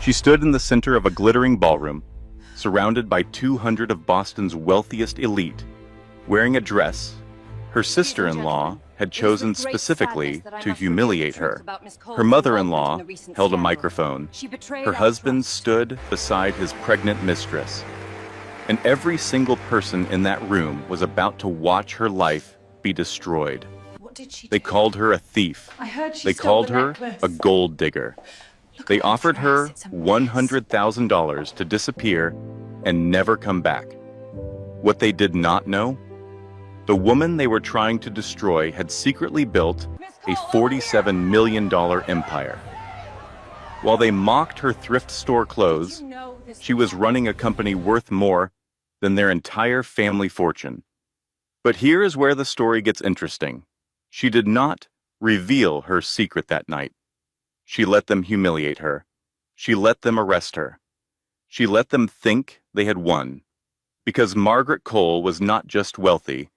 She stood in the center of a glittering ballroom, surrounded by 200 of Boston's wealthiest elite. Wearing a dress her sister-in-law had chosen specifically to humiliate her. Her mother-in-law held a microphone. Her husband stood beside his pregnant mistress. And every single person in that room was about to watch her life be destroyed. They called her a thief. They called her a gold digger. They offered her $100,000 to disappear and never come back. What they did not know? The woman they were trying to destroy had secretly built a $47 million empire. While they mocked her thrift store clothes, she was running a company worth more than their entire family fortune. But here is where the story gets interesting. She did not reveal her secret that night. She let them humiliate her. She let them arrest her. She let them think they had won. Because Margaret Cole was not just wealthy,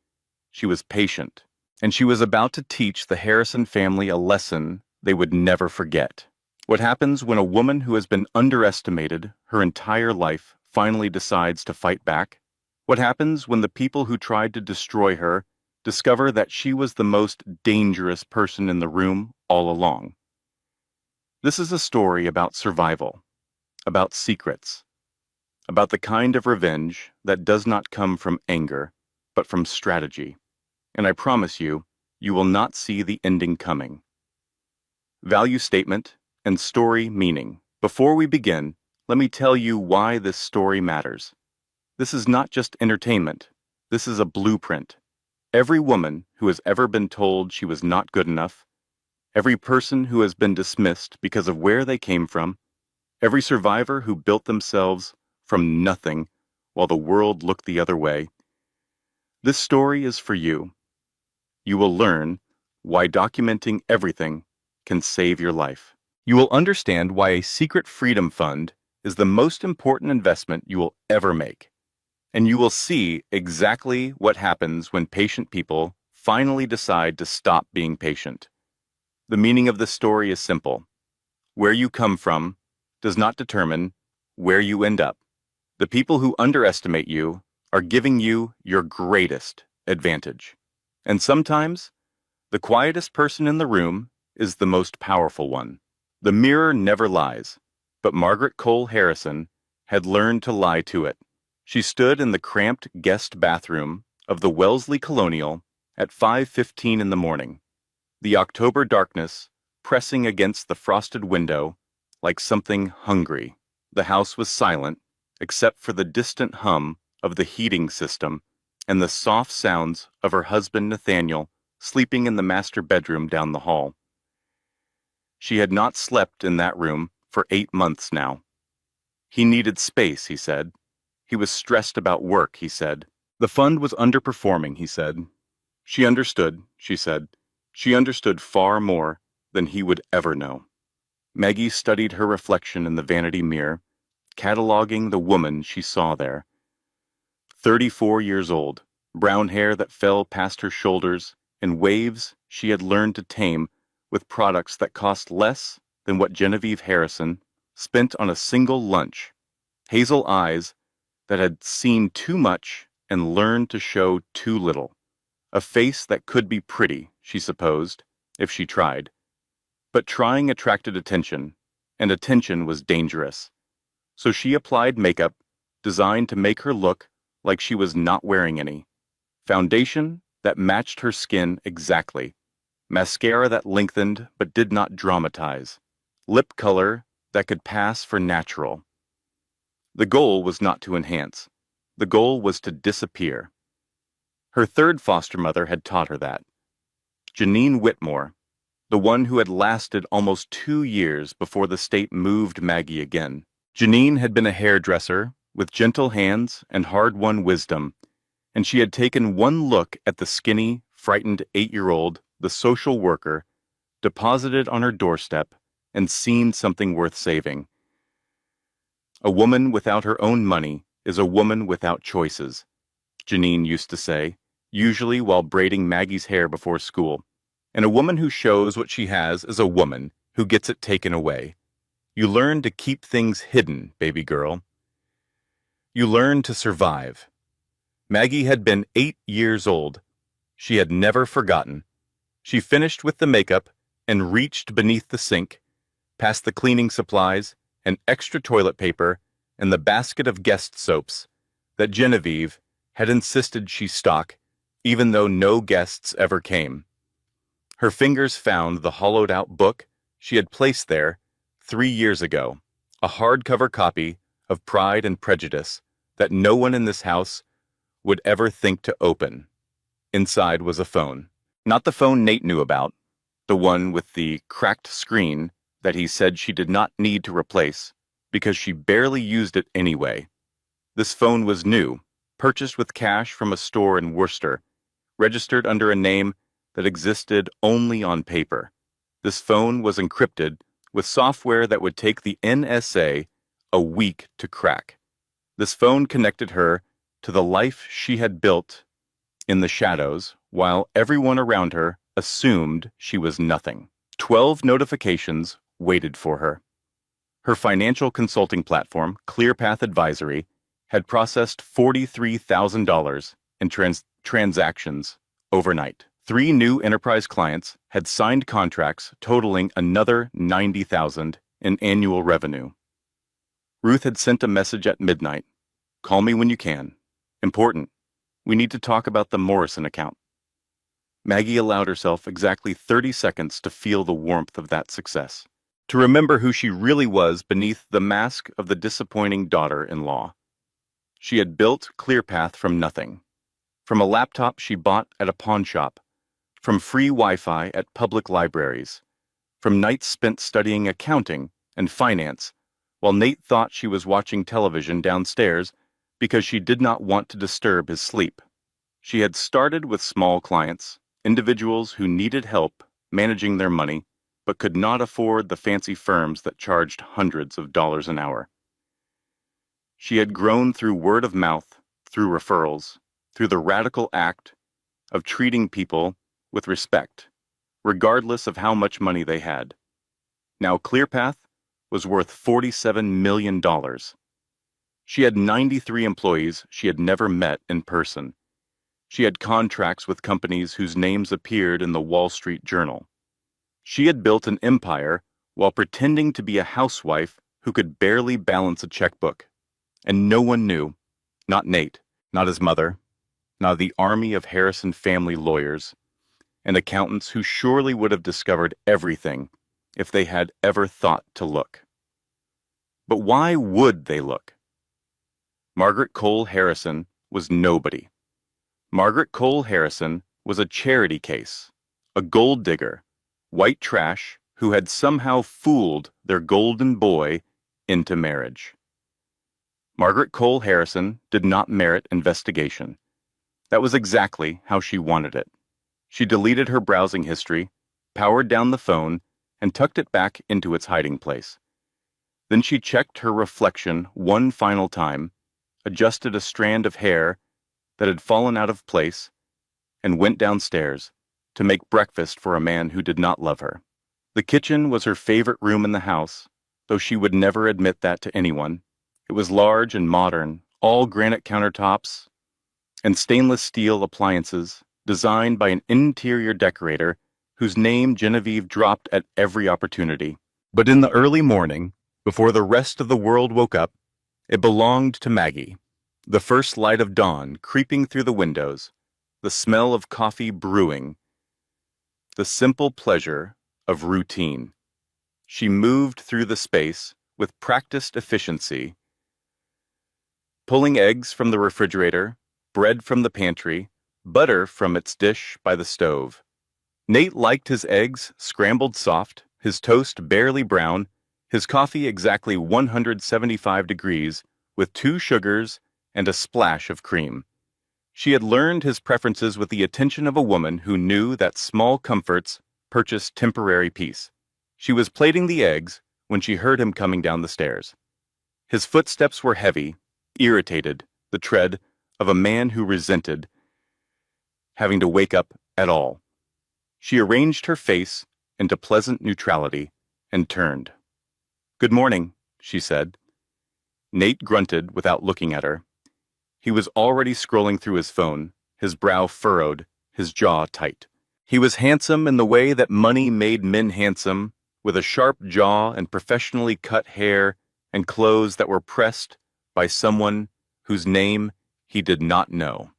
she was patient, and she was about to teach the Harrison family a lesson they would never forget. What happens when a woman who has been underestimated her entire life finally decides to fight back? What happens when the people who tried to destroy her discover that she was the most dangerous person in the room all along? This is a story about survival, about secrets, about the kind of revenge that does not come from anger, but from strategy. And I promise you, you will not see the ending coming. Value statement and story meaning. Before we begin, let me tell you why this story matters. This is not just entertainment. This is a blueprint. Every woman who has ever been told she was not good enough, every person who has been dismissed because of where they came from, every survivor who built themselves from nothing while the world looked the other way, this story is for you. You will learn why documenting everything can save your life. You will understand why a secret freedom fund is the most important investment you will ever make. And you will see exactly what happens when patient people finally decide to stop being patient. The meaning of this story is simple. Where you come from does not determine where you end up. The people who underestimate you are giving you your greatest advantage. And sometimes, the quietest person in the room is the most powerful one. The mirror never lies, but Margaret Cole Harrison had learned to lie to it. She stood in the cramped guest bathroom of the Wellesley Colonial at 5:15 in the morning, the October darkness pressing against the frosted window like something hungry. The house was silent, except for the distant hum of the heating system and the soft sounds of her husband Nathaniel sleeping in the master bedroom down the hall. She had not slept in that room for 8 months now. He needed space, he said. He was stressed about work, he said. The fund was underperforming, he said. She understood, she said. She understood far more than he would ever know. Maggie studied her reflection in the vanity mirror, cataloging the woman she saw there. 34 years old, brown hair that fell past her shoulders, and waves she had learned to tame with products that cost less than what Genevieve Harrison spent on a single lunch. Hazel eyes that had seen too much and learned to show too little. A face that could be pretty, she supposed, if she tried. But trying attracted attention, and attention was dangerous. So she applied makeup designed to make her look like she was not wearing any. Foundation that matched her skin exactly. Mascara that lengthened but did not dramatize. Lip color that could pass for natural. The goal was not to enhance. The goal was to disappear. Her third foster mother had taught her that. Janine Whitmore, the one who had lasted almost 2 years before the state moved Maggie again. Janine had been a hairdresser with gentle hands and hard-won wisdom, and she had taken one look at the skinny, frightened 8-year-old, the social worker, deposited on her doorstep, and seen something worth saving. A woman without her own money is a woman without choices, Janine used to say, usually while braiding Maggie's hair before school. And a woman who shows what she has is a woman who gets it taken away. You learn to keep things hidden, baby girl. You learn to survive. Maggie had been 8 years old. She had never forgotten. She finished with the makeup and reached beneath the sink, past the cleaning supplies and extra toilet paper and the basket of guest soaps that Genevieve had insisted she stock, even though no guests ever came. Her fingers found the hollowed-out book she had placed there 3 years ago, a hardcover copy of Pride and Prejudice that no one in this house would ever think to open. Inside was a phone. Not the phone Nate knew about, the one with the cracked screen that he said she did not need to replace because she barely used it anyway. This phone was new, purchased with cash from a store in Worcester, registered under a name that existed only on paper. This phone was encrypted with software that would take the NSA a week to crack. This phone connected her to the life she had built in the shadows, while everyone around her assumed she was nothing. 12 notifications waited for her. Her financial consulting platform, ClearPath Advisory, had processed $43,000 in transactions overnight. 3 new enterprise clients had signed contracts totaling another $90,000 in annual revenue. Ruth had sent a message at midnight. Call me when you can. Important. We need to talk about the Morrison account. Maggie allowed herself exactly 30 seconds to feel the warmth of that success, to remember who she really was beneath the mask of the disappointing daughter-in-law. She had built ClearPath from nothing, from a laptop she bought at a pawn shop, from free Wi-Fi at public libraries, from nights spent studying accounting and finance, while Nate thought she was watching television downstairs because she did not want to disturb his sleep. She had started with small clients, individuals who needed help managing their money but could not afford the fancy firms that charged hundreds of dollars an hour. She had grown through word of mouth, through referrals, through the radical act of treating people with respect, regardless of how much money they had. Now ClearPath was worth $47 million. She had 93 employees she had never met in person. She had contracts with companies whose names appeared in the Wall Street Journal. She had built an empire while pretending to be a housewife who could barely balance a checkbook. And no one knew, not Nate, not his mother, not the army of Harrison family lawyers and accountants who surely would have discovered everything if they had ever thought to look. But why would they look? Margaret Cole Harrison was nobody. Margaret Cole Harrison was a charity case, a gold digger, white trash who had somehow fooled their golden boy into marriage. Margaret Cole Harrison did not merit investigation. That was exactly how she wanted it. She deleted her browsing history, powered down the phone, and tucked it back into its hiding place. Then she checked her reflection one final time, adjusted a strand of hair that had fallen out of place, and went downstairs to make breakfast for a man who did not love her. The kitchen was her favorite room in the house, though she would never admit that to anyone. It was large and modern, all granite countertops and stainless steel appliances, designed by an interior decorator whose name Genevieve dropped at every opportunity. But in the early morning, before the rest of the world woke up, it belonged to Maggie. The first light of dawn creeping through the windows, the smell of coffee brewing, the simple pleasure of routine. She moved through the space with practiced efficiency, pulling eggs from the refrigerator, bread from the pantry, butter from its dish by the stove. Nate liked his eggs scrambled soft, his toast barely brown, his coffee exactly 175 degrees, with 2 sugars and a splash of cream. She had learned his preferences with the attention of a woman who knew that small comforts purchase temporary peace. She was plating the eggs when she heard him coming down the stairs. His footsteps were heavy, irritated, the tread of a man who resented having to wake up at all. She arranged her face into pleasant neutrality and turned. "Good morning," she said. Nate grunted without looking at her. He was already scrolling through his phone, his brow furrowed, his jaw tight. He was handsome in the way that money made men handsome, with a sharp jaw and professionally cut hair and clothes that were pressed by someone whose name he did not know.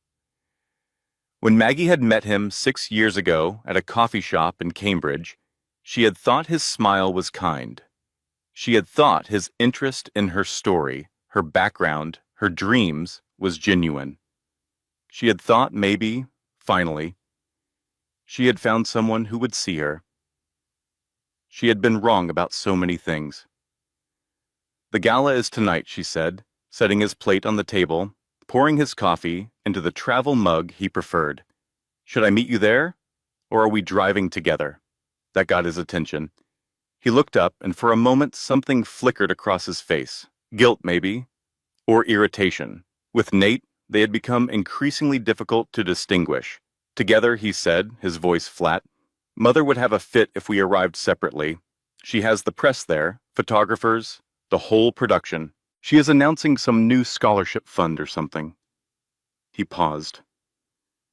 When Maggie had met him 6 years ago at a coffee shop in Cambridge, she had thought his smile was kind. She had thought his interest in her story, her background, her dreams was genuine. She had thought maybe, finally, she had found someone who would see her. She had been wrong about so many things. "The gala is tonight," she said, setting his plate on the table, pouring his coffee into the travel mug he preferred. "Should I meet you there, or are we driving together?" That got his attention. He looked up, and for a moment something flickered across his face. Guilt, maybe, or irritation. With Nate, they had become increasingly difficult to distinguish. "Together," he said, his voice flat. "Mother would have a fit if we arrived separately. She has the press there, photographers, the whole production. She is announcing some new scholarship fund or something." He paused,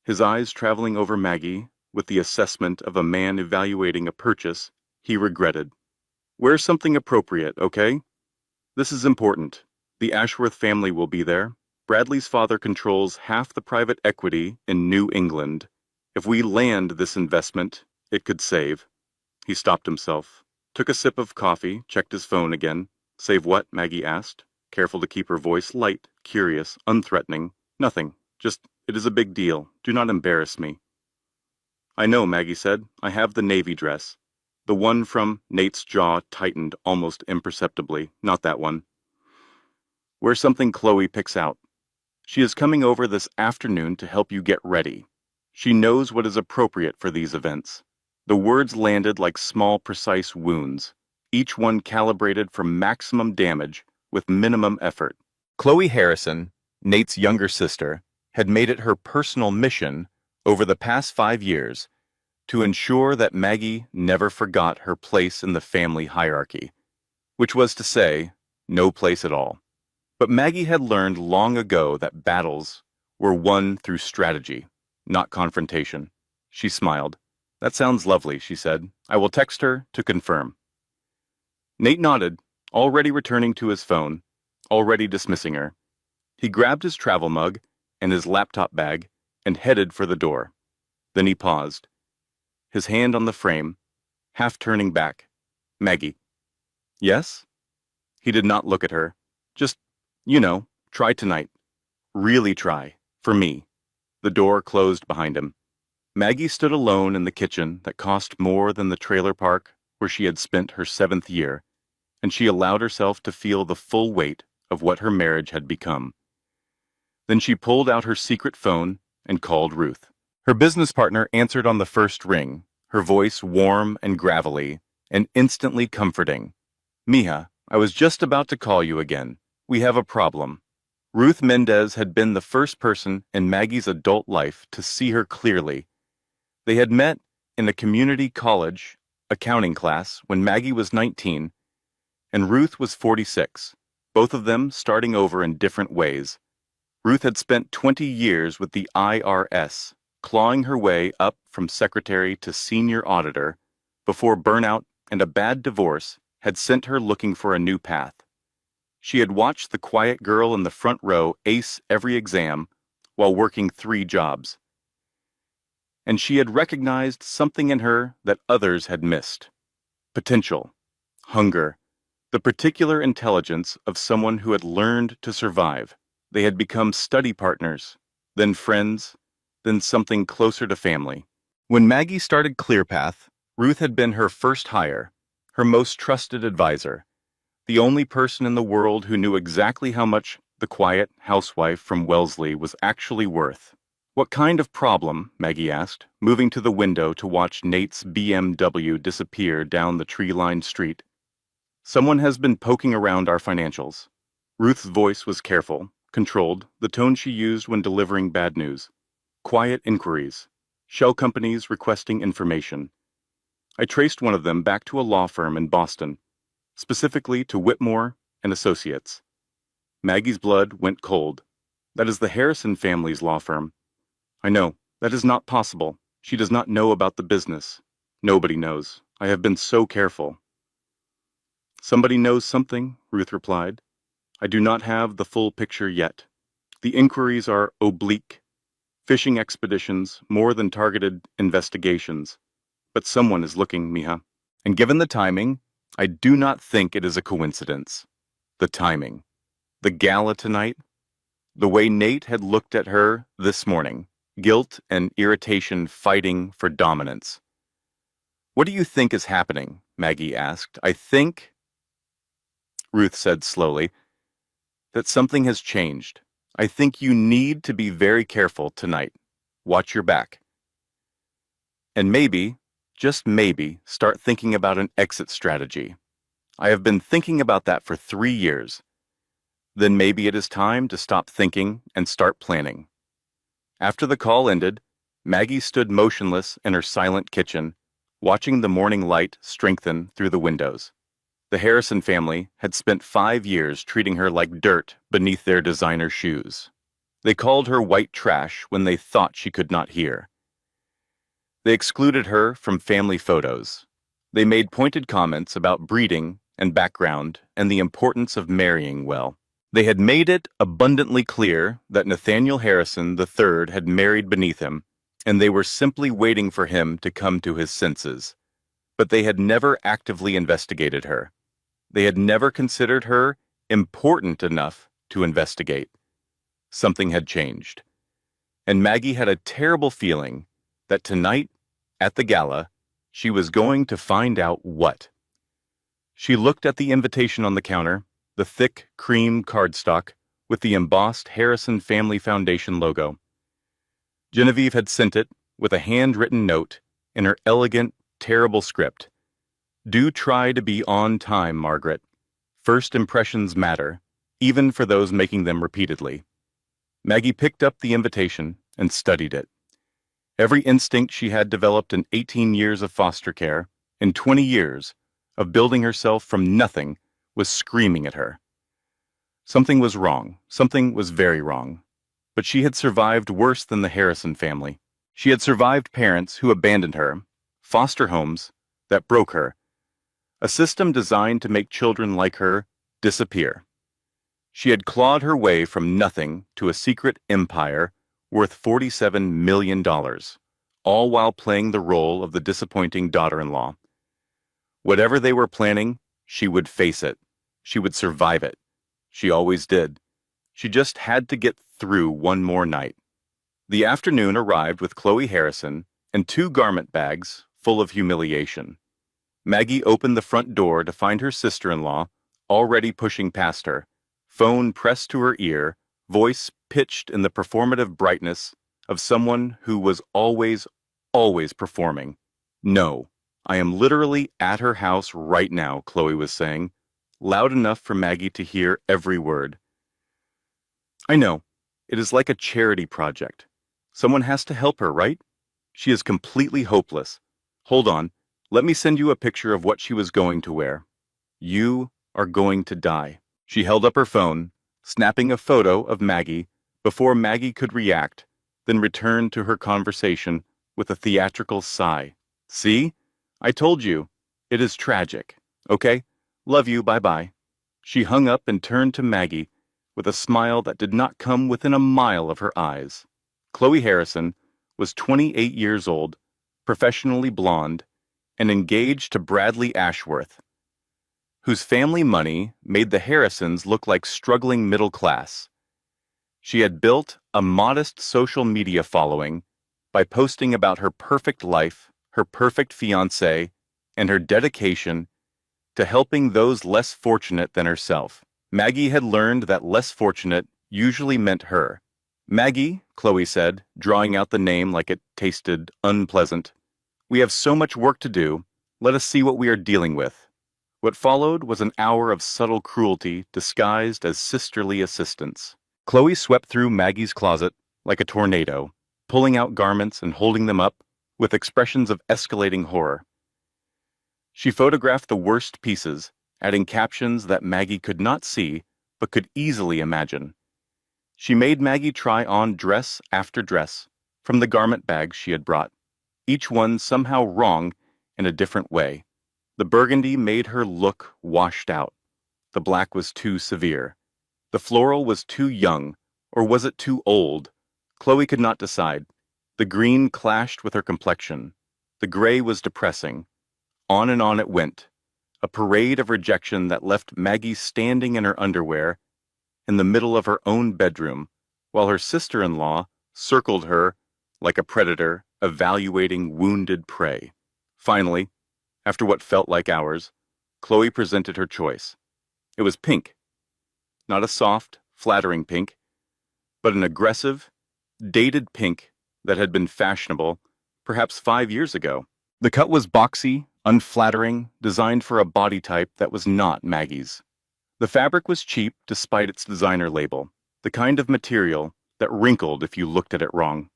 his eyes traveling over Maggie with the assessment of a man evaluating a purchase he regretted. "Wear something appropriate, okay? This is important. The Ashworth family will be there. Bradley's father controls half the private equity in New England. If we land this investment, it could save." He stopped himself, took a sip of coffee, checked his phone again. "Save what?" Maggie asked, careful to keep her voice light, curious, unthreatening. "Nothing. Just, it is a big deal. Do not embarrass me." "I know," Maggie said. "I have the navy dress. The one from—" Nate's jaw tightened almost imperceptibly. "Not that one. Wear something Chloe picks out. She is coming over this afternoon to help you get ready. She knows what is appropriate for these events." The words landed like small, precise wounds, each one calibrated for maximum damage with minimum effort. Chloe Harrison, Nate's younger sister, had made it her personal mission over the past 5 years to ensure that Maggie never forgot her place in the family hierarchy, which was to say, no place at all. But Maggie had learned long ago that battles were won through strategy, not confrontation. She smiled. "That sounds lovely," she said. "I will text her to confirm." Nate nodded, already returning to his phone, already dismissing her. He grabbed his travel mug and his laptop bag and headed for the door. Then he paused, his hand on the frame, half turning back. "Maggie." "Yes?" He did not look at her. "Just, try tonight. Really try. For me." The door closed behind him. Maggie stood alone in the kitchen that cost more than the trailer park where she had spent her 7th year, and she allowed herself to feel the full weight of what her marriage had become. Then she pulled out her secret phone and called Ruth. Her business partner answered on the first ring, her voice warm and gravelly, and instantly comforting. "Mija, I was just about to call you again. We have a problem." Ruth Mendez had been the first person in Maggie's adult life to see her clearly. They had met in a community college accounting class when Maggie was 19 and Ruth was 46, both of them starting over in different ways. Ruth had spent 20 years with the IRS, clawing her way up from secretary to senior auditor, before burnout and a bad divorce had sent her looking for a new path. She had watched the quiet girl in the front row ace every exam while working 3 jobs. And she had recognized something in her that others had missed. Potential, hunger, the particular intelligence of someone who had learned to survive. They had become study partners, then friends, then something closer to family. When Maggie started ClearPath, Ruth had been her first hire, her most trusted advisor, the only person in the world who knew exactly how much the quiet housewife from Wellesley was actually worth. "What kind of problem?" Maggie asked, moving to the window to watch Nate's BMW disappear down the tree-lined street. "Someone has been poking around our financials." Ruth's voice was careful, controlled, the tone she used when delivering bad news. "Quiet inquiries. Shell companies requesting information. I traced one of them back to a law firm in Boston. specifically to Whitmore and Associates. Maggie's blood went cold. That is the Harrison family's law firm. I know, that is not possible. She does not know about the business. Nobody knows. I have been so careful. Somebody knows something, Ruth replied. I do not have the full picture yet. The inquiries are oblique. Fishing expeditions, more than targeted investigations. But someone is looking, Mija. And given the timing, I do not think it is a coincidence. The timing. The gala tonight. The way Nate had looked at her this morning. Guilt and irritation fighting for dominance. What do you think is happening? Maggie asked. I think, Ruth said slowly, that something has changed. I think you need to be very careful tonight. Watch your back. And maybe, just maybe, start thinking about an exit strategy. I have been thinking about that for 3 years. Then maybe it is time to stop thinking and start planning. After the call ended, Maggie stood motionless in her silent kitchen, watching the morning light strengthen through the windows. The Harrison family had spent 5 years treating her like dirt beneath their designer shoes. They called her white trash when they thought she could not hear. They excluded her from family photos. They made pointed comments about breeding and background and the importance of marrying well. They had made it abundantly clear that Nathaniel Harrison III had married beneath him, and they were simply waiting for him to come to his senses. But they had never actively investigated her. They had never considered her important enough to investigate. Something had changed. And Maggie had a terrible feeling that tonight, at the gala, she was going to find out what. She looked at the invitation on the counter, the thick cream cardstock with the embossed Harrison Family Foundation logo. Genevieve had sent it with a handwritten note in her elegant, terrible script. Do try to be on time, Margaret. First impressions matter, even for those making them repeatedly. Maggie picked up the invitation and studied it. Every instinct she had developed in 18 years of foster care, in 20 years of building herself from nothing, was screaming at her. Something was wrong. Something was very wrong. But she had survived worse than the Harrison family. She had survived parents who abandoned her, foster homes that broke her, a system designed to make children like her disappear. She had clawed her way from nothing to a secret empire worth $47 million, all while playing the role of the disappointing daughter-in-law. Whatever they were planning, she would face it. She would survive it. She always did. She just had to get through one more night. The afternoon arrived with Chloe Harrison and 2 garment bags full of humiliation. Maggie opened the front door to find her sister-in-law already pushing past her, phone pressed to her ear, voice pitched in the performative brightness of someone who was always performing. No, I am literally at her house right now, Chloe was saying, loud enough for Maggie to hear every word. I know. It is like a charity project. Someone has to help her, right? She is completely hopeless. Hold on. Let me send you a picture of what she was going to wear. You are going to die. She held up her phone, snapping a photo of Maggie before Maggie could react, then returned to her conversation with a theatrical sigh. See? I told you. It is tragic. Okay? Love you, bye-bye. She hung up and turned to Maggie with a smile that did not come within a mile of her eyes. Chloe Harrison was 28 years old, professionally blonde, and engaged to Bradley Ashworth, whose family money made the Harrisons look like struggling middle class. She had built a modest social media following by posting about her perfect life, her perfect fiancé, and her dedication to helping those less fortunate than herself. Maggie had learned that less fortunate usually meant her. Maggie, Chloe said, drawing out the name like it tasted unpleasant. We have so much work to do. Let us see what we are dealing with. What followed was an hour of subtle cruelty disguised as sisterly assistance. Chloe swept through Maggie's closet like a tornado, pulling out garments and holding them up with expressions of escalating horror. She photographed the worst pieces adding captions that Maggie could not see but could easily imagine. She made Maggie try on dress after dress from the garment bags she had brought, each one somehow wrong in a different way. The burgundy made her look washed out. The black was too severe. The floral was too young, or was it too old? Chloe could not decide. The green clashed with her complexion. The gray was depressing. On and on it went, a parade of rejection that left Maggie standing in her underwear in the middle of her own bedroom, while her sister-in-law circled her like a predator evaluating wounded prey. Finally, after what felt like hours, Chloe presented her choice. It was pink. Not a soft, flattering pink, but an aggressive, dated pink that had been fashionable perhaps 5 years ago. The cut was boxy, unflattering, designed for a body type that was not Maggie's. The fabric was cheap despite its designer label, the kind of material that wrinkled if you looked at it wrong.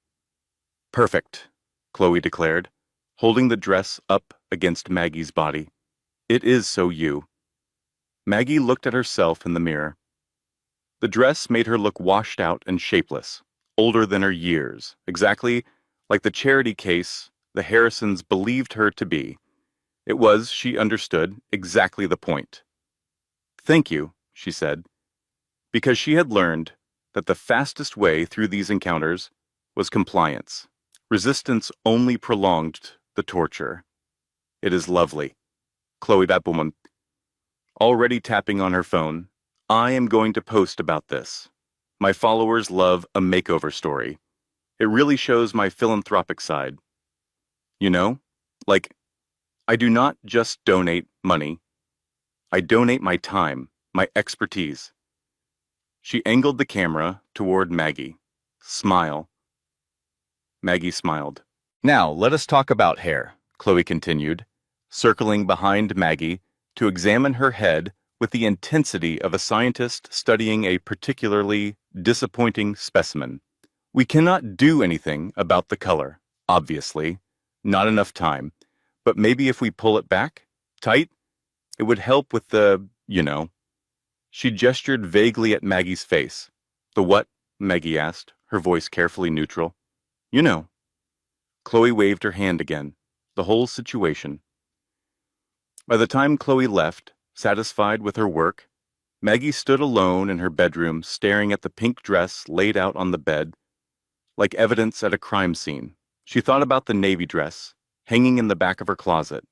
Perfect, Chloe declared, holding the dress up against Maggie's body. It is so you. Maggie looked at herself in the mirror. The dress made her look washed out and shapeless, older than her years, exactly like the charity case the Harrisons believed her to be. It was, she understood, exactly the point. Thank you, she said, because she had learned that the fastest way through these encounters was compliance. Resistance only prolonged the torture. It is lovely. Chloe Batwoman. Already tapping on her phone, I am going to post about this. My followers love a makeover story. It really shows my philanthropic side. You know, like, I do not just donate money. I donate my time, my expertise. She angled the camera toward Maggie. Smile. Maggie smiled. Now, let us talk about hair, Chloe continued, circling behind Maggie to examine her head with the intensity of a scientist studying a particularly disappointing specimen. We cannot do anything about the color, obviously. Not enough time. But maybe if we pull it back, tight, it would help with the, you know. She gestured vaguely at Maggie's face. The what? Maggie asked, her voice carefully neutral. You know. Chloe waved her hand again. The whole situation. By the time Chloe left, satisfied with her work, Maggie stood alone in her bedroom staring at the pink dress laid out on the bed, like evidence at a crime scene. She thought about the navy dress, hanging in the back of her closet,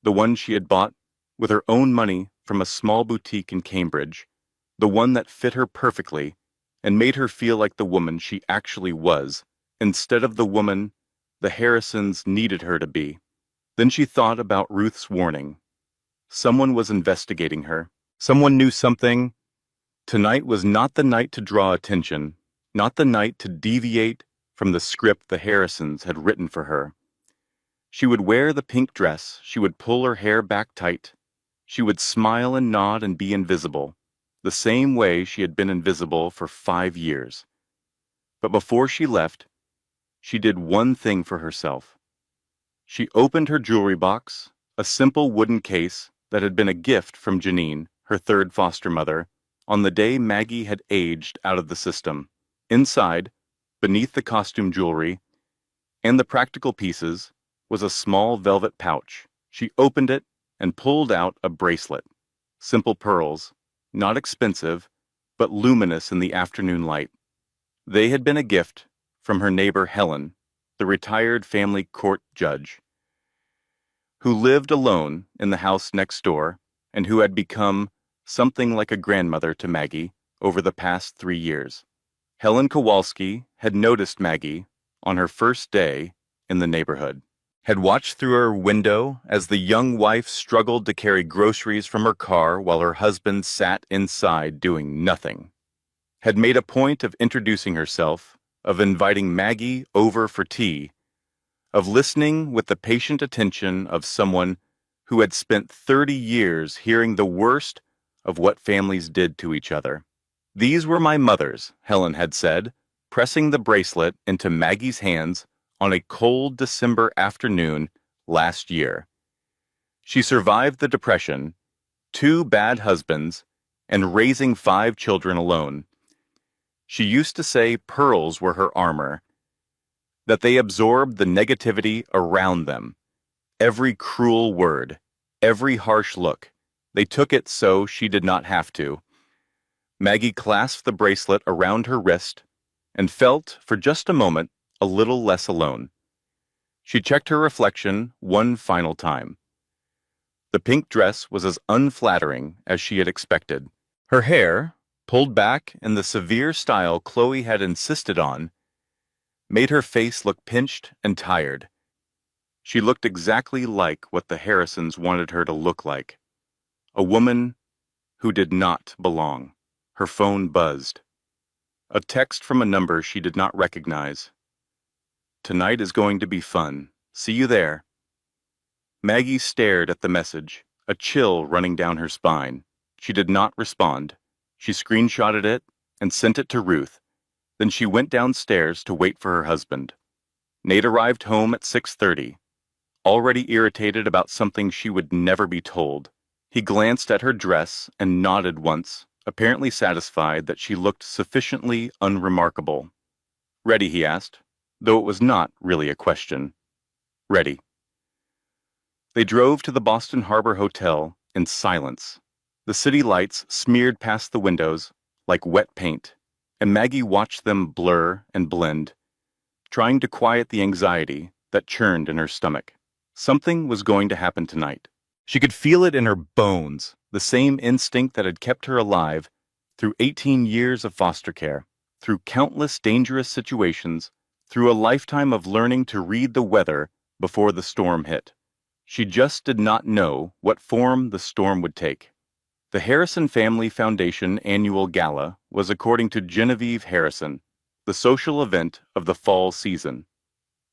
the one she had bought with her own money from a small boutique in Cambridge, the one that fit her perfectly and made her feel like the woman she actually was, instead of the woman the Harrisons needed her to be. Then she thought about Ruth's warning. Someone was investigating her. Someone knew something. Tonight was not the night to draw attention, not the night to deviate from the script the Harrisons had written for her. She would wear the pink dress, she would pull her hair back tight, she would smile and nod and be invisible, the same way she had been invisible for 5 years. But before she left, she did one thing for herself. She opened her jewelry box, a simple wooden case that had been a gift from Janine, her third foster mother, on the day Maggie had aged out of the system. Inside, beneath the costume jewelry and the practical pieces, was a small velvet pouch. She opened it and pulled out a bracelet. Simple pearls, not expensive, but luminous in the afternoon light. They had been a gift from her neighbor Helen, the retired family court judge, who lived alone in the house next door and who had become something like a grandmother to Maggie over the past 3 years. Helen Kowalski had noticed Maggie on her first day in the neighborhood, had watched through her window as the young wife struggled to carry groceries from her car while her husband sat inside doing nothing, had made a point of introducing herself, of inviting Maggie over for tea, of listening with the patient attention of someone who had spent 30 years hearing the worst of what families did to each other. These were my mother's, Helen had said, pressing the bracelet into Maggie's hands on a cold December afternoon last year. She survived the Depression, 2 bad husbands, and raising 5 children alone. She used to say pearls were her armor, that they absorbed the negativity around them. Every cruel word, every harsh look, they took it so she did not have to. Maggie clasped the bracelet around her wrist and felt, for just a moment, a little less alone. She checked her reflection one final time. The pink dress was as unflattering as she had expected. Her hair, pulled back in the severe style Chloe had insisted on, made her face look pinched and tired. She looked exactly like what the Harrisons wanted her to look like. A woman who did not belong. Her phone buzzed. A text from a number she did not recognize. "Tonight is going to be fun. See you there." Maggie stared at the message, a chill running down her spine. She did not respond. She screenshotted it and sent it to Ruth. Then she went downstairs to wait for her husband. Nate arrived home at 6:30, already irritated about something she would never be told. He glanced at her dress and nodded once, apparently satisfied that she looked sufficiently unremarkable. "Ready?" he asked, though it was not really a question. "Ready." They drove to the Boston Harbor Hotel in silence. The city lights smeared past the windows like wet paint, and Maggie watched them blur and blend, trying to quiet the anxiety that churned in her stomach. Something was going to happen tonight. She could feel it in her bones, the same instinct that had kept her alive through 18 years of foster care, through countless dangerous situations, through a lifetime of learning to read the weather before the storm hit. She just did not know what form the storm would take. The Harrison Family Foundation annual gala was, according to Genevieve Harrison, the social event of the fall season.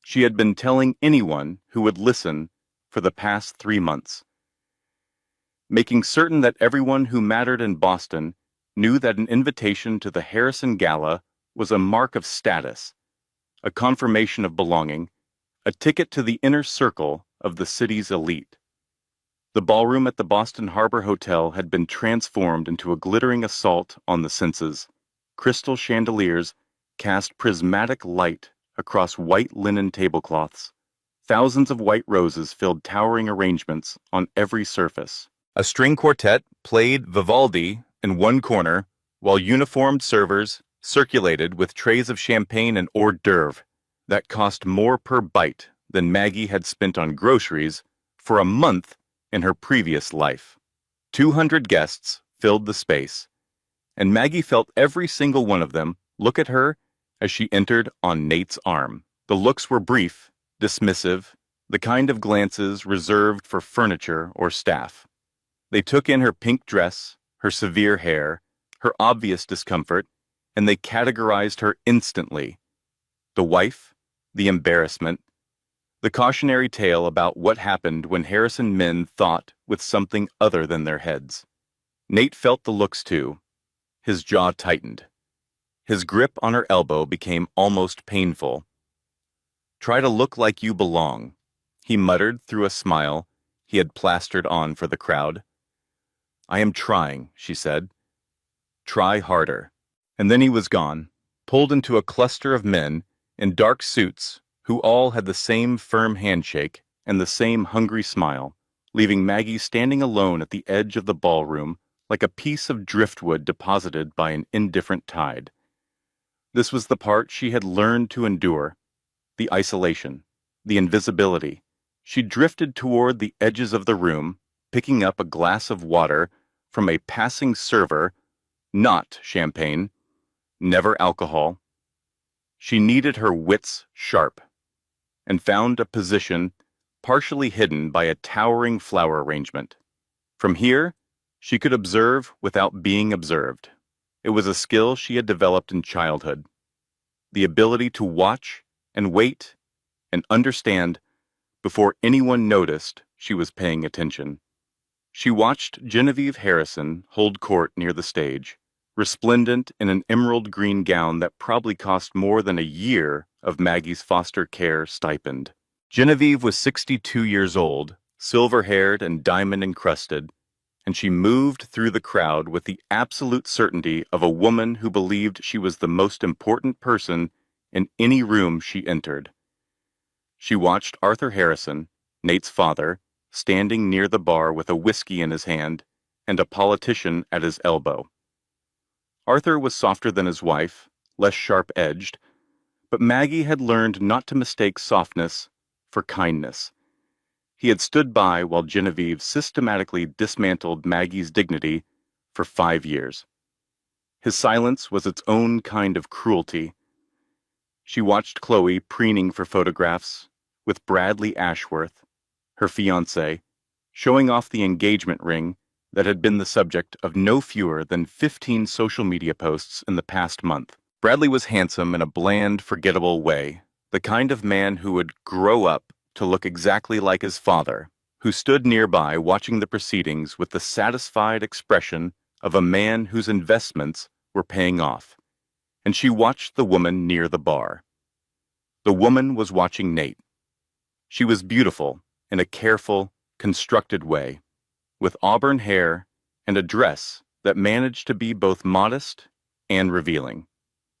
She had been telling anyone who would listen for the past 3 months, making certain that everyone who mattered in Boston knew that an invitation to the Harrison Gala was a mark of status, a confirmation of belonging, a ticket to the inner circle of the city's elite. The ballroom at the Boston Harbor Hotel had been transformed into a glittering assault on the senses. Crystal chandeliers cast prismatic light across white linen tablecloths. Thousands of white roses filled towering arrangements on every surface. A string quartet played Vivaldi in one corner, while uniformed servers circulated with trays of champagne and hors d'oeuvre that cost more per bite than Maggie had spent on groceries for a month in her previous life. 200 guests filled the space, and Maggie felt every single one of them look at her as she entered on Nate's arm. The looks were brief, dismissive, the kind of glances reserved for furniture or staff. They took in her pink dress, her severe hair, her obvious discomfort, and they categorized her instantly. The wife, the embarrassment, the cautionary tale about what happened when Harrison men thought with something other than their heads. Nate felt the looks too. His jaw tightened. His grip on her elbow became almost painful. "Try to look like you belong," he muttered through a smile he had plastered on for the crowd. "I am trying," she said. "Try harder." And then he was gone, pulled into a cluster of men in dark suits who all had the same firm handshake and the same hungry smile, leaving Maggie standing alone at the edge of the ballroom like a piece of driftwood deposited by an indifferent tide. This was the part she had learned to endure, the isolation, the invisibility. She drifted toward the edges of the room, picking up a glass of water from a passing server, not champagne, never alcohol. She needed her wits sharp, and found a position partially hidden by a towering flower arrangement. From here, she could observe without being observed. It was a skill she had developed in childhood, the ability to watch and wait and understand before anyone noticed she was paying attention. She watched Genevieve Harrison hold court near the stage, resplendent in an emerald green gown that probably cost more than a year of Maggie's foster care stipend. Genevieve was 62 years old, silver-haired and diamond-encrusted, and she moved through the crowd with the absolute certainty of a woman who believed she was the most important person in any room she entered. She watched Arthur Harrison, Nate's father, standing near the bar with a whiskey in his hand and a politician at his elbow. Arthur was softer than his wife, less sharp-edged, but Maggie had learned not to mistake softness for kindness. He had stood by while Genevieve systematically dismantled Maggie's dignity for 5 years. His silence was its own kind of cruelty. She watched Chloe preening for photographs with Bradley Ashworth, her fiancé, showing off the engagement ring that had been the subject of no fewer than 15 social media posts in the past month. Bradley was handsome in a bland, forgettable way, the kind of man who would grow up to look exactly like his father, who stood nearby watching the proceedings with the satisfied expression of a man whose investments were paying off. And she watched the woman near the bar. The woman was watching Nate. She was beautiful in a careful, constructed way, with auburn hair and a dress that managed to be both modest and revealing.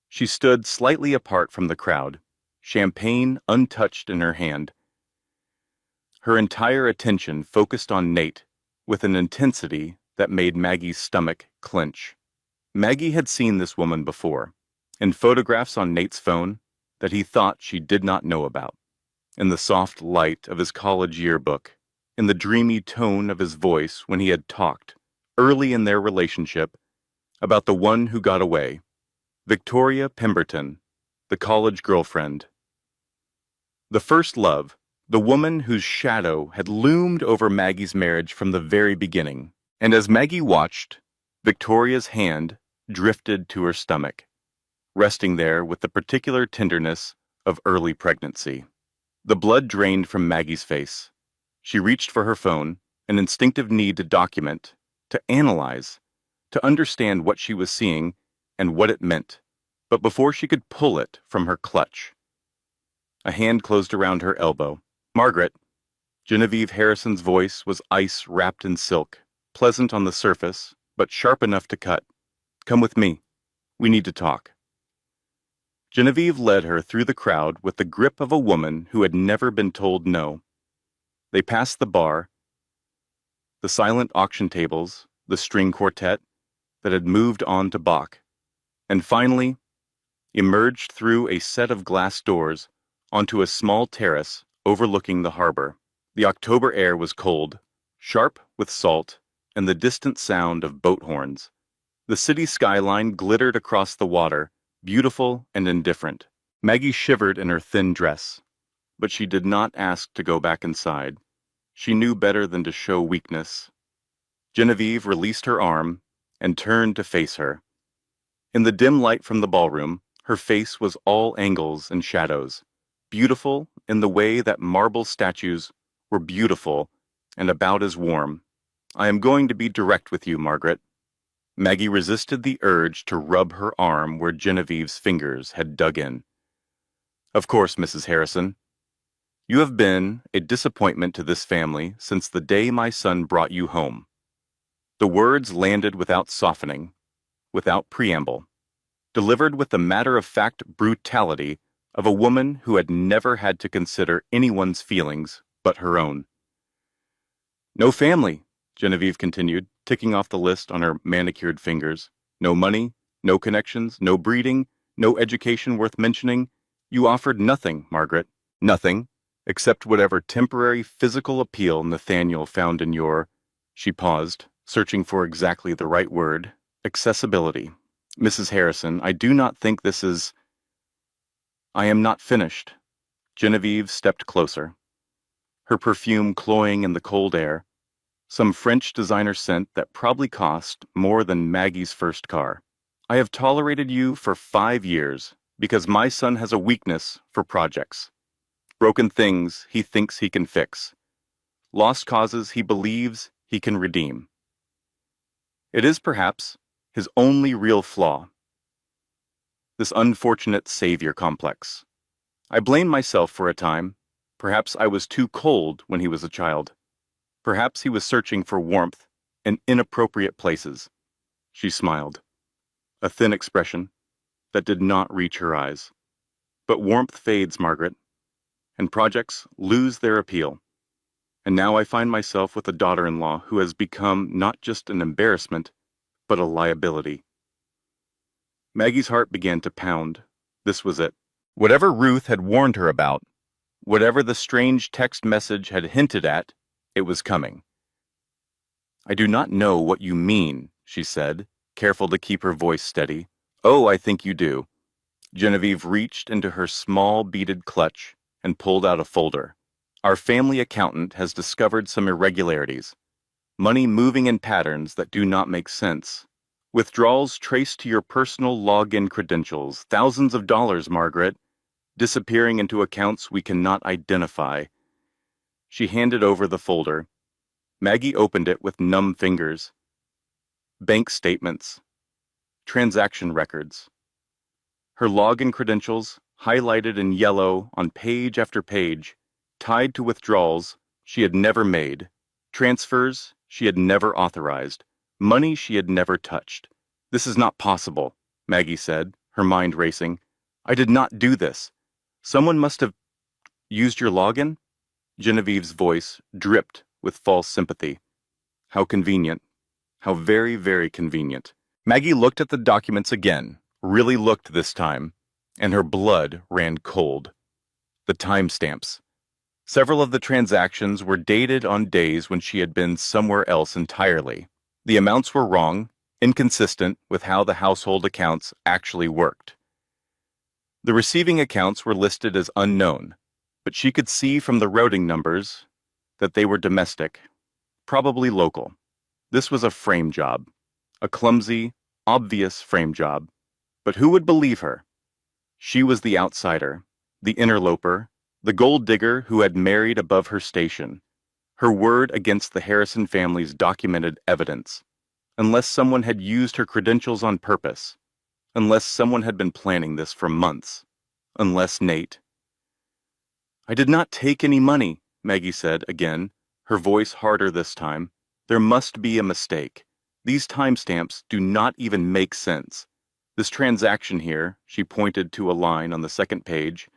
She stood slightly apart from the crowd, champagne untouched in her hand. Her entire attention focused on Nate with an intensity that made Maggie's stomach clench. Maggie had seen this woman before, in photographs on Nate's phone that he thought she did not know about, in the soft light of his college yearbook, in the dreamy tone of his voice when he had talked, early in their relationship, about the one who got away, Victoria Pemberton, the college girlfriend. The first love, the woman whose shadow had loomed over Maggie's marriage from the very beginning. And as Maggie watched, Victoria's hand drifted to her stomach, resting there with the particular tenderness of early pregnancy. The blood drained from Maggie's face. She reached for her phone, an instinctive need to document, to analyze, to understand what she was seeing and what it meant. But before she could pull it from her clutch, a hand closed around her elbow. "Margaret." Genevieve Harrison's voice was ice wrapped in silk, pleasant on the surface, but sharp enough to cut. "Come with me. We need to talk." Genevieve led her through the crowd with the grip of a woman who had never been told no. They passed the bar, the silent auction tables, the string quartet that had moved on to Bach, and finally emerged through a set of glass doors onto a small terrace overlooking the harbor. The October air was cold, sharp with salt, and the distant sound of boat horns. The city skyline glittered across the water, beautiful and indifferent. Maggie shivered in her thin dress, but she did not ask to go back inside. She knew better than to show weakness. Genevieve released her arm and turned to face her. In the dim light from the ballroom, her face was all angles and shadows, beautiful in the way that marble statues were beautiful and about as warm. "I am going to be direct with you, Margaret." Maggie resisted the urge to rub her arm where Genevieve's fingers had dug in. "Of course, Mrs. Harrison. You have been a disappointment to this family since the day my son brought you home." The words landed without softening, without preamble, delivered with the matter-of-fact brutality of a woman who had never had to consider anyone's feelings but her own. "No family," Genevieve continued, ticking off the list on her manicured fingers. "No money, no connections, no breeding, no education worth mentioning. You offered nothing, Margaret. Nothing, except whatever temporary physical appeal Nathaniel found in your—" She paused, searching for exactly the right word. "Accessibility. Mrs. Harrison, I do not think this is—" "I am not finished." Genevieve stepped closer, her perfume cloying in the cold air, some French designer scent that probably cost more than Maggie's first car. "I have tolerated you for 5 years because my son has a weakness for projects. Broken things he thinks he can fix. Lost causes he believes he can redeem. It is perhaps his only real flaw. This unfortunate savior complex. I blame myself for a time. Perhaps I was too cold when he was a child. Perhaps he was searching for warmth and inappropriate places. She smiled, a thin expression that did not reach her eyes. But warmth fades, Margaret, and projects lose their appeal. And now I find myself with a daughter-in-law who has become not just an embarrassment, but a liability. Maggie's heart began to pound. This was it. Whatever Ruth had warned her about, whatever the strange text message had hinted at, it was coming. "I do not know what you mean," she said, careful to keep her voice steady. "Oh, I think you do." Genevieve reached into her small beaded clutch and pulled out a folder. "Our family accountant has discovered some irregularities. Money moving in patterns that do not make sense. Withdrawals traced to your personal login credentials. Thousands of dollars, Margaret, disappearing into accounts we cannot identify." She handed over the folder. Maggie opened it with numb fingers. Bank statements. Transaction records. Her login credentials, highlighted in yellow on page after page, tied to withdrawals she had never made, transfers she had never authorized, money she had never touched. "This is not possible," Maggie said, her mind racing. "I did not do this. Someone must have used your login?" Genevieve's voice dripped with false sympathy. How convenient. How very, very convenient. Maggie looked at the documents again, really looked this time, and her blood ran cold. The timestamps. Several of the transactions were dated on days when she had been somewhere else entirely. The amounts were wrong, inconsistent with how the household accounts actually worked. The receiving accounts were listed as unknown, but she could see from the routing numbers that they were domestic, probably local. This was a frame job, a clumsy, obvious frame job. But who would believe her? She was the outsider, the interloper, the gold digger who had married above her station. Her word against the Harrison family's documented evidence. Unless someone had used her credentials on purpose. Unless someone had been planning this for months. Unless Nate. "I did not take any money," Maggie said again, her voice harder this time. "There must be a mistake. These timestamps do not even make sense. This transaction here," she pointed to a line on the second page,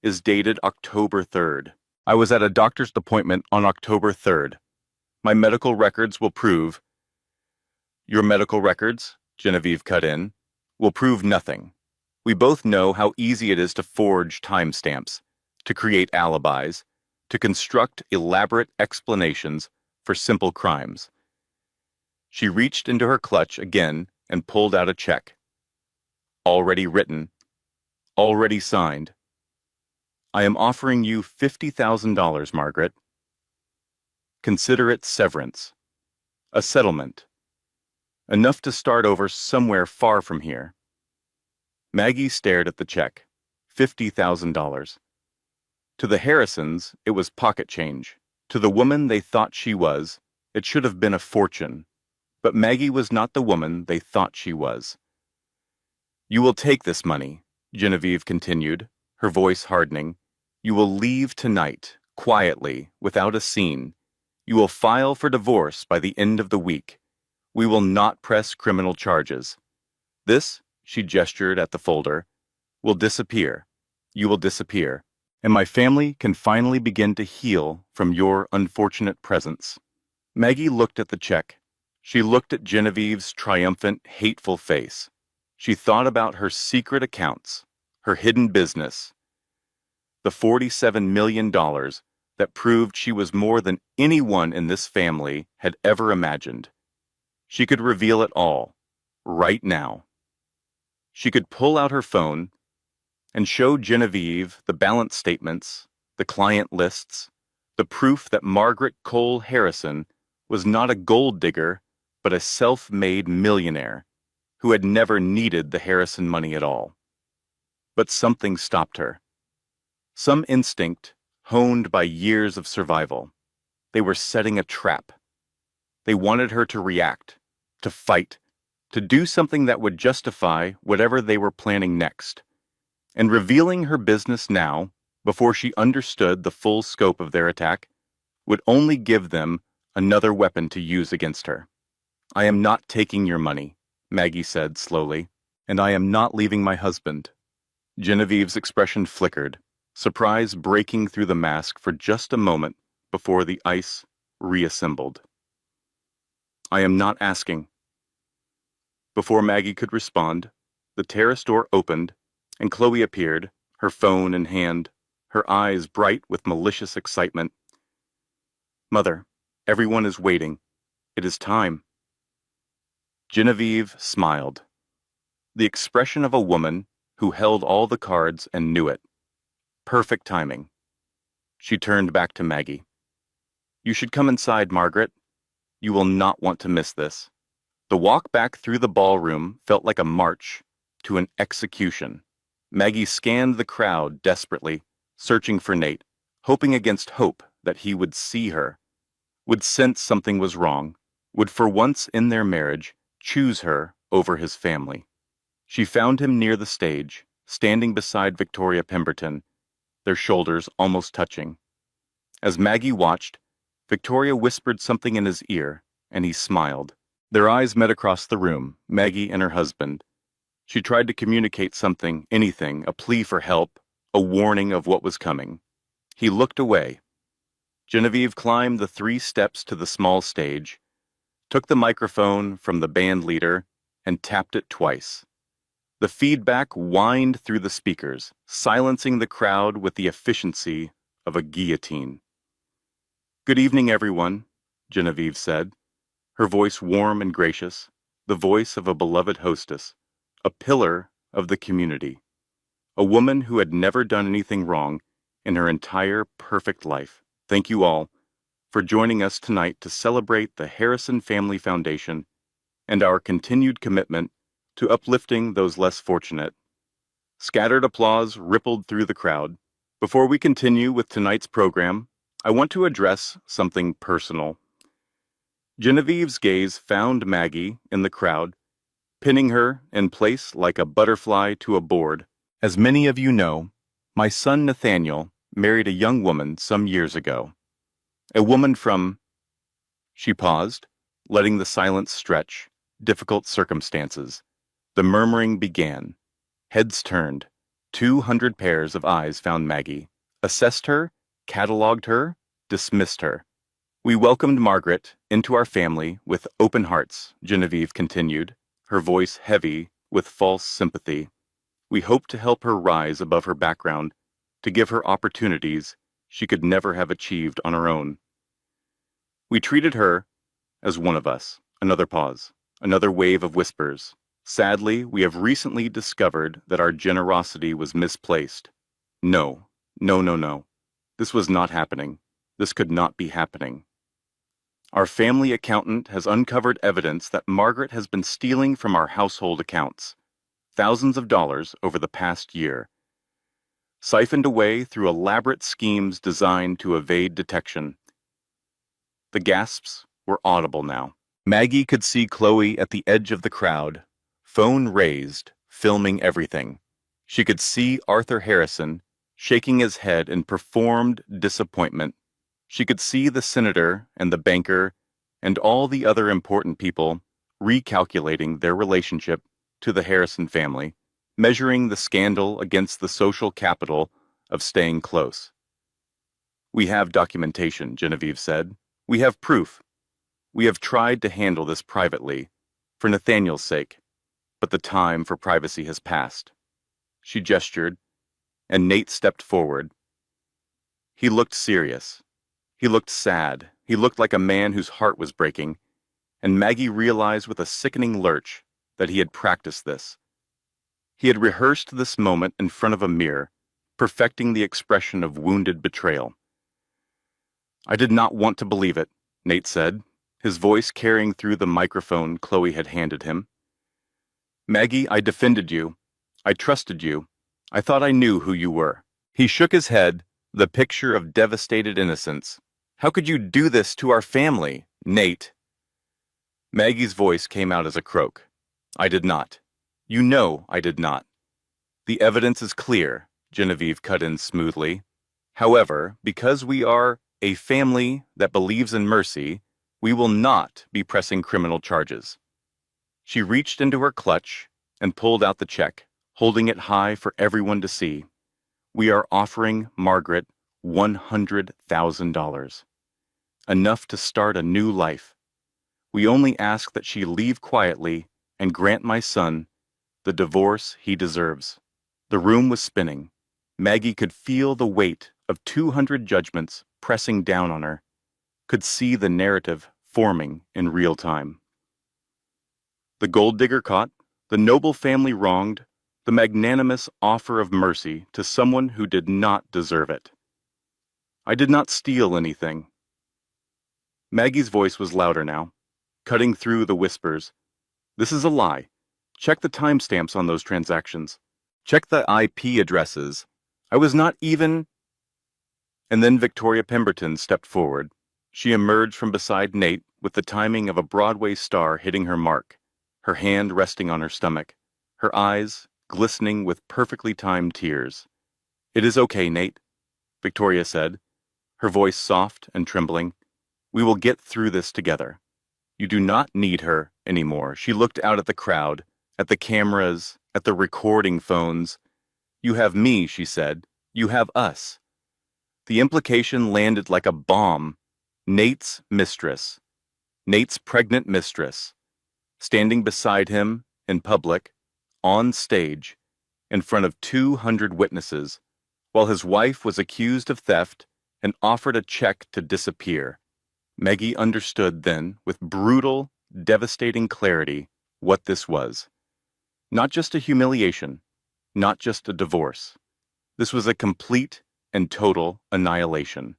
"is dated October 3rd. I was at a doctor's appointment on October 3rd. My medical records will prove—" "Your medical records," Genevieve cut in, "will prove nothing. We both know how easy it is to forge timestamps, to create alibis, to construct elaborate explanations for simple crimes." She reached into her clutch again and pulled out a check. Already written, already signed. "I am offering you $50,000, Margaret. Consider it severance, a settlement, enough to start over somewhere far from here." Maggie stared at the check, $50,000. To the Harrisons, it was pocket change. To the woman they thought she was, it should have been a fortune. But Maggie was not the woman they thought she was. "You will take this money," Genevieve continued, her voice hardening. "You will leave tonight, quietly, without a scene. You will file for divorce by the end of the week. We will not press criminal charges. This," she gestured at the folder, "will disappear. You will disappear. And my family can finally begin to heal from your unfortunate presence." Maggie looked at the check. She looked at Genevieve's triumphant, hateful face. She thought about her secret accounts, her hidden business, the $47 million that proved she was more than anyone in this family had ever imagined. She could reveal it all, right now. She could pull out her phone and show Genevieve the balance statements, the client lists, the proof that Margaret Cole Harrison was not a gold digger, but a self-made millionaire who had never needed the Harrison money at all. But something stopped her. Some instinct honed by years of survival. They were setting a trap. They wanted her to react, to fight, to do something that would justify whatever they were planning next. And revealing her business now, before she understood the full scope of their attack, would only give them another weapon to use against her. I am not taking your money, Maggie said slowly, and I am not leaving my husband. Genevieve's expression flickered, surprise breaking through the mask for just a moment before the ice reassembled. I am not asking. Before Maggie could respond, the terrace door opened, and Chloe appeared, her phone in hand, her eyes bright with malicious excitement. Mother, everyone is waiting. It is time. Genevieve smiled. The expression of a woman who held all the cards and knew it. Perfect timing. She turned back to Maggie. You should come inside, Margaret. You will not want to miss this. The walk back through the ballroom felt like a march to an execution. Maggie scanned the crowd desperately, searching for Nate, hoping against hope that he would see her, would sense something was wrong, would for once in their marriage choose her over his family. She found him near the stage, standing beside Victoria Pemberton, their shoulders almost touching. As Maggie watched, Victoria whispered something in his ear, and he smiled. Their eyes met across the room, Maggie and her husband. She tried to communicate something, anything, a plea for help, a warning of what was coming. He looked away. Genevieve climbed the 3 steps to the small stage, took the microphone from the band leader, and tapped it twice. The feedback whined through the speakers, silencing the crowd with the efficiency of a guillotine. Good evening, everyone, Genevieve said, her voice warm and gracious, the voice of a beloved hostess, a pillar of the community, a woman who had never done anything wrong in her entire perfect life. Thank you all for joining us tonight to celebrate the Harrison Family Foundation and our continued commitment to uplifting those less fortunate. Scattered applause rippled through the crowd. Before we continue with tonight's program, I want to address something personal. Genevieve's gaze found Maggie in the crowd, pinning her in place like a butterfly to a board. As many of you know, my son Nathaniel married a young woman some years ago. A woman from... She paused, letting the silence stretch. Difficult circumstances. The murmuring began. Heads turned. 200 pairs of eyes found Maggie, assessed her, cataloged her, dismissed her. We welcomed Margaret into our family with open hearts, Genevieve continued, her voice heavy with false sympathy. We hope to help her rise above her background, to give her opportunities she could never have achieved on her own. We treated her as one of us. Another pause, another wave of whispers. Sadly, we have recently discovered that our generosity was misplaced. No. This was not happening. This could not be happening. Our family accountant has uncovered evidence that Margaret has been stealing from our household accounts, thousands of dollars over the past year, siphoned away through elaborate schemes designed to evade detection. The gasps were audible now. Maggie could see Chloe at the edge of the crowd, phone raised, filming everything. She could see Arthur Harrison shaking his head in performed disappointment. She could see the senator and the banker and all the other important people recalculating their relationship to the Harrison family, measuring the scandal against the social capital of staying close. We have documentation, Genevieve said. We have proof. We have tried to handle this privately, for Nathaniel's sake, but the time for privacy has passed. She gestured, and Nate stepped forward. He looked serious. He looked sad. He looked like a man whose heart was breaking, and Maggie realized with a sickening lurch that he had practiced this. He had rehearsed this moment in front of a mirror, perfecting the expression of wounded betrayal. I did not want to believe it, Nate said, his voice carrying through the microphone Chloe had handed him. Maggie, I defended you. I trusted you. I thought I knew who you were. He shook his head, the picture of devastated innocence. How could you do this to our family, Nate? Maggie's voice came out as a croak. I did not. You know I did not. The evidence is clear, Genevieve cut in smoothly. However, because we are a family that believes in mercy, We will not be pressing criminal charges. She reached into her clutch and pulled out the check, holding it high for everyone to see. We are offering Margaret $100,000. Enough to start a new life. We only ask that she leave quietly and grant my son the divorce he deserves. The room was spinning. Maggie could feel the weight of 200 judgments pressing down on her, could see the narrative forming in real time. The gold digger caught, the noble family wronged, the magnanimous offer of mercy to someone who did not deserve it. I did not steal anything. Maggie's voice was louder now, cutting through the whispers. This is a lie. Check the timestamps on those transactions. Check the IP addresses. I was not even... And then Victoria Pemberton stepped forward. She emerged from beside Nate with the timing of a Broadway star hitting her mark, her hand resting on her stomach, her eyes glistening with perfectly timed tears. "It is okay, Nate," Victoria said, her voice soft and trembling. "We will get through this together. You do not need her anymore." She looked out at the crowd, at the cameras, at the recording phones. "You have me," she said. "You have us." The implication landed like a bomb. Nate's mistress, Nate's pregnant mistress, standing beside him in public, on stage, in front of 200 witnesses, while his wife was accused of theft and offered a check to disappear. Maggie understood then, with brutal, devastating clarity, what this was. Not just a humiliation, not just a divorce. This was a complete and total annihilation.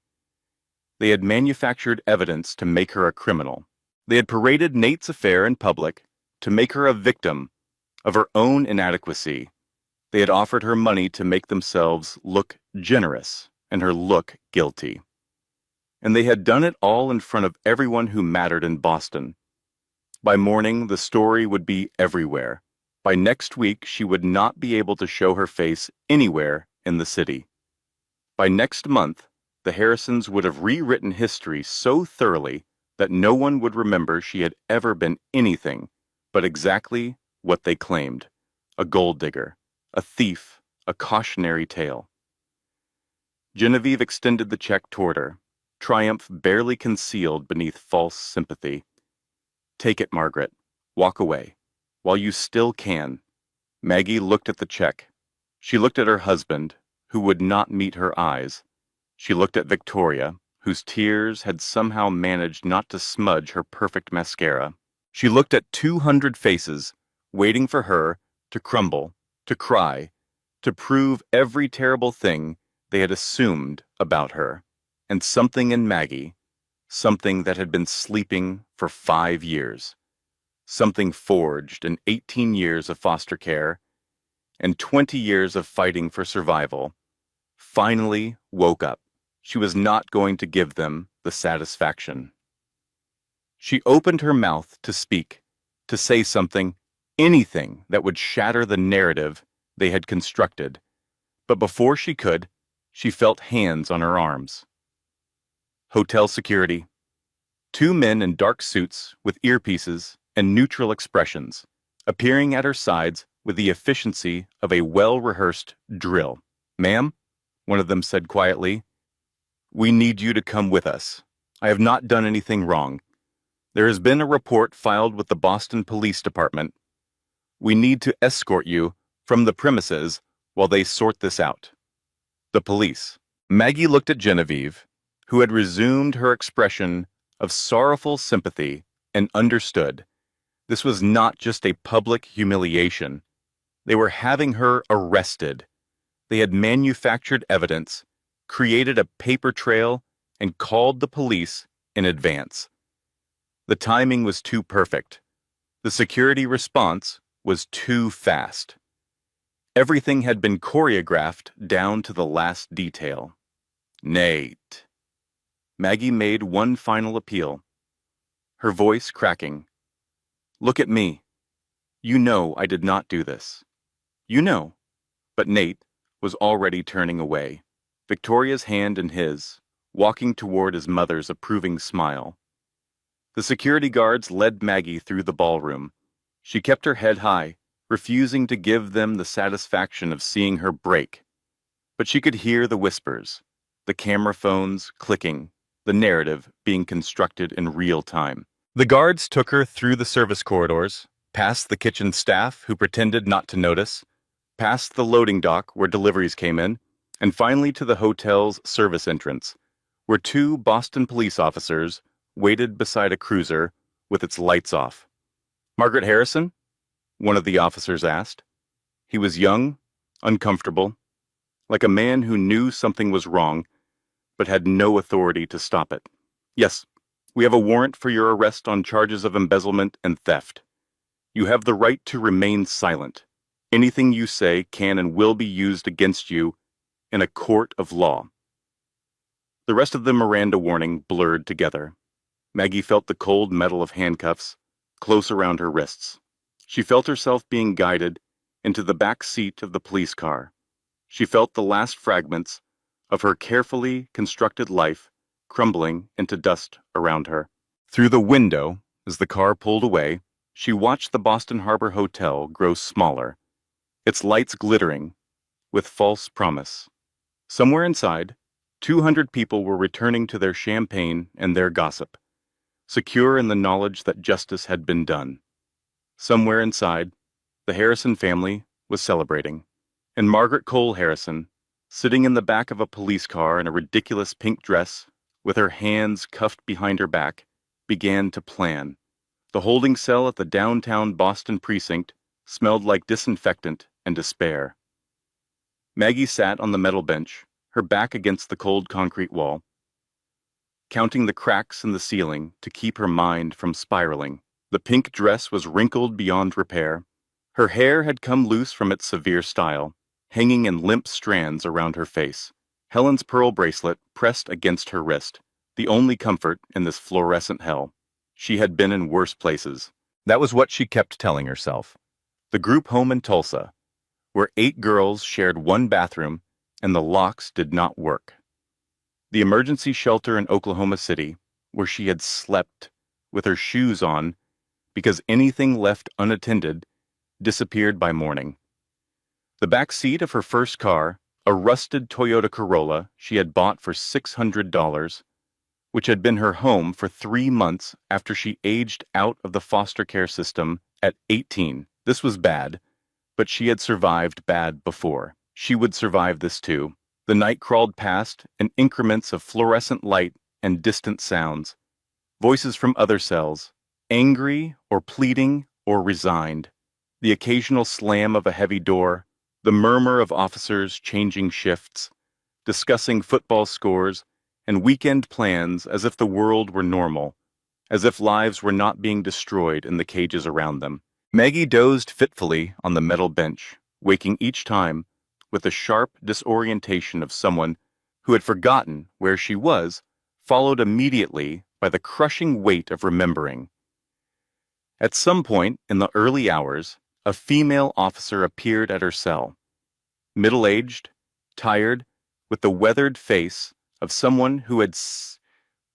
They had manufactured evidence to make her a criminal. They had paraded Nate's affair in public to make her a victim of her own inadequacy. They had offered her money to make themselves look generous and her look guilty. And they had done it all in front of everyone who mattered in Boston. By morning, the story would be everywhere. By next week, she would not be able to show her face anywhere in the city. By next month, the Harrisons would have rewritten history so thoroughly that no one would remember she had ever been anything but exactly what they claimed: a gold digger, a thief, a cautionary tale. Genevieve extended the check toward her, triumph barely concealed beneath false sympathy. "Take it, Margaret. Walk away. While you still can." Maggie looked at the check. She looked at her husband, who would not meet her eyes. She looked at Victoria, whose tears had somehow managed not to smudge her perfect mascara. She looked at 200 faces, waiting for her to crumble, to cry, to prove every terrible thing they had assumed about her. And something in Maggie, something that had been sleeping for 5 years, something forged in 18 years of foster care and 20 years of fighting for survival, finally woke up. She was not going to give them the satisfaction. She opened her mouth to speak, to say something, anything that would shatter the narrative they had constructed. But before she could, she felt hands on her arms. Hotel security. 2 men in dark suits with earpieces and neutral expressions, appearing at her sides with the efficiency of a well-rehearsed drill. "Ma'am," one of them said quietly, "we need you to come with us. I have not done anything wrong. There has been a report filed with the Boston Police Department. We need to escort you from the premises while they sort this out." The police. Maggie looked at Genevieve, who had resumed her expression of sorrowful sympathy, and understood. This was not just a public humiliation. They were having her arrested. They had manufactured evidence, created a paper trail, and called the police in advance. The timing was too perfect. The security response was too fast. Everything had been choreographed down to the last detail. "Nate." Maggie made one final appeal, her voice cracking. "Look at me. You know I did not do this. You know." But Nate was already turning away, Victoria's hand in his, walking toward his mother's approving smile. The security guards led Maggie through the ballroom. She kept her head high, refusing to give them the satisfaction of seeing her break. But she could hear the whispers, the camera phones clicking, the narrative being constructed in real time. The guards took her through the service corridors, past the kitchen staff who pretended not to notice, past the loading dock where deliveries came in, and finally to the hotel's service entrance, where two Boston police officers waited beside a cruiser with its lights off. "Margaret Harrison?" one of the officers asked. He was young, uncomfortable, like a man who knew something was wrong, but had no authority to stop it. "Yes, we have a warrant for your arrest on charges of embezzlement and theft. You have the right to remain silent. Anything you say can and will be used against you in a court of law." The rest of the Miranda warning blurred together. Maggie felt the cold metal of handcuffs close around her wrists. She felt herself being guided into the back seat of the police car. She felt the last fragments of her carefully constructed life crumbling into dust around her. Through the window, as the car pulled away, she watched the Boston Harbor Hotel grow smaller, its lights glittering with false promise. Somewhere inside, 200 people were returning to their champagne and their gossip, secure in the knowledge that justice had been done. Somewhere inside, the Harrison family was celebrating, and Margaret Cole Harrison, sitting in the back of a police car in a ridiculous pink dress, with her hands cuffed behind her back, began to plan. The holding cell at the downtown Boston precinct smelled like disinfectant and despair. Maggie sat on the metal bench, her back against the cold concrete wall, counting the cracks in the ceiling to keep her mind from spiraling. The pink dress was wrinkled beyond repair. Her hair had come loose from its severe style, hanging in limp strands around her face. Helen's pearl bracelet pressed against her wrist, the only comfort in this fluorescent hell. She had been in worse places. That was what she kept telling herself. The group home in Tulsa, where 8 girls shared one bathroom and the locks did not work. The emergency shelter in Oklahoma City, where she had slept with her shoes on because anything left unattended disappeared by morning. The back seat of her first car, a rusted Toyota Corolla she had bought for $600, which had been her home for 3 months after she aged out of the foster care system at 18. This was bad, but she had survived bad before. She would survive this too. The night crawled past in increments of fluorescent light and distant sounds. Voices from other cells, angry or pleading or resigned. The occasional slam of a heavy door, the murmur of officers changing shifts, discussing football scores and weekend plans as if the world were normal, as if lives were not being destroyed in the cages around them. Maggie dozed fitfully on the metal bench, waking each time with the sharp disorientation of someone who had forgotten where she was, followed immediately by the crushing weight of remembering. At some point in the early hours, a female officer appeared at her cell. Middle-aged, tired, with the weathered face of someone who had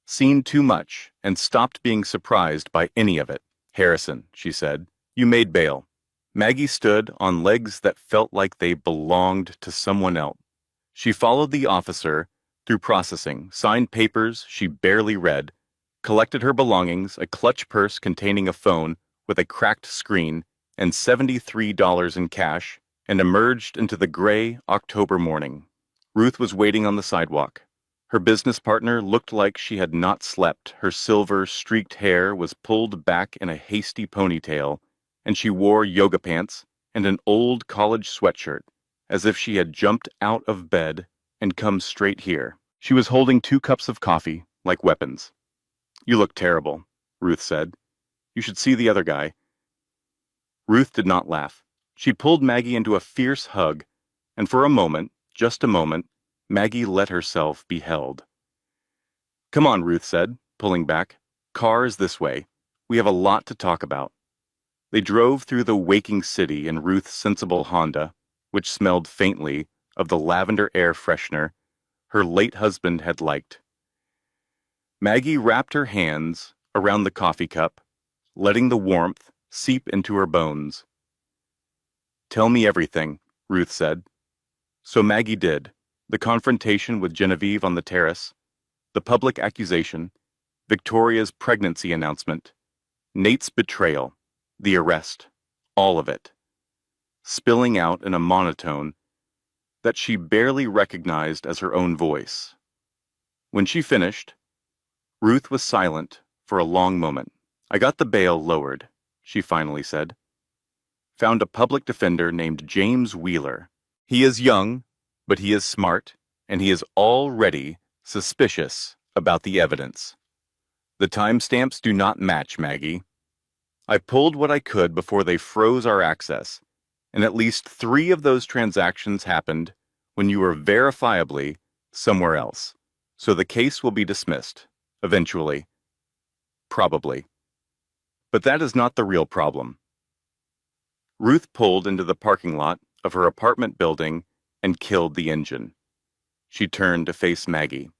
seen too much and stopped being surprised by any of it. "Harrison," she said, "you made bail." Maggie stood on legs that felt like they belonged to someone else. She followed the officer through processing, signed papers she barely read, collected her belongings, a clutch purse containing a phone with a cracked screen and $73 in cash, and emerged into the gray October morning. Ruth was waiting on the sidewalk. Her business partner looked like she had not slept. Her silver, streaked hair was pulled back in a hasty ponytail, and she wore yoga pants and an old college sweatshirt, as if she had jumped out of bed and come straight here. She was holding 2 cups of coffee, like weapons. "You look terrible," Ruth said. "You should see the other guy." Ruth did not laugh. She pulled Maggie into a fierce hug, and for a moment, just a moment, Maggie let herself be held. "Come on," Ruth said, pulling back. "Car is this way. We have a lot to talk about." They drove through the waking city in Ruth's sensible Honda, which smelled faintly of the lavender air freshener her late husband had liked. Maggie wrapped her hands around the coffee cup, letting the warmth seep into her bones. "Tell me everything," Ruth said. So Maggie did. The confrontation with Genevieve on the terrace, the public accusation, Victoria's pregnancy announcement, Nate's betrayal, the arrest, all of it, spilling out in a monotone that she barely recognized as her own voice. When she finished, Ruth was silent for a long moment. "I got the bail lowered," she finally said. "Found a public defender named James Wheeler. He is young, but he is smart, and he is already suspicious about the evidence. The timestamps do not match, Maggie. I pulled what I could before they froze our access, and at least 3 of those transactions happened when you were verifiably somewhere else. So the case will be dismissed, eventually. Probably. But that is not the real problem." Ruth pulled into the parking lot of her apartment building and killed the engine. She turned to face Maggie.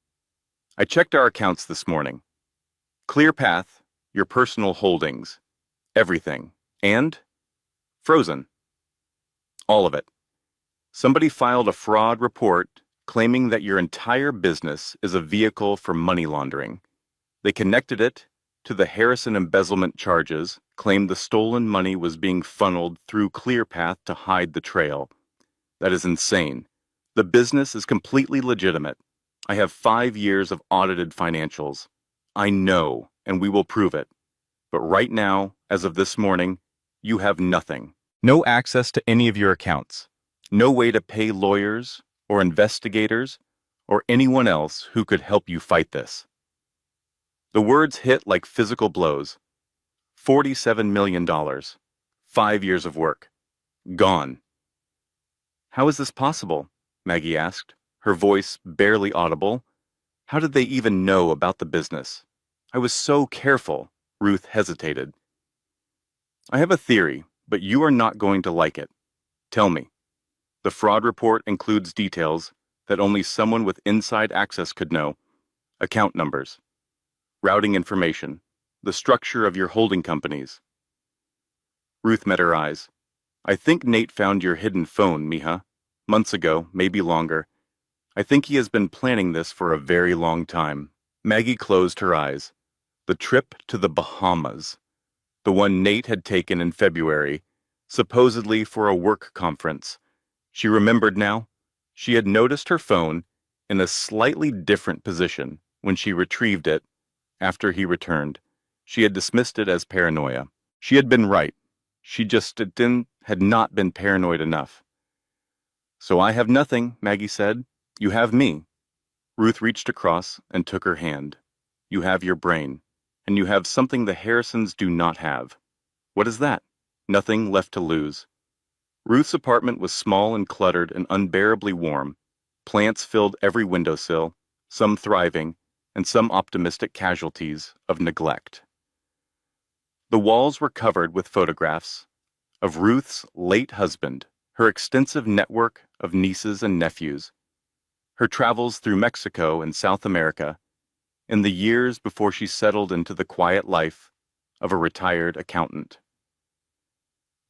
"I checked our accounts this morning. ClearPath, your personal holdings, everything, and frozen. All of it. Somebody filed a fraud report claiming that your entire business is a vehicle for money laundering. They connected it to the Harrison embezzlement charges, claimed the stolen money was being funneled through ClearPath to hide the trail. That is insane. The business is completely legitimate. I have 5 years of audited financials. I know, and we will prove it. But right now, as of this morning, you have nothing. No access to any of your accounts. No way to pay lawyers or investigators or anyone else who could help you fight this." The words hit like physical blows. $47 million. 5 years of work. Gone. "How is this possible?" Maggie asked, her voice barely audible. "How did they even know about the business? I was so careful." Ruth hesitated. "I have a theory, but you are not going to like it. Tell me." The fraud report includes details that only someone with inside access could know. Account numbers, routing information, the structure of your holding companies. Ruth met her eyes. "I think Nate found your hidden phone, Miha. Months ago, maybe longer. I think he has been planning this for a very long time." Maggie closed her eyes. The trip to the Bahamas, the one Nate had taken in February, supposedly for a work conference. She remembered now. She had noticed her phone in a slightly different position when she retrieved it after he returned. She had dismissed it as paranoia. She had been right. She just had not been paranoid enough. "So I have nothing," Maggie said. "You have me." Ruth reached across and took her hand. "You have your brain, and you have something the Harrisons do not have." "What is that?" "Nothing left to lose." Ruth's apartment was small and cluttered and unbearably warm. Plants filled every windowsill, some thriving, and some optimistic casualties of neglect. The walls were covered with photographs of Ruth's late husband, her extensive network of nieces and nephews, her travels through Mexico and South America, in the years before she settled into the quiet life of a retired accountant.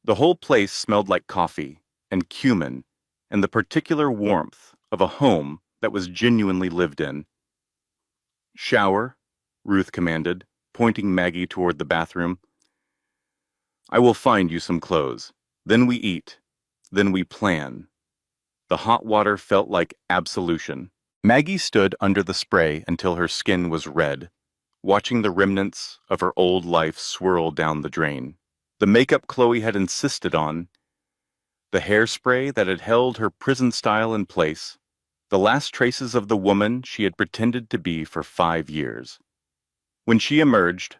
The whole place smelled like coffee and cumin and the particular warmth of a home that was genuinely lived in. "Shower," Ruth commanded, pointing Maggie toward the bathroom. "I will find you some clothes. Then we eat. Then we plan." The hot water felt like absolution. Maggie stood under the spray until her skin was red, watching the remnants of her old life swirl down the drain. The makeup Chloe had insisted on, the hairspray that had held her prison style in place, the last traces of the woman she had pretended to be for 5 years. When she emerged,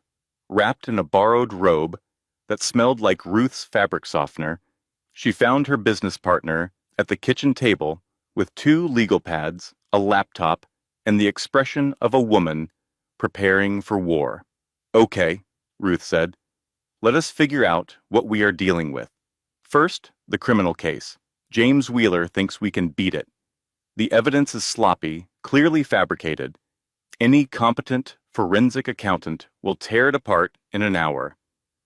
wrapped in a borrowed robe that smelled like Ruth's fabric softener, she found her business partner at the kitchen table with 2 legal pads, a laptop, and the expression of a woman preparing for war. "Okay," Ruth said. "Let us figure out what we are dealing with. First, the criminal case. James Wheeler thinks we can beat it. The evidence is sloppy, clearly fabricated. Any competent forensic accountant will tear it apart in an hour.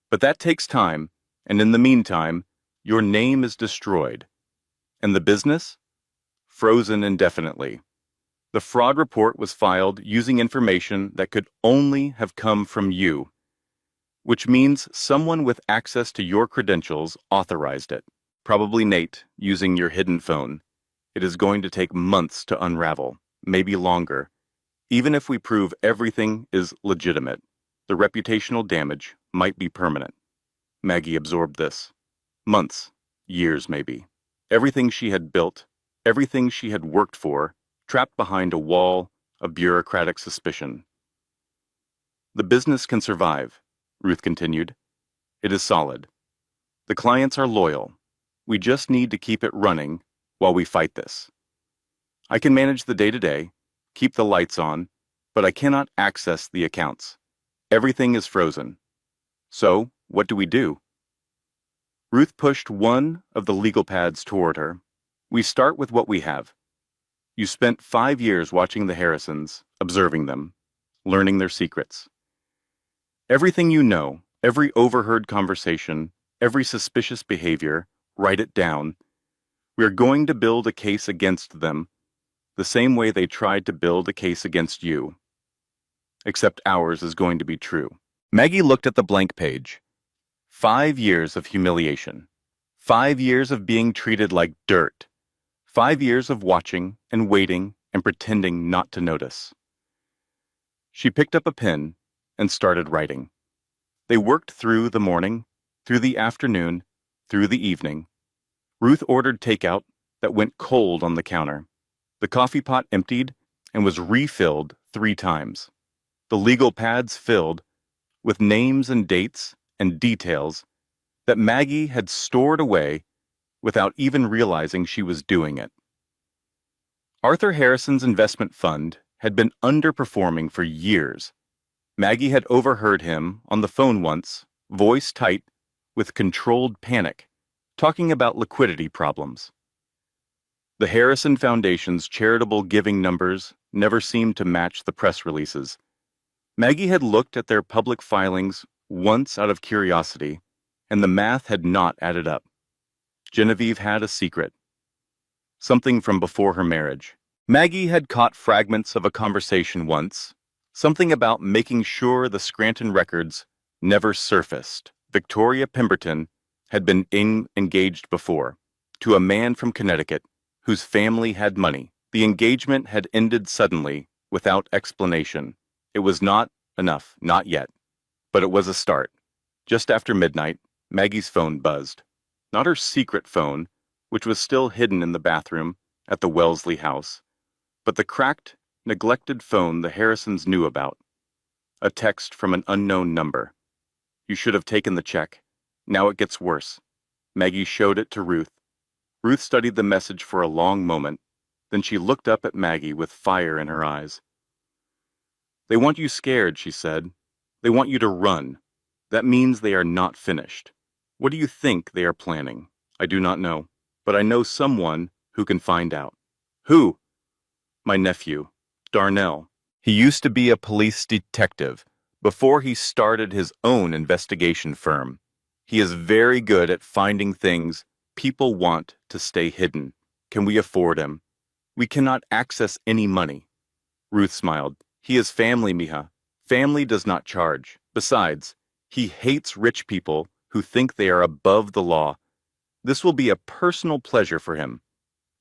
But that takes time, and in the meantime, your name is destroyed. And the business? Frozen indefinitely. The fraud report was filed using information that could only have come from you, which means someone with access to your credentials authorized it. Probably Nate, using your hidden phone. It is going to take months to unravel, maybe longer. Even if we prove everything is legitimate, the reputational damage might be permanent. Maggie absorbed this. Months, years maybe. Everything she had built, everything she had worked for, trapped behind a wall of bureaucratic suspicion. The business can survive, Ruth continued. It is solid. The clients are loyal. We just need to keep it running while we fight this. I can manage the day-to-day, keep the lights on, but I cannot access the accounts. Everything is frozen. So, what do we do? Ruth pushed one of the legal pads toward her. We start with what we have. You spent 5 years watching the Harrisons, observing them, learning their secrets. Everything you know, every overheard conversation, every suspicious behavior, write it down. We are going to build a case against them, the same way they tried to build a case against you. Except ours is going to be true. Maggie looked at the blank page. 5 years of humiliation. 5 years of being treated like dirt. 5 years of watching and waiting and pretending not to notice. She picked up a pen and started writing. They worked through the morning, through the afternoon, through the evening. Ruth ordered takeout that went cold on the counter. The coffee pot emptied and was refilled 3 times. The legal pads filled with names and dates and details that Maggie had stored away without even realizing she was doing it. Arthur Harrison's investment fund had been underperforming for years. Maggie had overheard him on the phone once, voice tight, with controlled panic, talking about liquidity problems. The Harrison Foundation's charitable giving numbers never seemed to match the press releases. Maggie had looked at their public filings once out of curiosity, and the math had not added up. Genevieve had a secret. Something from before her marriage. Maggie had caught fragments of a conversation once, something about making sure the Scranton records never surfaced. Victoria Pemberton had been engaged before, to a man from Connecticut whose family had money. The engagement had ended suddenly, without explanation. It was not enough, not yet. But it was a start. Just after midnight, Maggie's phone buzzed. Not her secret phone, which was still hidden in the bathroom at the Wellesley house, but the cracked, neglected phone the Harrisons knew about. A text from an unknown number. You should have taken the check. Now it gets worse. Maggie showed it to Ruth. Ruth studied the message for a long moment, then she looked up at Maggie with fire in her eyes. They want you scared, she said. They want you to run. That means they are not finished. What do you think they are planning? I do not know, but I know someone who can find out. Who? My nephew, Darnell. He used to be a police detective before he started his own investigation firm. He is very good at finding things people want to stay hidden. Can we afford him? We cannot access any money. Ruth smiled. He is family, Mija. Family does not charge. Besides, he hates rich people who think they are above the law. This will be a personal pleasure for him.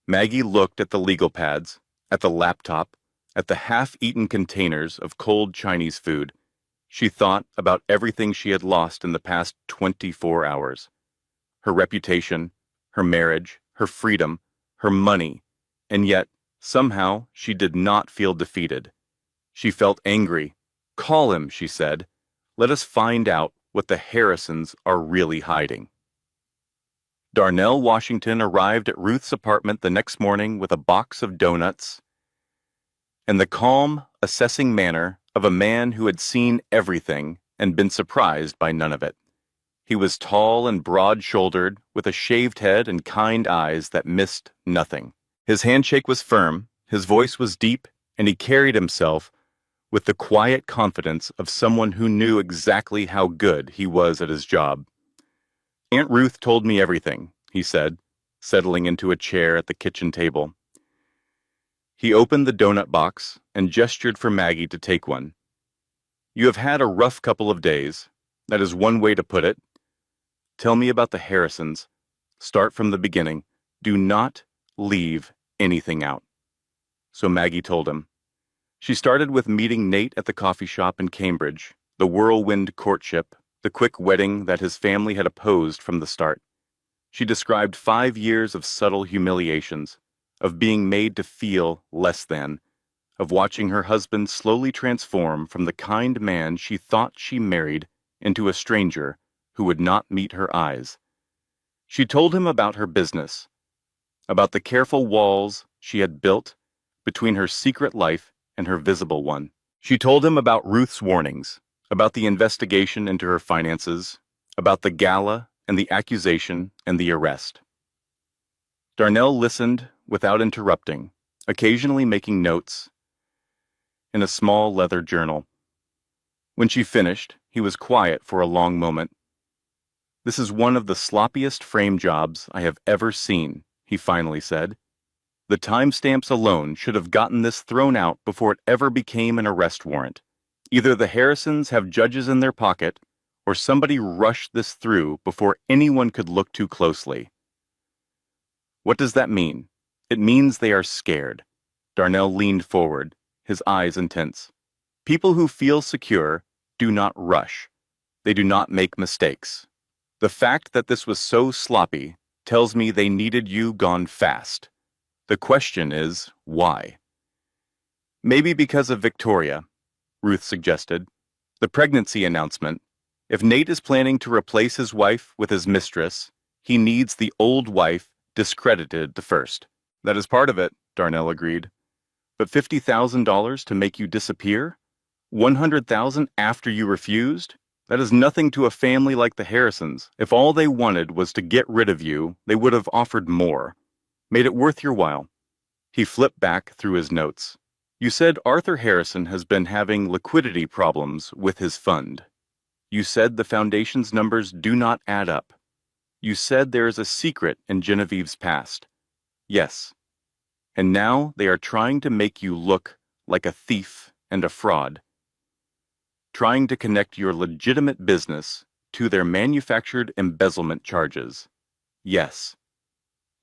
Maggie looked at the legal pads, at the laptop, at the half-eaten containers of cold Chinese food. She thought about everything she had lost in the past 24 hours. Her reputation, her marriage, her freedom, her money, and yet, somehow, she did not feel defeated. She felt angry. Call him, she said. Let us find out what the Harrisons are really hiding. Darnell Washington arrived at Ruth's apartment the next morning with a box of donuts and the calm, assessing manner of a man who had seen everything and been surprised by none of it. He was tall and broad-shouldered, with a shaved head and kind eyes that missed nothing. His handshake was firm, his voice was deep, and he carried himself with the quiet confidence of someone who knew exactly how good he was at his job. "Aunt Ruth told me everything," he said, settling into a chair at the kitchen table. He opened the donut box and gestured for Maggie to take one. "You have had a rough couple of days. That is one way to put it. Tell me about the Harrisons. Start from the beginning. Do not leave anything out." So Maggie told him. She started with meeting Nate at the coffee shop in Cambridge, the whirlwind courtship, the quick wedding that his family had opposed from the start. She described 5 years of subtle humiliations, of being made to feel less than, of watching her husband slowly transform from the kind man she thought she married into a stranger who would not meet her eyes. She told him about her business, about the careful walls she had built between her secret life and her visible one. She told him about Ruth's warnings, about the investigation into her finances, about the gala and the accusation and the arrest. Darnell listened without interrupting, occasionally making notes in a small leather journal. When she finished, he was quiet for a long moment. "This is one of the sloppiest frame jobs I have ever seen," he finally said. "The timestamps alone should have gotten this thrown out before it ever became an arrest warrant. Either the Harrisons have judges in their pocket, or somebody rushed this through before anyone could look too closely." "What does that mean?" "It means they are scared." Darnell leaned forward, his eyes intense. "People who feel secure do not rush. They do not make mistakes. The fact that this was so sloppy tells me they needed you gone fast. The question is, why?" "Maybe because of Victoria," Ruth suggested. "The pregnancy announcement. If Nate is planning to replace his wife with his mistress, he needs the old wife discredited first." "That is part of it," Darnell agreed. "But $50,000 to make you disappear? 100,000 after you refused? That is nothing to a family like the Harrisons. If all they wanted was to get rid of you, they would have offered more. Made it worth your while." He flipped back through his notes. "You said Arthur Harrison has been having liquidity problems with his fund. You said the foundation's numbers do not add up. You said there is a secret in Genevieve's past. Yes. And now they are trying to make you look like a thief and a fraud. Trying to connect your legitimate business to their manufactured embezzlement charges. Yes."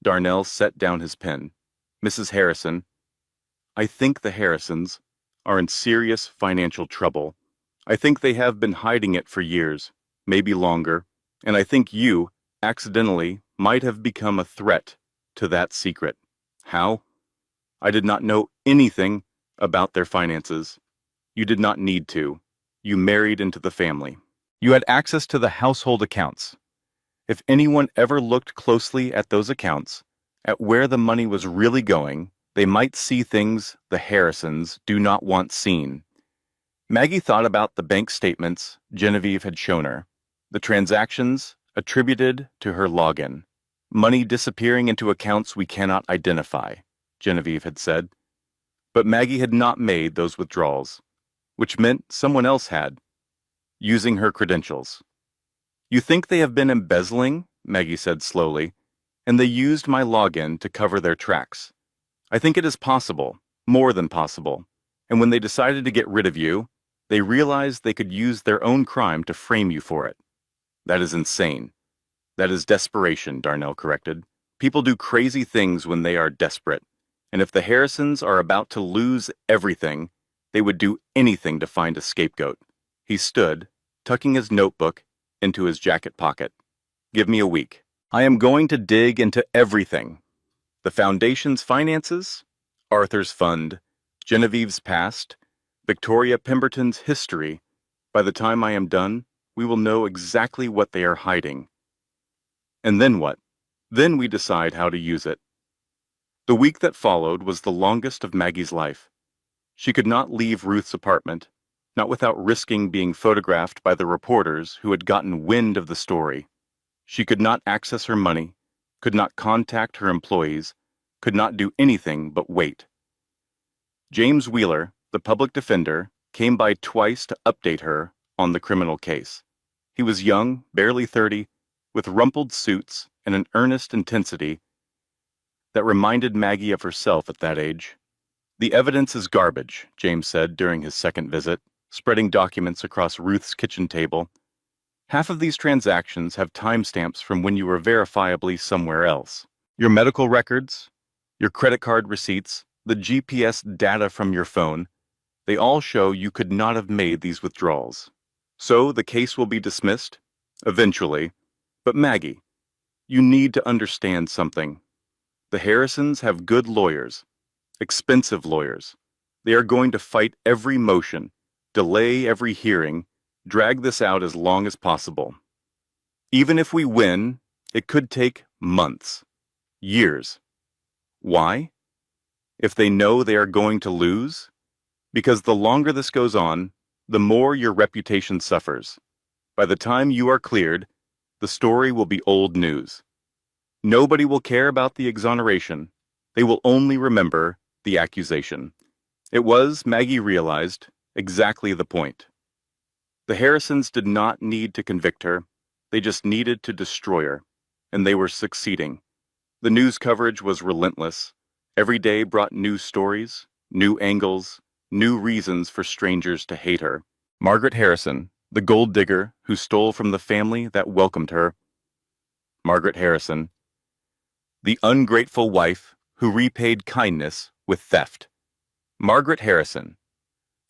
Darnell set down his pen. "Mrs. Harrison, I think the Harrisons are in serious financial trouble. I think they have been hiding it for years, maybe longer, and I think you, accidentally, might have become a threat to that secret." "How?" "I did not know anything about their finances. You did not need to. You married into the family. You had access to the household accounts. If anyone ever looked closely at those accounts, at where the money was really going, they might see things the Harrisons do not want seen." Maggie thought about the bank statements Genevieve had shown her, the transactions attributed to her login. "Money disappearing into accounts we cannot identify," Genevieve had said. But Maggie had not made those withdrawals, which meant someone else had, using her credentials. "You think they have been embezzling?" Maggie said slowly, "and they used my login to cover their tracks. I think it is possible, more than possible, and when they decided to get rid of you, they realized they could use their own crime to frame you for it." "That is insane." "That is desperation," Darnell corrected. "People do crazy things when they are desperate, and if the Harrisons are about to lose everything, they would do anything to find a scapegoat." He stood, tucking his notebook into his jacket pocket. "Give me a week. I am going to dig into everything. The foundation's finances, Arthur's fund, Genevieve's past, Victoria Pemberton's history. By the time I am done, we will know exactly what they are hiding. And then what? Then we decide how to use it." The week that followed was the longest of Maggie's life. She could not leave Ruth's apartment, not without risking being photographed by the reporters who had gotten wind of the story. She could not access her money, could not contact her employees, could not do anything but wait. James Wheeler, the public defender, came by twice to update her on the criminal case. He was young, barely 30, with rumpled suits and an earnest intensity that reminded Maggie of herself at that age. "The evidence is garbage," James said during his second visit, spreading documents across Ruth's kitchen table. "Half of these transactions have timestamps from when you were verifiably somewhere else. Your medical records, your credit card receipts, the GPS data from your phone, they all show you could not have made these withdrawals. So the case will be dismissed? Eventually. But Maggie, you need to understand something. The Harrisons have good lawyers, expensive lawyers. They are going to fight every motion, delay every hearing, drag this out as long as possible. Even if we win, it could take months, years. Why? If they know they are going to lose? Because the longer this goes on, the more your reputation suffers. By the time you are cleared, the story will be old news. Nobody will care about the exoneration. They will only remember the accusation." It was, Maggie realized, exactly the point. The Harrisons did not need to convict her. They just needed to destroy her. And they were succeeding. The news coverage was relentless. Every day brought new stories, new angles, new reasons for strangers to hate her. Margaret Harrison, the gold digger who stole from the family that welcomed her. Margaret Harrison, the ungrateful wife who repaid kindness with theft. Margaret Harrison,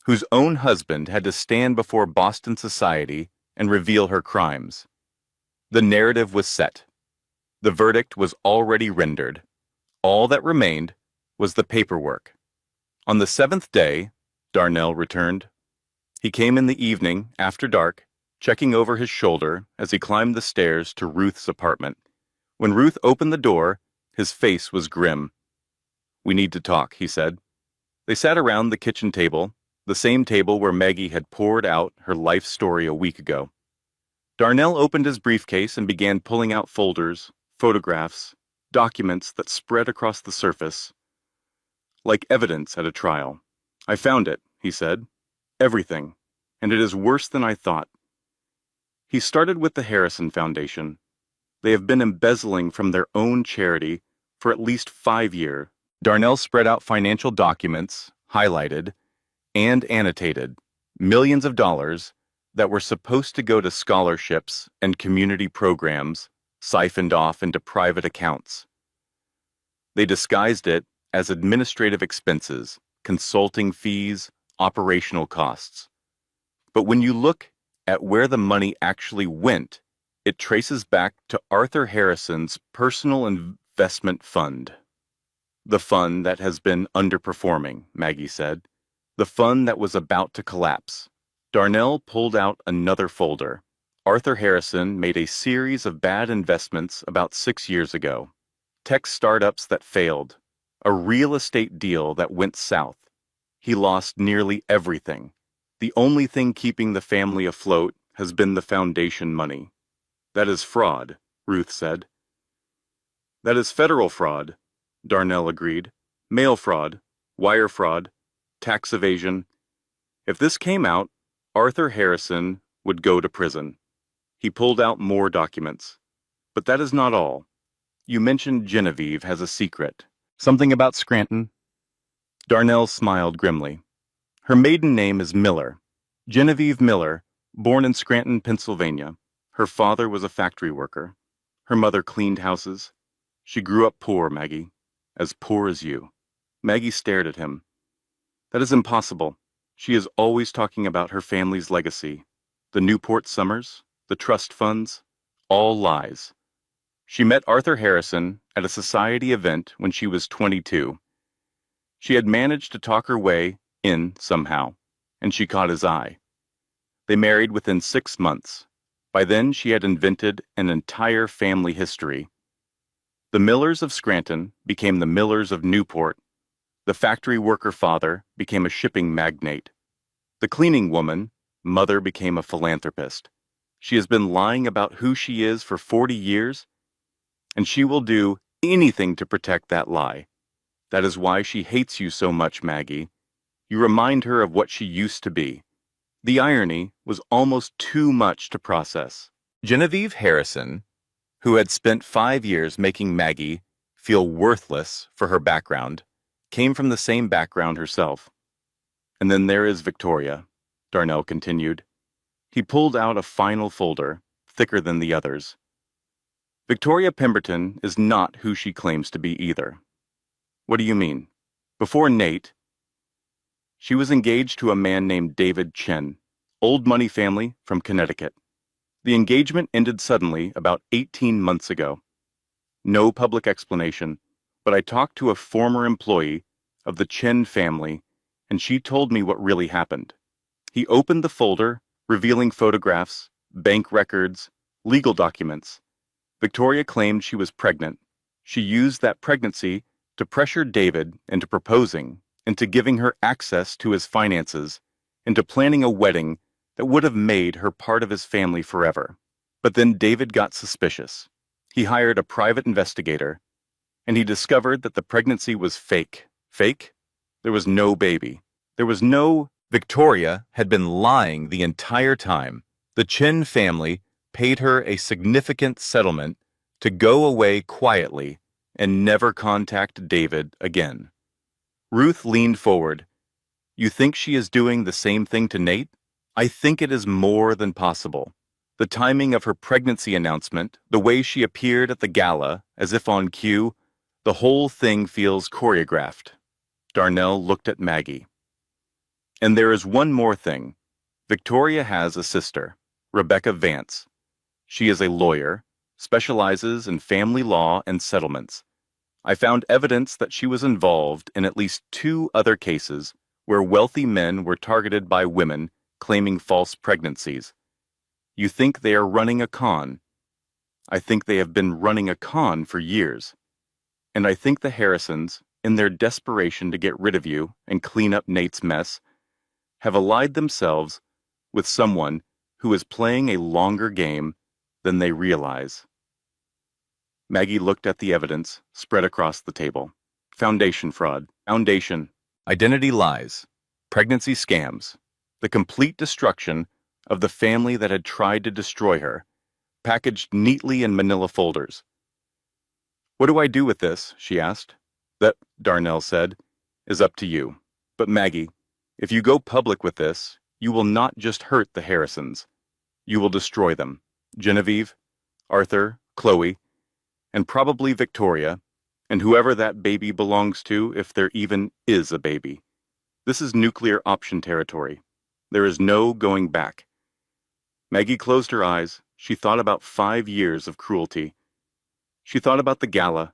whose own husband had to stand before Boston society and reveal her crimes. The narrative was set. The verdict was already rendered. All that remained was the paperwork. On the seventh day, Darnell returned. He came in the evening, after dark, checking over his shoulder as he climbed the stairs to Ruth's apartment. When Ruth opened the door, his face was grim. "We need to talk," he said. They sat around the kitchen table, the same table where Maggie had poured out her life story a week ago. Darnell opened his briefcase and began pulling out folders, photographs, documents that spread across the surface, like evidence at a trial. "I found it," he said. "Everything. And it is worse than I thought." He started with the Harrison Foundation. They have been embezzling from their own charity for at least 5 years. Darnell spread out financial documents, highlighted and annotated, millions of dollars that were supposed to go to scholarships and community programs, siphoned off into private accounts. They disguised it as administrative expenses, consulting fees, operational costs. But when you look at where the money actually went, it traces back to Arthur Harrison's personal investment fund. "The fund that has been underperforming," Maggie said. "The fund that was about to collapse." Darnell pulled out another folder. Arthur Harrison made a series of bad investments about 6 years ago. Tech startups that failed. A real estate deal that went south. He lost nearly everything. The only thing keeping the family afloat has been the foundation money. "That is fraud," Ruth said. "That is federal fraud," Darnell agreed. "Mail fraud, wire fraud, tax evasion. If this came out, Arthur Harrison would go to prison." He pulled out more documents. "But that is not all. You mentioned Genevieve has a secret. Something about Scranton?" Darnell smiled grimly. "Her maiden name is Miller. Genevieve Miller, born in Scranton, Pennsylvania. Her father was a factory worker. Her mother cleaned houses. She grew up poor, Maggie. As poor as you." Maggie stared at him. "That is impossible. She is always talking about her family's legacy. The Newport summers, the trust funds, all lies. She met Arthur Harrison at a society event when she was 22. She had managed to talk her way in somehow, and she caught his eye. They married within 6 months. By then she had invented an entire family history. The Millers of Scranton became the Millers of Newport. The factory worker father became a shipping magnate. The cleaning woman, mother, became a philanthropist. She has been lying about who she is for 40 years, and she will do anything to protect that lie. That is why she hates you so much, Maggie. You remind her of what she used to be. The irony was almost too much to process. Genevieve Harrison, who had spent 5 years making Maggie feel worthless for her background, came from the same background herself. And then there is Victoria, Darnell continued. He pulled out a final folder, thicker than the others. Victoria Pemberton is not who she claims to be either. What do you mean? Before Nate, she was engaged to a man named David Chen, old money family from Connecticut. The engagement ended suddenly about 18 months ago. No public explanation, but I talked to a former employee of the Chen family, and she told me what really happened. He opened the folder, revealing photographs, bank records, legal documents. Victoria claimed she was pregnant. She used that pregnancy to pressure David into proposing, into giving her access to his finances, into planning a wedding that would have made her part of his family forever. But then David got suspicious. He hired a private investigator, and he discovered that the pregnancy was fake. Fake? There was no baby. There was no... Victoria had been lying the entire time. The Chen family paid her a significant settlement to go away quietly and never contact David again. Ruth leaned forward. You think she is doing the same thing to Nate? I think it is more than possible. The timing of her pregnancy announcement, the way she appeared at the gala, as if on cue, the whole thing feels choreographed. Darnell looked at Maggie. And there is one more thing. Victoria has a sister, Rebecca Vance. She is a lawyer, specializes in family law and settlements. I found evidence that she was involved in at least 2 other cases where wealthy men were targeted by women claiming false pregnancies. You think they are running a con? I think they have been running a con for years. And I think the Harrisons, in their desperation to get rid of you and clean up Nate's mess, have allied themselves with someone who is playing a longer game than they realize. Maggie looked at the evidence spread across the table. Foundation fraud, foundation, identity lies, pregnancy scams, the complete destruction of the family that had tried to destroy her, packaged neatly in manila folders. What do I do with this? She asked. That, Darnell said, is up to you. But Maggie, if you go public with this, you will not just hurt the Harrisons. You will destroy them. Genevieve, Arthur, Chloe, and probably Victoria, and whoever that baby belongs to, if there even is a baby. This is nuclear option territory. There is no going back. Maggie closed her eyes. She thought about 5 years of cruelty. She thought about the gala,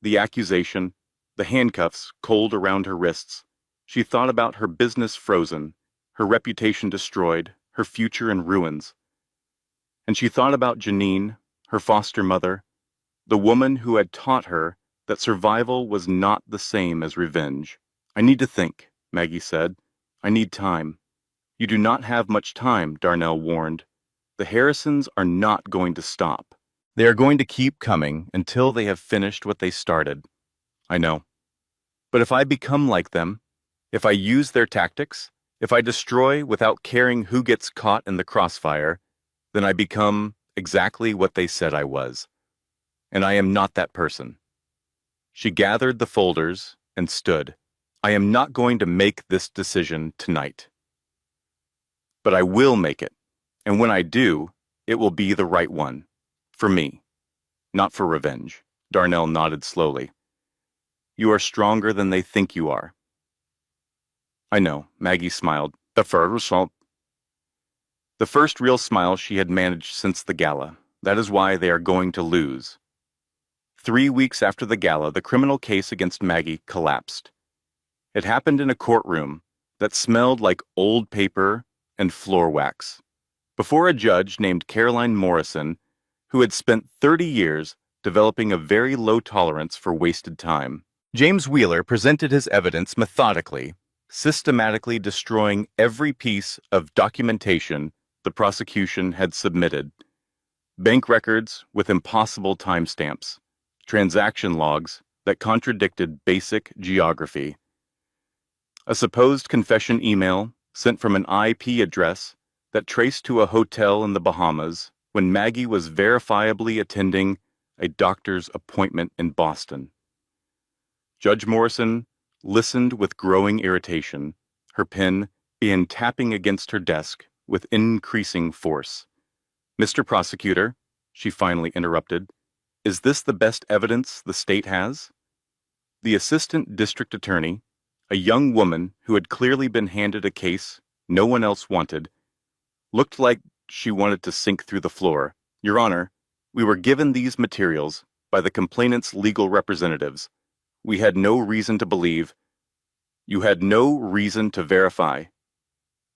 the accusation, the handcuffs cold around her wrists. She thought about her business frozen, her reputation destroyed, her future in ruins. And she thought about Janine, her foster mother, the woman who had taught her that survival was not the same as revenge. I need to think, Maggie said. I need time. You do not have much time, Darnell warned. The Harrisons are not going to stop. They are going to keep coming until they have finished what they started. I know. But if I become like them, if I use their tactics, if I destroy without caring who gets caught in the crossfire, then I become exactly what they said I was. And I am not that person. She gathered the folders and stood. I am not going to make this decision tonight. But I will make it. And when I do, it will be the right one. For me. Not for revenge. Darnell nodded slowly. You are stronger than they think you are. I know, Maggie smiled. The first real smile she had managed since the gala. That is why they are going to lose. 3 weeks after the gala, the criminal case against Maggie collapsed. It happened in a courtroom that smelled like old paper and floor wax, before a judge named Caroline Morrison, who had spent 30 years developing a very low tolerance for wasted time. James Wheeler presented his evidence methodically, systematically destroying every piece of documentation the prosecution had submitted. Bank records with impossible timestamps, transaction logs that contradicted basic geography. A supposed confession email sent from an IP address that traced to a hotel in the Bahamas when Maggie was verifiably attending a doctor's appointment in Boston. Judge Morrison listened with growing irritation, her pen began tapping against her desk with increasing force. "Mr. Prosecutor," she finally interrupted, "is this the best evidence the state has?" The assistant district attorney, a young woman who had clearly been handed a case no one else wanted, looked like she wanted to sink through the floor. "Your Honor, we were given these materials by the complainant's legal representatives. We had no reason to believe." "You had no reason to verify."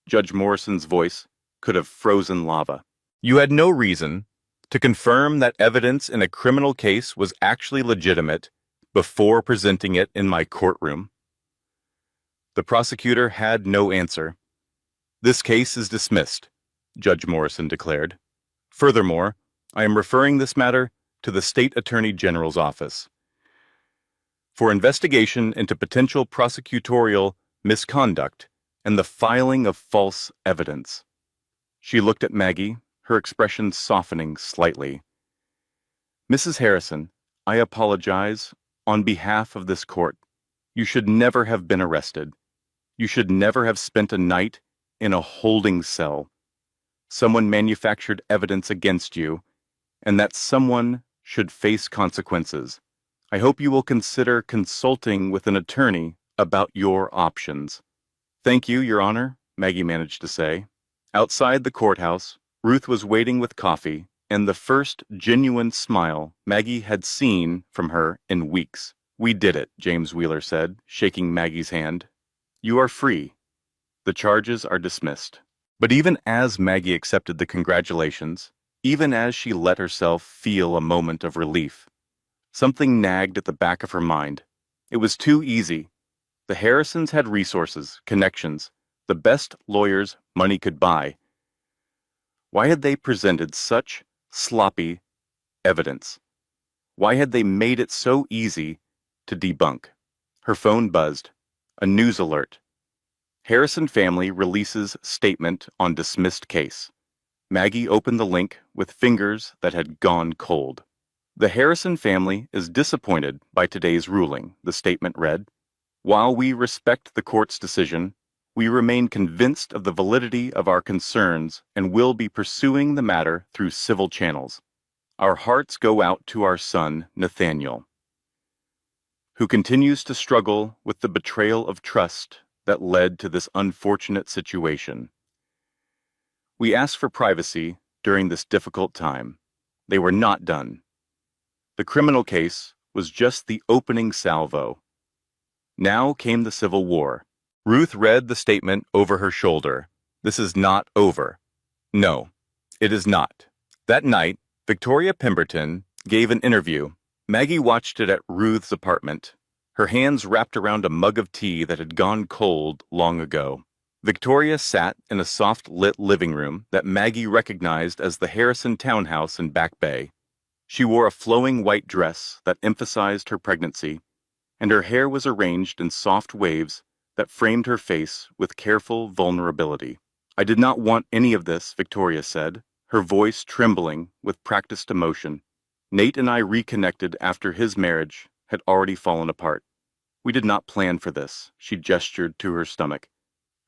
Judge Morrison's voice could have frozen lava. "You had no reason to confirm that evidence in a criminal case was actually legitimate before presenting it in my courtroom." The prosecutor had no answer. "This case is dismissed," Judge Morrison declared. "Furthermore, I am referring this matter to the State Attorney General's office for investigation into potential prosecutorial misconduct and the filing of false evidence." She looked at Maggie, her expression softening slightly. "Mrs. Harrison, I apologize on behalf of this court. You should never have been arrested. You should never have spent a night in a holding cell. Someone manufactured evidence against you, and that someone should face consequences. I hope you will consider consulting with an attorney about your options." "Thank you, Your Honor," Maggie managed to say. Outside the courthouse, Ruth was waiting with coffee and the first genuine smile Maggie had seen from her in weeks. "We did it," James Wheeler said, shaking Maggie's hand. "You are free. The charges are dismissed." But even as Maggie accepted the congratulations, even as she let herself feel a moment of relief, something nagged at the back of her mind. It was too easy. The Harrisons had resources, connections, the best lawyers money could buy. Why had they presented such sloppy evidence? Why had they made it so easy to debunk? Her phone buzzed. A news alert. "Harrison family releases statement on dismissed case." Maggie opened the link with fingers that had gone cold. "The Harrison family is disappointed by today's ruling," the statement read. "While we respect the court's decision, we remain convinced of the validity of our concerns and will be pursuing the matter through civil channels. Our hearts go out to our son, Nathaniel, who continues to struggle with the betrayal of trust that led to this unfortunate situation. We ask for privacy during this difficult time. They were not done. The criminal case was just the opening salvo. Now came the Civil War." Ruth read the statement over her shoulder. "This is not over." No, it is not. That night, Victoria Pemberton gave an interview. Maggie watched it at Ruth's apartment, her hands wrapped around a mug of tea that had gone cold long ago. Victoria sat in a soft-lit living room that Maggie recognized as the Harrison townhouse in Back Bay. She wore a flowing white dress that emphasized her pregnancy, and her hair was arranged in soft waves that framed her face with careful vulnerability. "I did not want any of this," Victoria said, her voice trembling with practiced emotion. "Nate and I reconnected after his marriage had already fallen apart. We did not plan for this," she gestured to her stomach.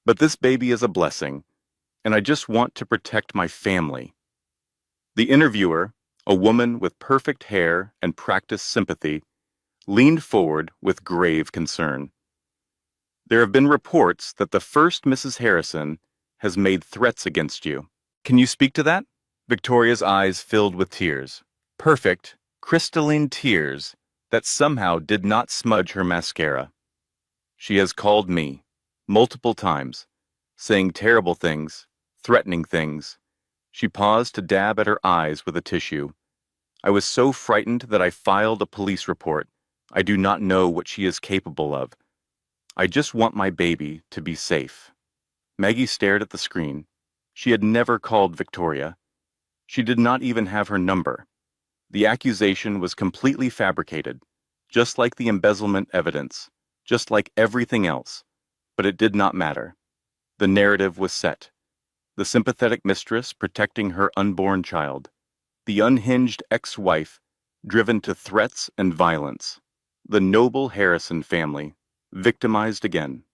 "But this baby is a blessing, and I just want to protect my family." The interviewer, a woman with perfect hair and practiced sympathy, leaned forward with grave concern. "There have been reports that the first Mrs. Harrison has made threats against you. Can you speak to that?" Victoria's eyes filled with tears. Perfect, crystalline tears that somehow did not smudge her mascara. "She has called me, multiple times, saying terrible things, threatening things." She paused to dab at her eyes with a tissue. "I was so frightened that I filed a police report. I do not know what she is capable of. I just want my baby to be safe." Maggie stared at the screen. She had never called Victoria. She did not even have her number. The accusation was completely fabricated, just like the embezzlement evidence, just like everything else. But it did not matter. The narrative was set. The sympathetic mistress protecting her unborn child. The unhinged ex-wife driven to threats and violence. The noble Harrison family, victimized again.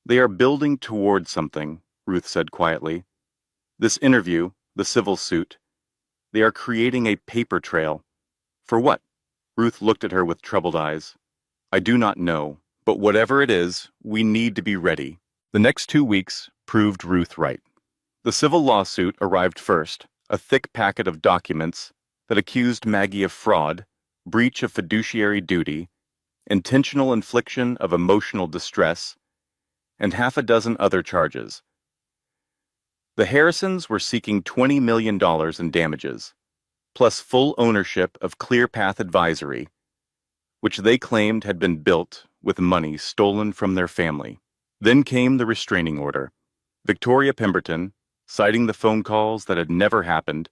They are building toward something, Ruth said quietly. This interview, the civil suit, they are creating a paper trail. For what? Ruth looked at her with troubled eyes. I do not know, but whatever it is, we need to be ready. The next 2 weeks proved Ruth right. The civil lawsuit arrived first, a thick packet of documents that accused Maggie of fraud, breach of fiduciary duty, intentional infliction of emotional distress, and half a dozen other charges. The Harrisons were seeking $20 million in damages, plus full ownership of ClearPath Advisory, which they claimed had been built with money stolen from their family. Then came the restraining order. Victoria Pemberton, citing the phone calls that had never happened,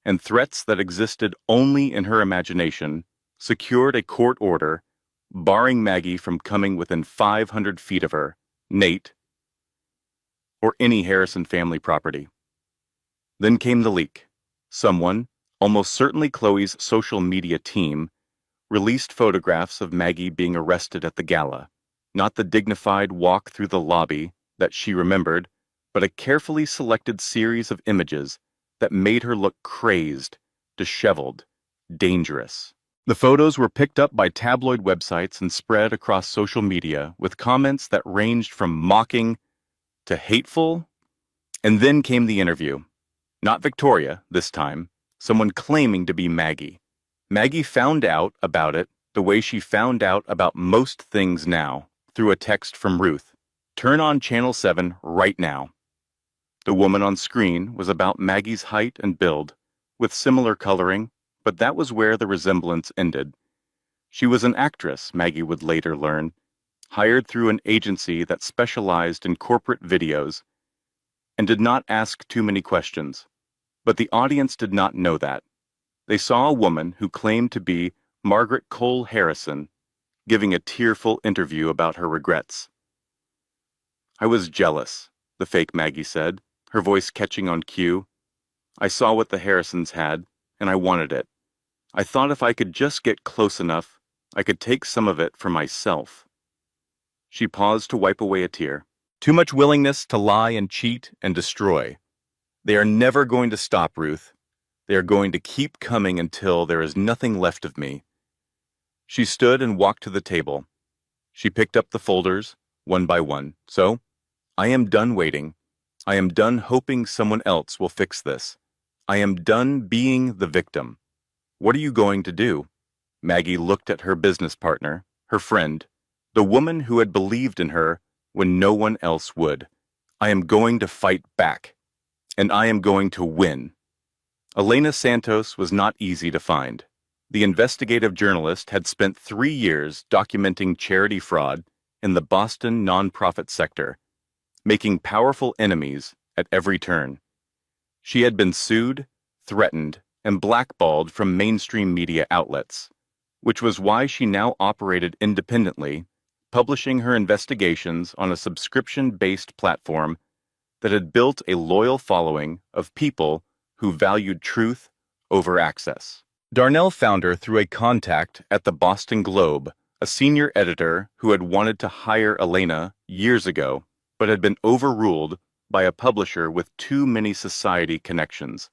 and threats that existed only in her imagination, secured a court order barring Maggie from coming within 500 feet of her, Nate, or any Harrison family property. Then came the leak. Someone, almost certainly Chloe's social media team, released photographs of Maggie being arrested at the gala, not the dignified walk through the lobby that she remembered, but a carefully selected series of images that made her look crazed, disheveled, dangerous. The photos were picked up by tabloid websites and spread across social media with comments that ranged from mocking to hateful. And then came the interview. Not Victoria, this time, someone claiming to be Maggie. Maggie found out about it the way she found out about most things now, through a text from Ruth. Turn on Channel 7 right now. The woman on screen was about Maggie's height and build, with similar coloring, but that was where the resemblance ended. She was an actress, Maggie would later learn, hired through an agency that specialized in corporate videos, and did not ask too many questions. But the audience did not know that. They saw a woman who claimed to be Margaret Cole Harrison, giving a tearful interview about her regrets. I was jealous, the fake Maggie said, her voice catching on cue. I saw what the Harrisons had, and I wanted it. I thought if I could just get close enough, I could take some of it for myself. She paused to wipe away a tear. Too much willingness to lie and cheat and destroy. They are never going to stop, Ruth. They are going to keep coming until there is nothing left of me. She stood and walked to the table. She picked up the folders, one by one. So, I am done waiting. I am done hoping someone else will fix this. I am done being the victim. What are you going to do? Maggie looked at her business partner, her friend, the woman who had believed in her when no one else would. I am going to fight back. And I am going to win. Elena Santos was not easy to find. The investigative journalist had spent 3 years documenting charity fraud in the Boston nonprofit sector, making powerful enemies at every turn. She had been sued, threatened, and blackballed from mainstream media outlets, which was why she now operated independently, publishing her investigations on a subscription-based platform that had built a loyal following of people who valued truth over access. Darnell found her through a contact at the Boston Globe, a senior editor who had wanted to hire Elena years ago, but had been overruled by a publisher with too many society connections.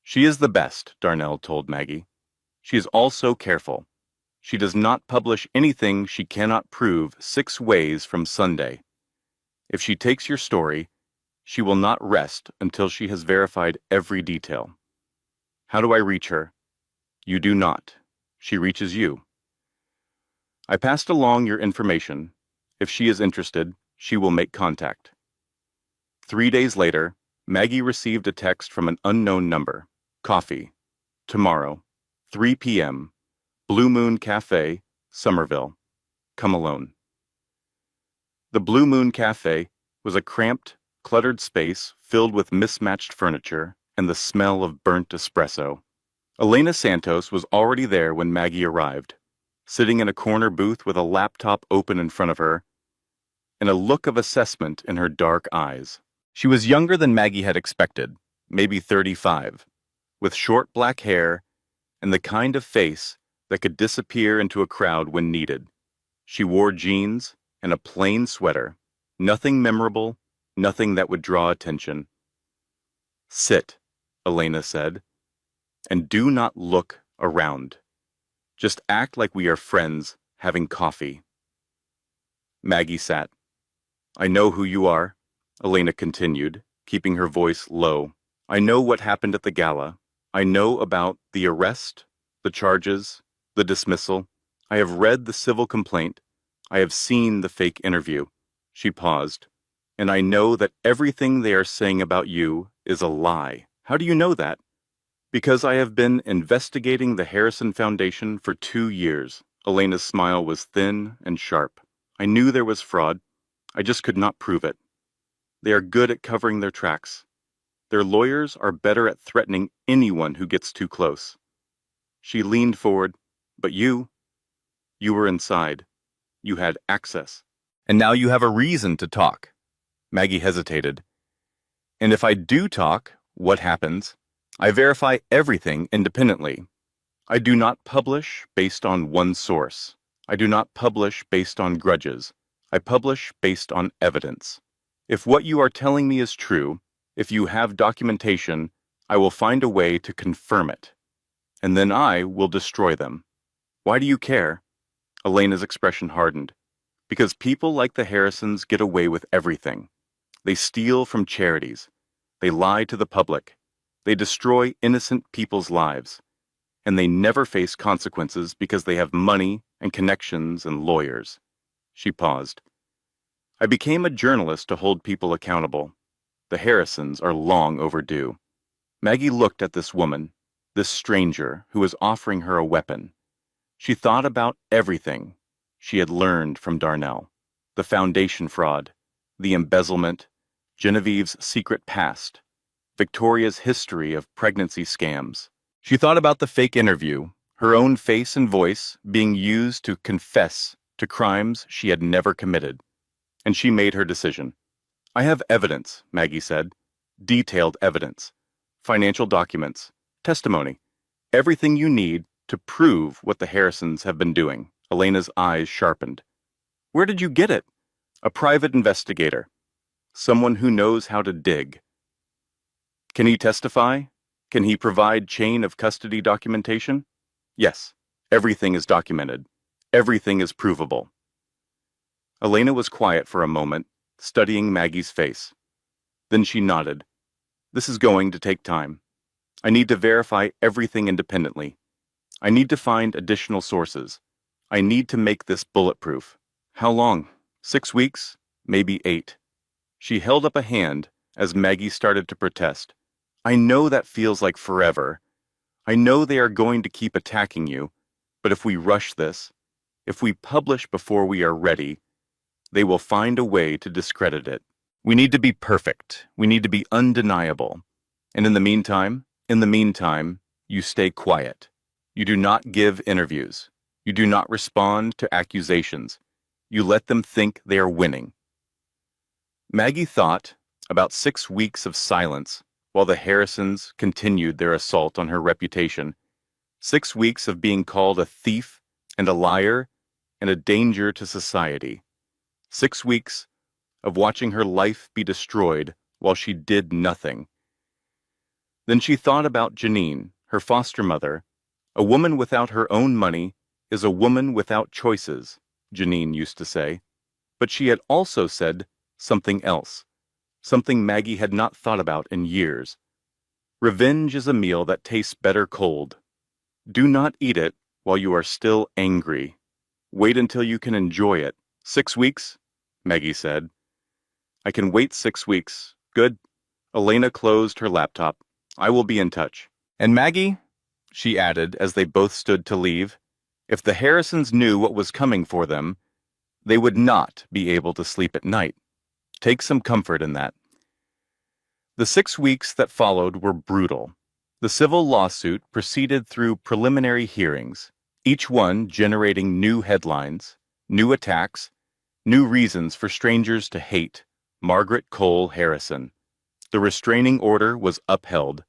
She is the best, Darnell told Maggie. She is also careful. She does not publish anything she cannot prove 6 ways from Sunday. If she takes your story, she will not rest until she has verified every detail. How do I reach her? You do not. She reaches you. I passed along your information. If she is interested, she will make contact. 3 days later, Maggie received a text from an unknown number. Coffee. Tomorrow. 3 p.m. Blue Moon Cafe, Somerville. Come alone. The Blue Moon Cafe was a cramped, cluttered space filled with mismatched furniture and the smell of burnt espresso. Elena Santos was already there when Maggie arrived, sitting in a corner booth with a laptop open in front of her, and a look of assessment in her dark eyes. She was younger than Maggie had expected, maybe 35, with short black hair and the kind of face that could disappear into a crowd when needed. She wore jeans and a plain sweater, nothing memorable, nothing that would draw attention. "Sit," Elena said, "and do not look around. Just act like we are friends having coffee." Maggie sat. "I know who you are," Elena continued, keeping her voice low. "I know what happened at the gala. I know about the arrest, the charges, the dismissal. I have read the civil complaint. I have seen the fake interview." She paused. "And I know that everything they are saying about you is a lie." "How do you know that?" "Because I have been investigating the Harrison Foundation for 2 years. Elena's smile was thin and sharp. "I knew there was fraud. I just could not prove it. They are good at covering their tracks. Their lawyers are better at threatening anyone who gets too close." She leaned forward. "But you were inside. You had access. And now you have a reason to talk." Maggie hesitated. "And if I do talk, what happens? I verify everything independently. I do not publish based on one source. I do not publish based on grudges. I publish based on evidence. If what you are telling me is true, if you have documentation, I will find a way to confirm it. And then I will destroy them." "Why do you care?" Elena's expression hardened. "Because people like the Harrisons get away with everything. They steal from charities. They lie to the public. They destroy innocent people's lives. And they never face consequences because they have money and connections and lawyers." She paused. "I became a journalist to hold people accountable. The Harrisons are long overdue." Maggie looked at this woman, this stranger who was offering her a weapon. She thought about everything she had learned from Darnell: the foundation fraud, the embezzlement, Genevieve's secret past, Victoria's history of pregnancy scams. She thought about the fake interview, her own face and voice being used to confess to crimes she had never committed. And she made her decision. "I have evidence," Maggie said. "Detailed evidence. Financial documents. Testimony. Everything you need to prove what the Harrisons have been doing." Elena's eyes sharpened. "Where did you get it?" "A private investigator. Someone who knows how to dig." "Can he testify? Can he provide chain of custody documentation?" "Yes. Everything is documented. Everything is provable." Elena was quiet for a moment, studying Maggie's face. Then she nodded. "This is going to take time. I need to verify everything independently. I need to find additional sources. I need to make this bulletproof." "How long? 6 weeks? Maybe 8. She held up a hand as Maggie started to protest. "I know that feels like forever. I know they are going to keep attacking you, but if we rush this, if we publish before we are ready, they will find a way to discredit it. We need to be perfect. We need to be undeniable. And in the meantime, you stay quiet. You do not give interviews. You do not respond to accusations. You let them think they are winning." Maggie thought about 6 weeks of silence while the Harrisons continued their assault on her reputation. 6 weeks of being called a thief and a liar and a danger to society. 6 weeks of watching her life be destroyed while she did nothing. Then she thought about Janine, her foster mother. "A woman without her own money is a woman without choices," Janine used to say. But she had also said something else, something Maggie had not thought about in years. "Revenge is a meal that tastes better cold. Do not eat it while you are still angry. Wait until you can enjoy it." 6 weeks? Maggie said. "I can wait 6 weeks. Good." Elena closed her laptop. "I will be in touch." "And Maggie," she added as they both stood to leave, "if the Harrisons knew what was coming for them, they would not be able to sleep at night. Take some comfort in that." The 6 weeks that followed were brutal. The civil lawsuit proceeded through preliminary hearings, each one generating new headlines, new attacks, New reasons for strangers to hate Margaret Cole Harrison. The restraining order was upheld.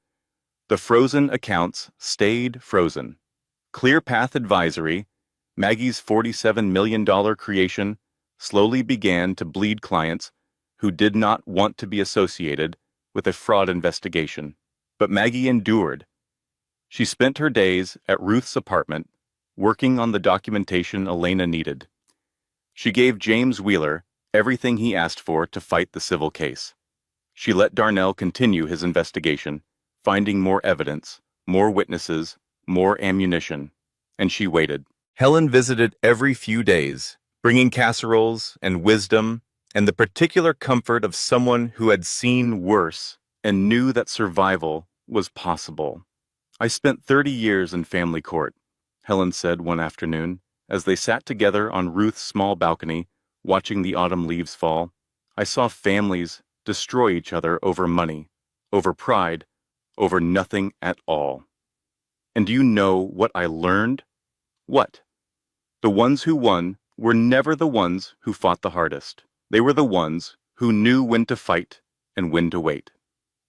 The frozen accounts stayed frozen. Clear Path Advisory, Maggie's $47 million creation, slowly began to bleed clients who did not want to be associated with a fraud investigation. But Maggie endured. She spent her days at Ruth's apartment, working on the documentation Elena needed. She gave James Wheeler everything he asked for to fight the civil case. She let Darnell continue his investigation, finding more evidence, more witnesses, more ammunition, and she waited. Helen visited every few days, bringing casseroles and wisdom and the particular comfort of someone who had seen worse and knew that survival was possible. "I spent 30 years in family court," Helen said one afternoon, as they sat together on Ruth's small balcony, watching the autumn leaves fall. "I saw families destroy each other over money, over pride, over nothing at all. And do you know what I learned? What? The ones who won were never the ones who fought the hardest. They were the ones who knew when to fight and when to wait.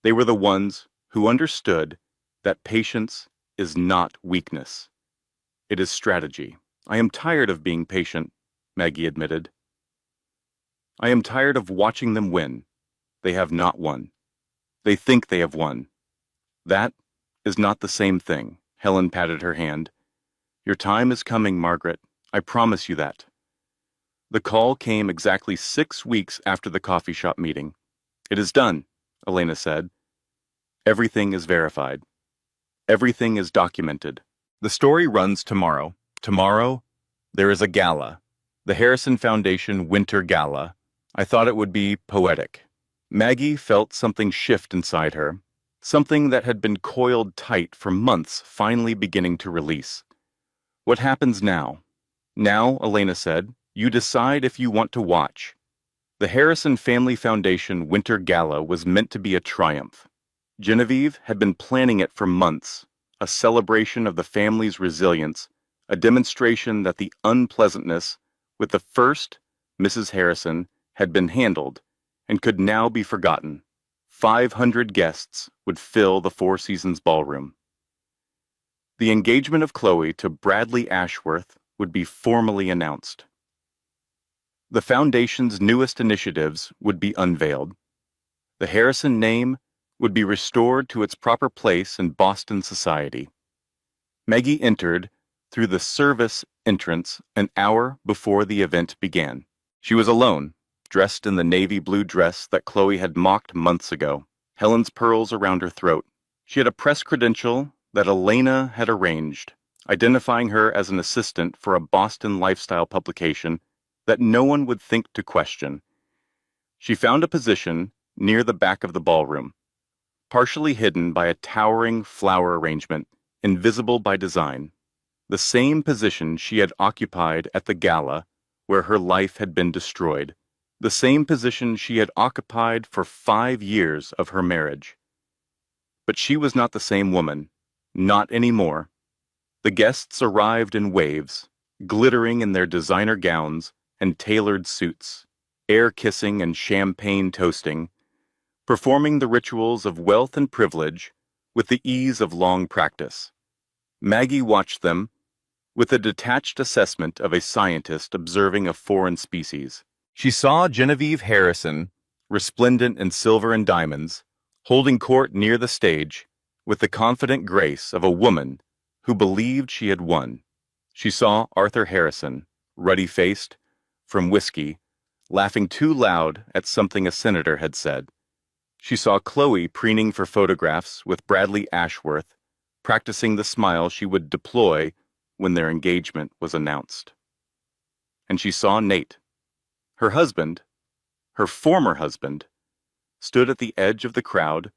They were the ones who understood that patience is not weakness. It is strategy." "I am tired of being patient," Maggie admitted. "I am tired of watching them win. They have not won. They think they have won. That is not the same thing." Helen patted her hand. "Your time is coming, Margaret. I promise you that." The call came exactly 6 weeks after the coffee shop meeting. "It is done," Elena said. "Everything is verified. Everything is documented. The story runs tomorrow. Tomorrow, there is a gala. The Harrison Foundation Winter Gala. I thought it would be poetic." Maggie felt something shift inside her, something that had been coiled tight for months finally beginning to release. "What happens now?" "Now," Elena said, "you decide if you want to watch." The Harrison Family Foundation Winter Gala was meant to be a triumph. Genevieve had been planning it for months, a celebration of the family's resilience, a demonstration that the unpleasantness with the first Mrs. Harrison had been handled and could now be forgotten. 500 guests would fill the Four Seasons ballroom. The engagement of Chloe to Bradley Ashworth would be formally announced. The Foundation's newest initiatives would be unveiled. The Harrison name would be restored to its proper place in Boston society. Maggie entered through the service entrance an hour before the event began. She was alone, dressed in the navy blue dress that Chloe had mocked months ago, Helen's pearls around her throat. She had a press credential that Elena had arranged, identifying her as an assistant for a Boston lifestyle publication that no one would think to question. She found a position near the back of the ballroom, partially hidden by a towering flower arrangement, invisible by design. The same position she had occupied at the gala where her life had been destroyed. The same position she had occupied for 5 years of her marriage. But she was not the same woman, not anymore. The guests arrived in waves, glittering in their designer gowns and tailored suits, air-kissing and champagne toasting, performing the rituals of wealth and privilege with the ease of long practice. Maggie watched them with a detached assessment of a scientist observing a foreign species. She saw Genevieve Harrison, resplendent in silver and diamonds, holding court near the stage with the confident grace of a woman who believed she had won. She saw Arthur Harrison, ruddy-faced, from whiskey, laughing too loud at something a senator had said. She saw Chloe preening for photographs with Bradley Ashworth, practicing the smile she would deploy when their engagement was announced. And she saw Nate. Her husband, her former husband, stood at the edge of the crowd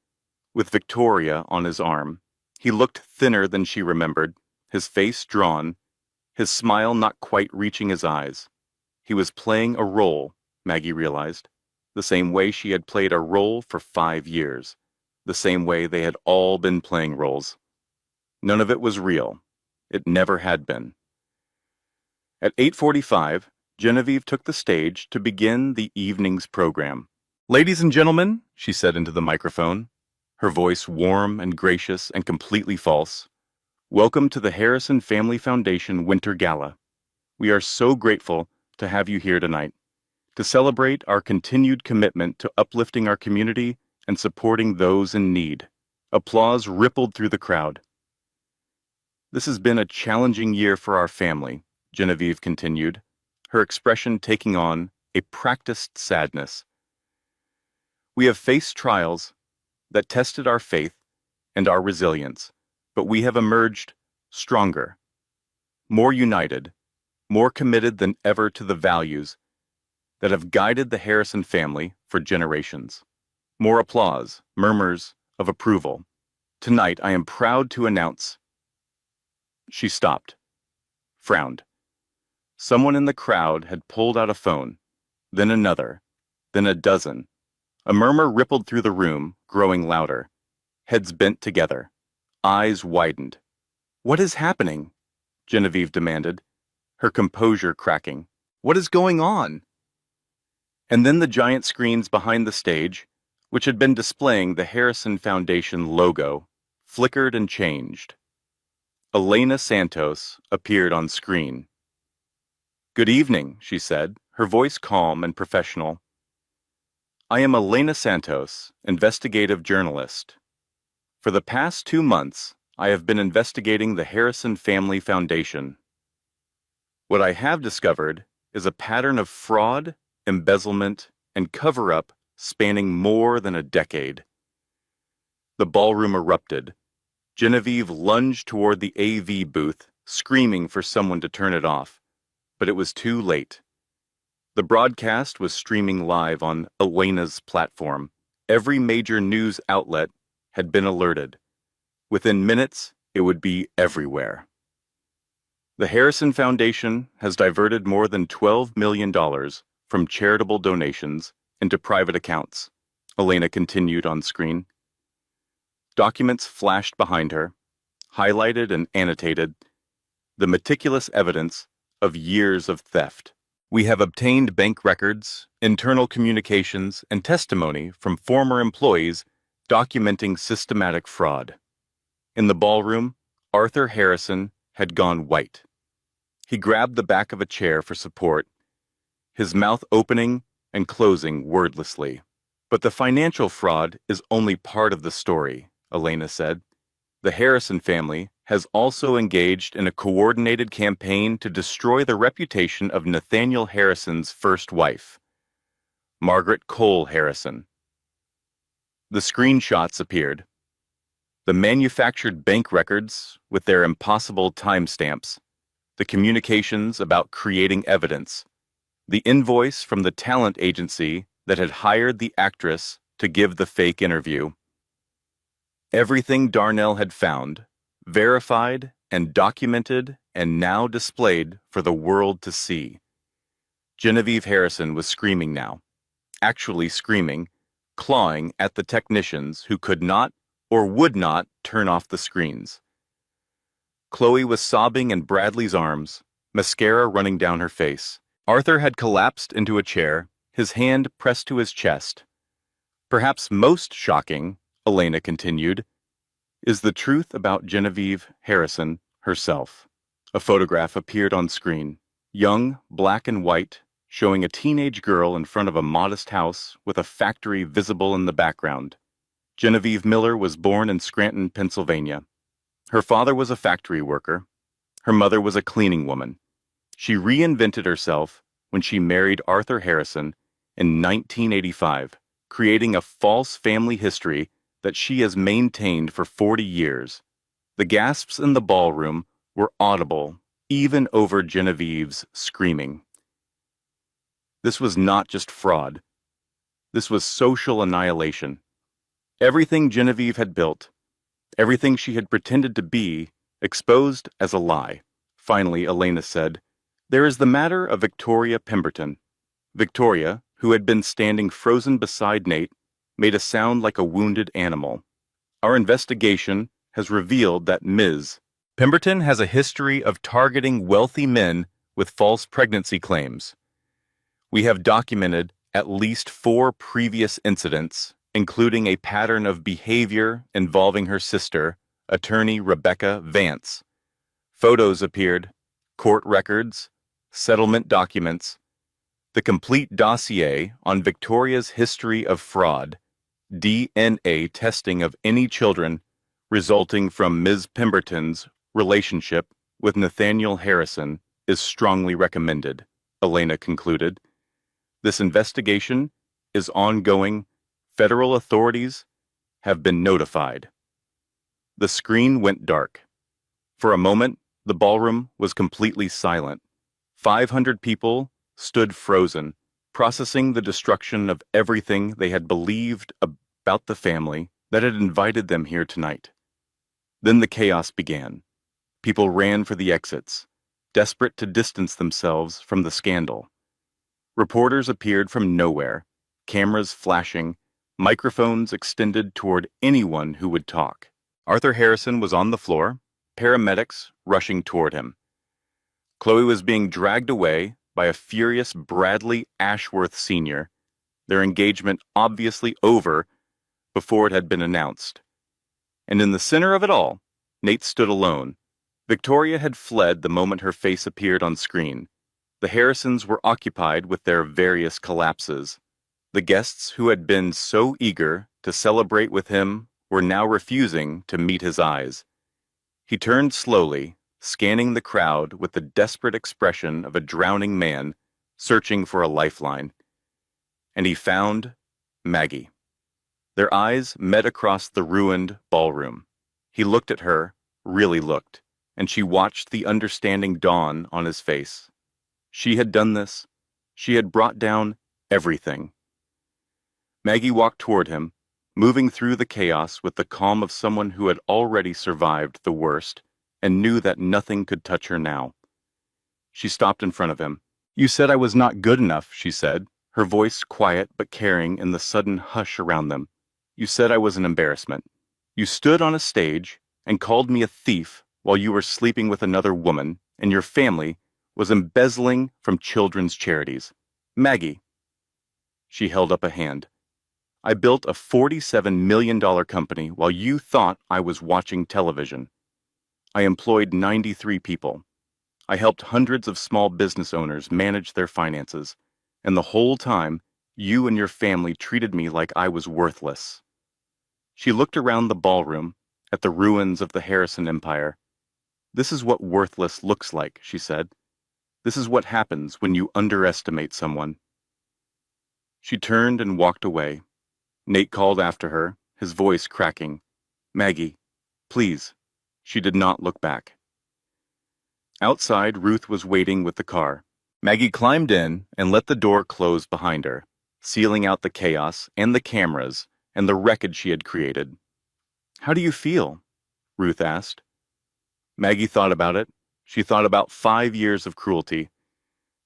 with Victoria on his arm. He looked thinner than she remembered, his face drawn, his smile not quite reaching his eyes. He was playing a role, Maggie realized, the same way she had played a role for 5 years, the same way they had all been playing roles. None of it was real. It never had been. At 8:45, Genevieve took the stage to begin the evening's program. "Ladies and gentlemen," she said into the microphone, her voice warm and gracious and completely false, "welcome to the Harrison Family Foundation Winter Gala. We are so grateful to have you here tonight to celebrate our continued commitment to uplifting our community and supporting those in need." Applause rippled through the crowd. "This has been a challenging year for our family," Genevieve continued, her expression taking on a practiced sadness. "We have faced trials that tested our faith and our resilience, but we have emerged stronger, more united, more committed than ever to the values that have guided the Harrison family for generations." More applause, murmurs of approval. "Tonight, I am proud to announce—" She stopped, frowned. Someone in the crowd had pulled out a phone, then another, then a dozen. A murmur rippled through the room, growing louder. Heads bent together, eyes widened. "What is happening?" Genevieve demanded, her composure cracking. "What is going on?" And then the giant screens behind the stage, which had been displaying the Harrison Foundation logo, flickered and changed. Elena Santos appeared on screen. "Good evening," she said, her voice calm and professional. "I am Elena Santos, investigative journalist. For the past 2 months, I have been investigating the Harrison Family Foundation. What I have discovered is a pattern of fraud, embezzlement, and cover-up spanning more than a decade." The ballroom erupted. Genevieve lunged toward the AV booth, screaming for someone to turn it off, but it was too late. The broadcast was streaming live on Elena's platform. Every major news outlet had been alerted. Within minutes, it would be everywhere. "The Harrison Foundation has diverted more than $12 million from charitable donations into private accounts," Elena continued on screen. Documents flashed behind her, highlighted and annotated, the meticulous evidence of years of theft. "We have obtained bank records, internal communications, and testimony from former employees documenting systematic fraud." In the ballroom, Arthur Harrison had gone white. He grabbed the back of a chair for support, his mouth opening and closing wordlessly. "But the financial fraud is only part of the story," Elena said. "The Harrison family has also engaged in a coordinated campaign to destroy the reputation of Nathaniel Harrison's first wife, Margaret Cole Harrison." The screenshots appeared. The manufactured bank records with their impossible timestamps, the communications about creating evidence, the invoice from the talent agency that had hired the actress to give the fake interview. Everything Darnell had found, verified and documented and now displayed for the world to see. Genevieve Harrison was screaming now, actually screaming, clawing at the technicians who could not or would not turn off the screens. Chloe was sobbing in Bradley's arms, mascara running down her face. Arthur had collapsed into a chair, his hand pressed to his chest. "Perhaps most shocking," Elena continued, "is the truth about Genevieve Harrison herself." A photograph appeared on screen, young, black and white, showing a teenage girl in front of a modest house with a factory visible in the background. Genevieve Miller was born in Scranton, Pennsylvania. Her father was a factory worker. Her mother was a cleaning woman. She reinvented herself when she married Arthur Harrison in 1985, creating a false family history that she has maintained for 40 years. The gasps in the ballroom were audible, even over Genevieve's screaming. This was not just fraud. This was social annihilation. Everything Genevieve had built, everything she had pretended to be, exposed as a lie. Finally, Elena said, "There is the matter of Victoria Pemberton." Victoria, who had been standing frozen beside Nate, made a sound like a wounded animal. "Our investigation has revealed that Ms. Pemberton has a history of targeting wealthy men with false pregnancy claims. We have documented at least 4 previous incidents, including a pattern of behavior involving her sister, attorney Rebecca Vance. Photos appeared, court records, settlement documents, the complete dossier on Victoria's history of fraud, DNA testing of any children resulting from Ms. Pemberton's relationship with Nathaniel Harrison is strongly recommended, Elena concluded. This investigation is ongoing. Federal authorities have been notified. The screen went dark. For a moment, the ballroom was completely silent. 500 people stood frozen, processing the destruction of everything they had believed about the family that had invited them here tonight. Then the chaos began. People ran for the exits, desperate to distance themselves from the scandal. Reporters appeared from nowhere, cameras flashing, microphones extended toward anyone who would talk. Arthur Harrison was on the floor, paramedics rushing toward him. Chloe was being dragged away by a furious Bradley Ashworth Sr., their engagement obviously over before it had been announced. And in the center of it all, Nate stood alone. Victoria had fled the moment her face appeared on screen. The Harrisons were occupied with their various collapses. The guests who had been so eager to celebrate with him were now refusing to meet his eyes. He turned slowly, scanning the crowd with the desperate expression of a drowning man searching for a lifeline. And he found Maggie. Their eyes met across the ruined ballroom. He looked at her, really looked, and she watched the understanding dawn on his face. She had done this. She had brought down everything. Maggie walked toward him, moving through the chaos with the calm of someone who had already survived the worst and knew that nothing could touch her now. She stopped in front of him. "You said I was not good enough," she said, her voice quiet but caring in the sudden hush around them. "You said I was an embarrassment. You stood on a stage and called me a thief while you were sleeping with another woman, and your family was embezzling from children's charities. Maggie." She held up a hand. "I built a $47 million company while you thought I was watching television. I employed 93 people. I helped hundreds of small business owners manage their finances, and the whole time, you and your family treated me like I was worthless." She looked around the ballroom at the ruins of the Harrison Empire. "This is what worthless looks like," she said. "This is what happens when you underestimate someone." She turned and walked away. Nate called after her, his voice cracking. "Maggie, please." She did not look back. Outside, Ruth was waiting with the car. Maggie climbed in and let the door close behind her, sealing out the chaos and the cameras and the wreckage she had created. "How do you feel?" Ruth asked. Maggie thought about it. She thought about 5 years of cruelty.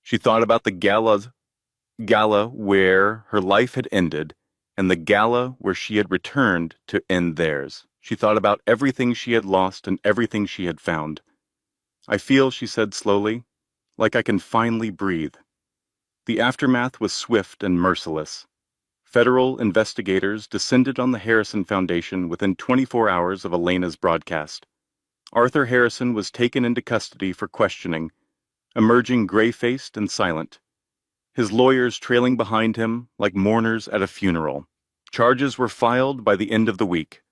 She thought about the gala where her life had ended and the gala where she had returned to end theirs. She thought about everything she had lost and everything she had found. "I feel," she said slowly, "like I can finally breathe." The aftermath was swift and merciless. Federal investigators descended on the Harrison Foundation within 24 hours of Elena's broadcast. Arthur Harrison was taken into custody for questioning, emerging gray-faced and silent, his lawyers trailing behind him like mourners at a funeral. Charges were filed by the end of the week: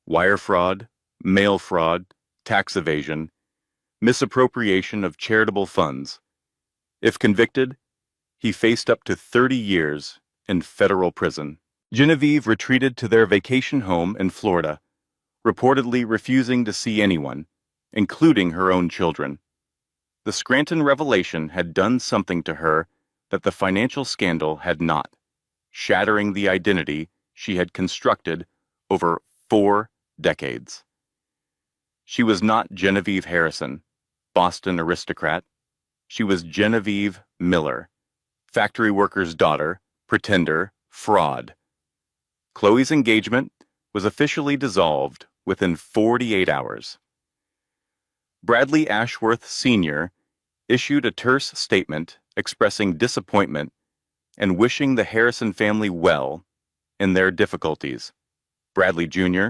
wire fraud, mail fraud, tax evasion, misappropriation of charitable funds. If convicted, he faced up to 30 years in federal prison. Genevieve retreated to their vacation home in Florida, reportedly refusing to see anyone, including her own children. The Scranton revelation had done something to her that the financial scandal had not, shattering the identity she had constructed over 4 decades. She was not Genevieve Harrison, Boston aristocrat. She was Genevieve Miller, factory worker's daughter, pretender, fraud. Chloe's engagement was officially dissolved within 48 hours. Bradley Ashworth Sr. issued a terse statement expressing disappointment and wishing the Harrison family well in their difficulties. Bradley Jr.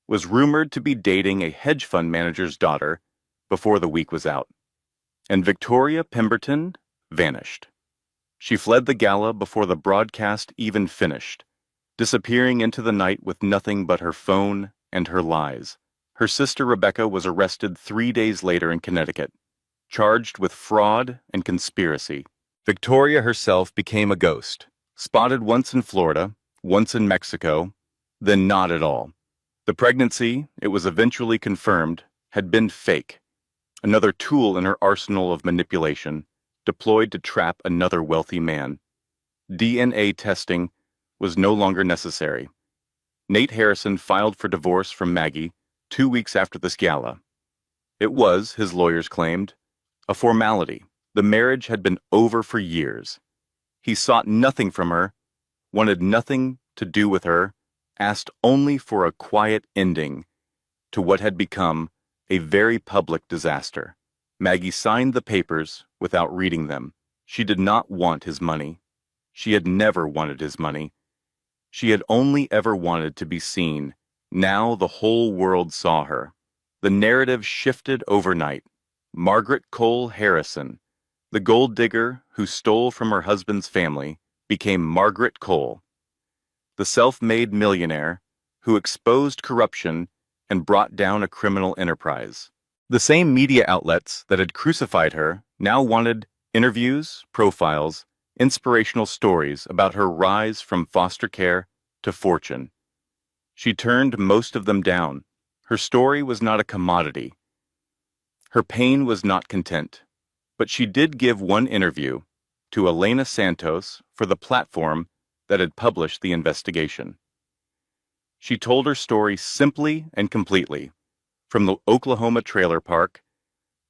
was rumored to be dating a hedge fund manager's daughter before the week was out. And Victoria Pemberton vanished. She fled the gala before the broadcast even finished, disappearing into the night with nothing but her phone and her lies. Her sister Rebecca was arrested 3 days later in Connecticut, charged with fraud and conspiracy. Victoria herself became a ghost, spotted once in Florida, once in Mexico, then not at all. The pregnancy, it was eventually confirmed, had been fake, another tool in her arsenal of manipulation, deployed to trap another wealthy man. DNA testing was no longer necessary. Nate Harrison filed for divorce from Maggie 2 weeks after this gala. It was, his lawyers claimed, a formality. The marriage had been over for years. He sought nothing from her, wanted nothing to do with her, asked only for a quiet ending to what had become a very public disaster. Maggie signed the papers without reading them. She did not want his money. She had never wanted his money. She had only ever wanted to be seen. Now the whole world saw her. The narrative shifted overnight. Margaret Cole Harrison, the gold digger who stole from her husband's family, became Margaret Cole, the self-made millionaire who exposed corruption and brought down a criminal enterprise. The same media outlets that had crucified her now wanted interviews, profiles, inspirational stories about her rise from foster care to fortune. She turned most of them down. Her story was not a commodity. Her pain was not content. But she did give one interview to Elena Santos for the platform that had published the investigation. She told her story simply and completely, from the Oklahoma trailer park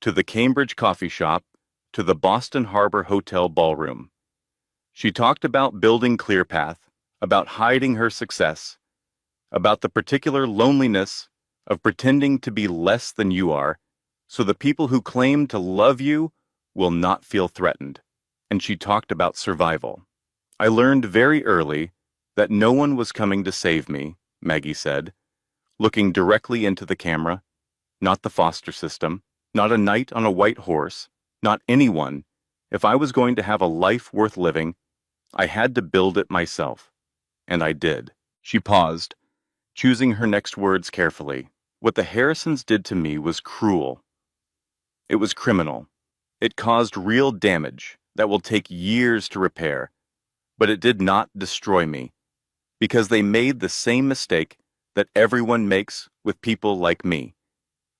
to the Cambridge coffee shop to the Boston Harbor Hotel ballroom. She talked about building ClearPath, about hiding her success, about the particular loneliness of pretending to be less than you are, so the people who claim to love you will not feel threatened. And she talked about survival. I learned very early that no one was coming to save me, Maggie said, looking directly into the camera. Not the foster system, not a knight on a white horse, not anyone. If I was going to have a life worth living, I had to build it myself. And I did. She paused, choosing her next words carefully. What the Harrisons did to me was cruel. It was criminal. It caused real damage that will take years to repair, but it did not destroy me, because they made the same mistake that everyone makes with people like me.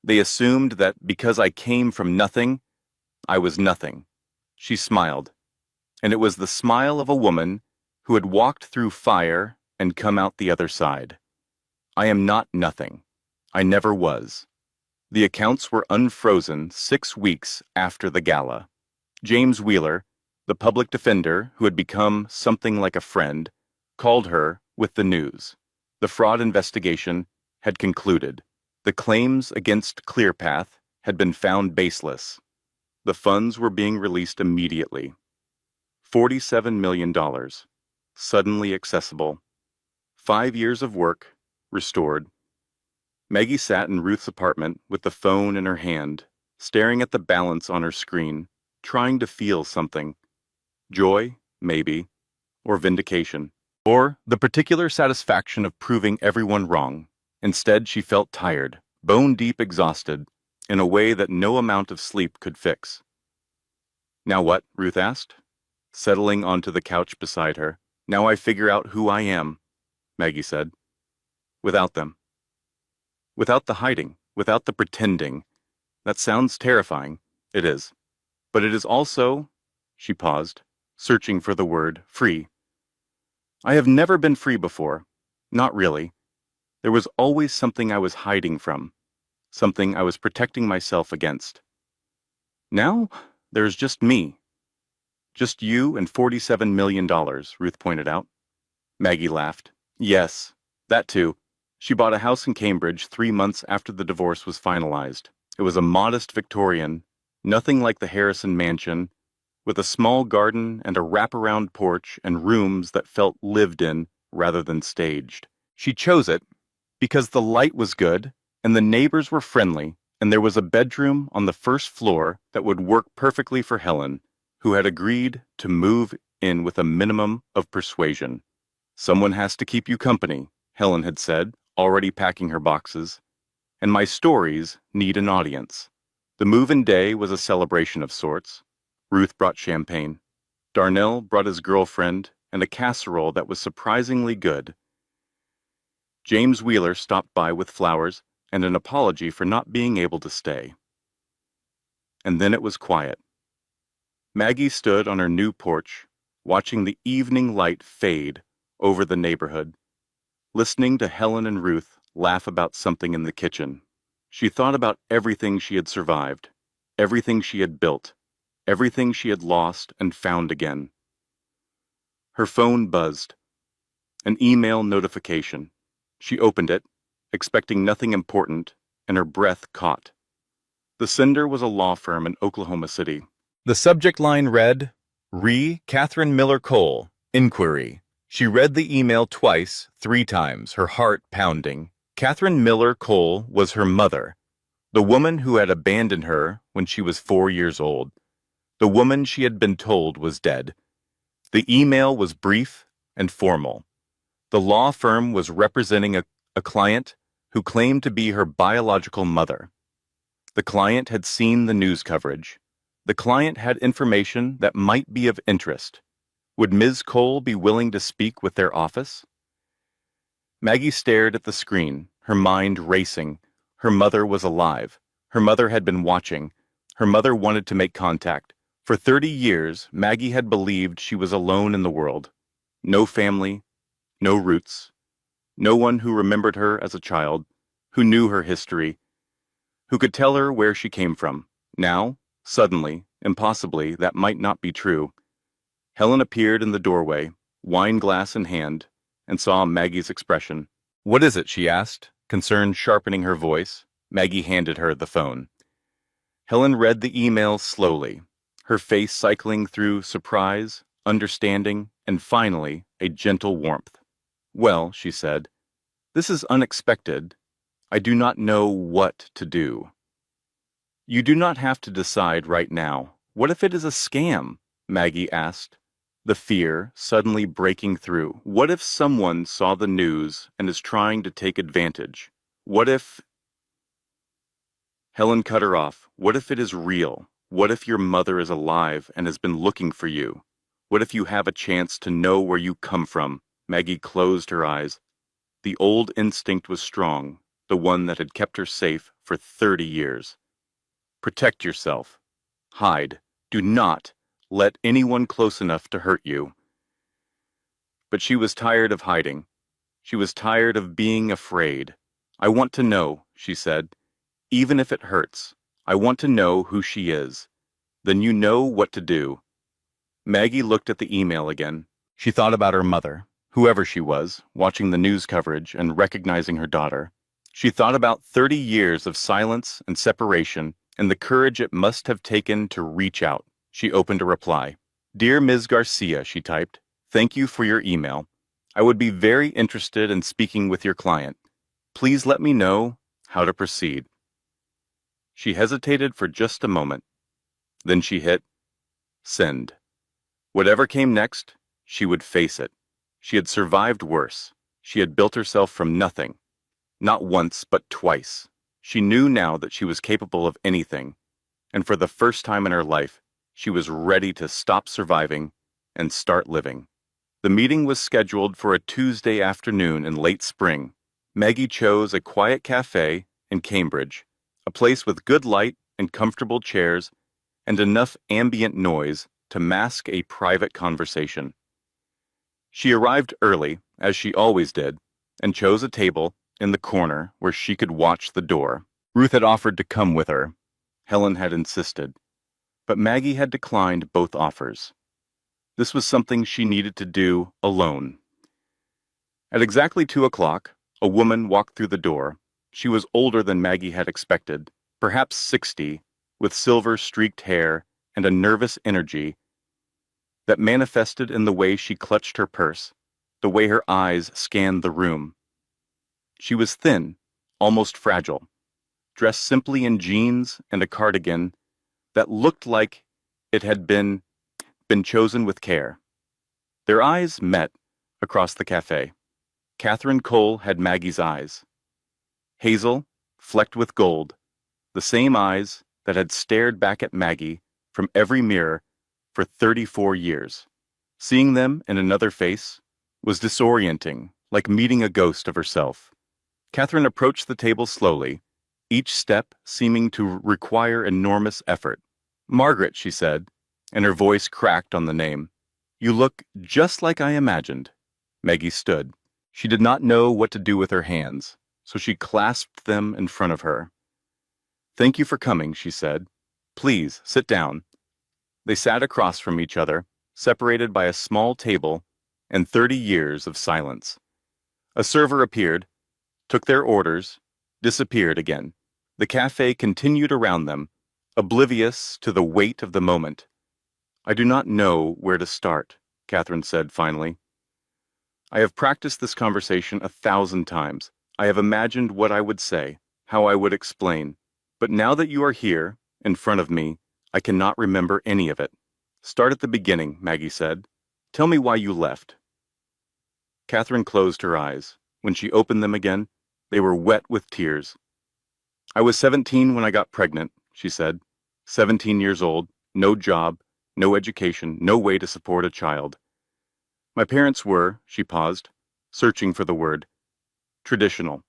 They assumed that because I came from nothing, I was nothing. She smiled, and it was the smile of a woman who had walked through fire and come out the other side. I am not nothing. I never was. The accounts were unfrozen 6 weeks after the gala. James Wheeler, the public defender who had become something like a friend, called her with the news. The fraud investigation had concluded. The claims against ClearPath had been found baseless. The funds were being released immediately. $47 million, suddenly accessible. 5 years of work, restored. Maggie sat in Ruth's apartment with the phone in her hand, staring at the balance on her screen, trying to feel something. Joy, maybe, or vindication, or the particular satisfaction of proving everyone wrong. Instead, she felt tired, bone-deep exhausted, in a way that no amount of sleep could fix. Now what? Ruth asked, settling onto the couch beside her. Now I figure out who I am, Maggie said. Without them. Without the hiding, without the pretending. That sounds terrifying. It is. But it is also, she paused, searching for the word, free. I have never been free before. Not really. There was always something I was hiding from, something I was protecting myself against. Now, there's just me. Just you and $47 million, Ruth pointed out. Maggie laughed. Yes, that too. She bought a house in Cambridge 3 months after the divorce was finalized. It was a modest Victorian, nothing like the Harrison mansion with a small garden and a wraparound porch and rooms that felt lived in rather than staged. She chose it because the light was good and the neighbors were friendly, and there was a bedroom on the first floor that would work perfectly for Helen, who had agreed to move in with a minimum of persuasion. "Someone has to keep you company," Helen had said, already packing her boxes, "and my stories need an audience." The move-in day was a celebration of sorts. Ruth brought champagne. Darnell brought his girlfriend and a casserole that was surprisingly good. James Wheeler stopped by with flowers and an apology for not being able to stay. And then it was quiet. Maggie stood on her new porch, watching the evening light fade over the neighborhood, listening to Helen and Ruth laugh about something in the kitchen. She thought about everything she had survived, everything she had built, everything she had lost and found again. Her phone buzzed. An email notification. She opened it, expecting nothing important, and her breath caught. The sender was a law firm in Oklahoma City. The subject line read, Catherine Miller Cole, Inquiry. She read the email twice, 3 times, her heart pounding. Catherine Miller Cole was her mother, the woman who had abandoned her when she was 4 years old. The woman she had been told was dead. The email was brief and formal. The law firm was representing a client who claimed to be her biological mother. The client had seen the news coverage. The client had information that might be of interest. Would Ms. Cole be willing to speak with their office? Maggie stared at the screen, her mind racing. Her mother was alive. Her mother had been watching. Her mother wanted to make contact. For 30 years, Maggie had believed she was alone in the world. No family, no roots, no one who remembered her as a child, who knew her history, who could tell her where she came from. Now, suddenly, impossibly, that might not be true. Helen appeared in the doorway, wine glass in hand, and saw Maggie's expression. "What is it?" she asked, concern sharpening her voice. Maggie handed her the phone. Helen read the email slowly, her face cycling through surprise, understanding, and finally, a gentle warmth. "Well," she said, "this is unexpected. I do not know what to do." "You do not have to decide right now. What if it is a scam?" Maggie asked, the fear suddenly breaking through. What if someone saw the news and is trying to take advantage? What if... Helen cut her off. "What if it is real? What if your mother is alive and has been looking for you? What if you have a chance to know where you come from?" Maggie closed her eyes. The old instinct was strong, the one that had kept her safe for 30 years. Protect yourself. Hide. Do not let anyone close enough to hurt you. But she was tired of hiding. She was tired of being afraid. "I want to know," she said, "even if it hurts. I want to know who she is. Then you know what to do." Maggie looked at the email again. She thought about her mother, whoever she was, watching the news coverage and recognizing her daughter. She thought about 30 years of silence and separation and the courage it must have taken to reach out. She opened a reply. "Dear Ms. Garcia," she typed, "thank you for your email. I would be very interested in speaking with your client. Please let me know how to proceed." She hesitated for just a moment. Then she hit send. Whatever came next, she would face it. She had survived worse. She had built herself from nothing. Not once, but twice. She knew now that she was capable of anything. And for the first time in her life, she was ready to stop surviving and start living. The meeting was scheduled for a Tuesday afternoon in late spring. Maggie chose a quiet cafe in Cambridge, a place with good light and comfortable chairs and enough ambient noise to mask a private conversation. She arrived early, as she always did, and chose a table in the corner where she could watch the door. Ruth had offered to come with her. Helen had insisted. But Maggie had declined both offers. This was something she needed to do alone. At exactly 2 o'clock, a woman walked through the door. She was older than Maggie had expected, perhaps 60, with silver-streaked hair and a nervous energy that manifested in the way she clutched her purse, the way her eyes scanned the room. She was thin, almost fragile, dressed simply in jeans and a cardigan that looked like it had been chosen with care. Their eyes met across the cafe. Catherine Cole had Maggie's eyes. Hazel, flecked with gold, the same eyes that had stared back at Maggie from every mirror for 34 years. Seeing them in another face was disorienting, like meeting a ghost of herself. Catherine approached the table slowly, each step seeming to require enormous effort. "Margaret," she said, and her voice cracked on the name. "You look just like I imagined." Maggie stood. She did not know what to do with her hands, so she clasped them in front of her. "Thank you for coming," she said. "Please, sit down." They sat across from each other, separated by a small table and 30 years of silence. A server appeared, took their orders, disappeared again. The cafe continued around them, oblivious to the weight of the moment. "I do not know where to start," Catherine said finally. "I have practiced this conversation 1,000 times. I have imagined what I would say, how I would explain. But now that you are here, in front of me, I cannot remember any of it." "Start at the beginning," Maggie said. "Tell me why you left." Catherine closed her eyes. When she opened them again, they were wet with tears. "I was 17 when I got pregnant," she said. 17 years old, no job, no education, no way to support a child. My parents were," she paused, searching for the word, "traditional,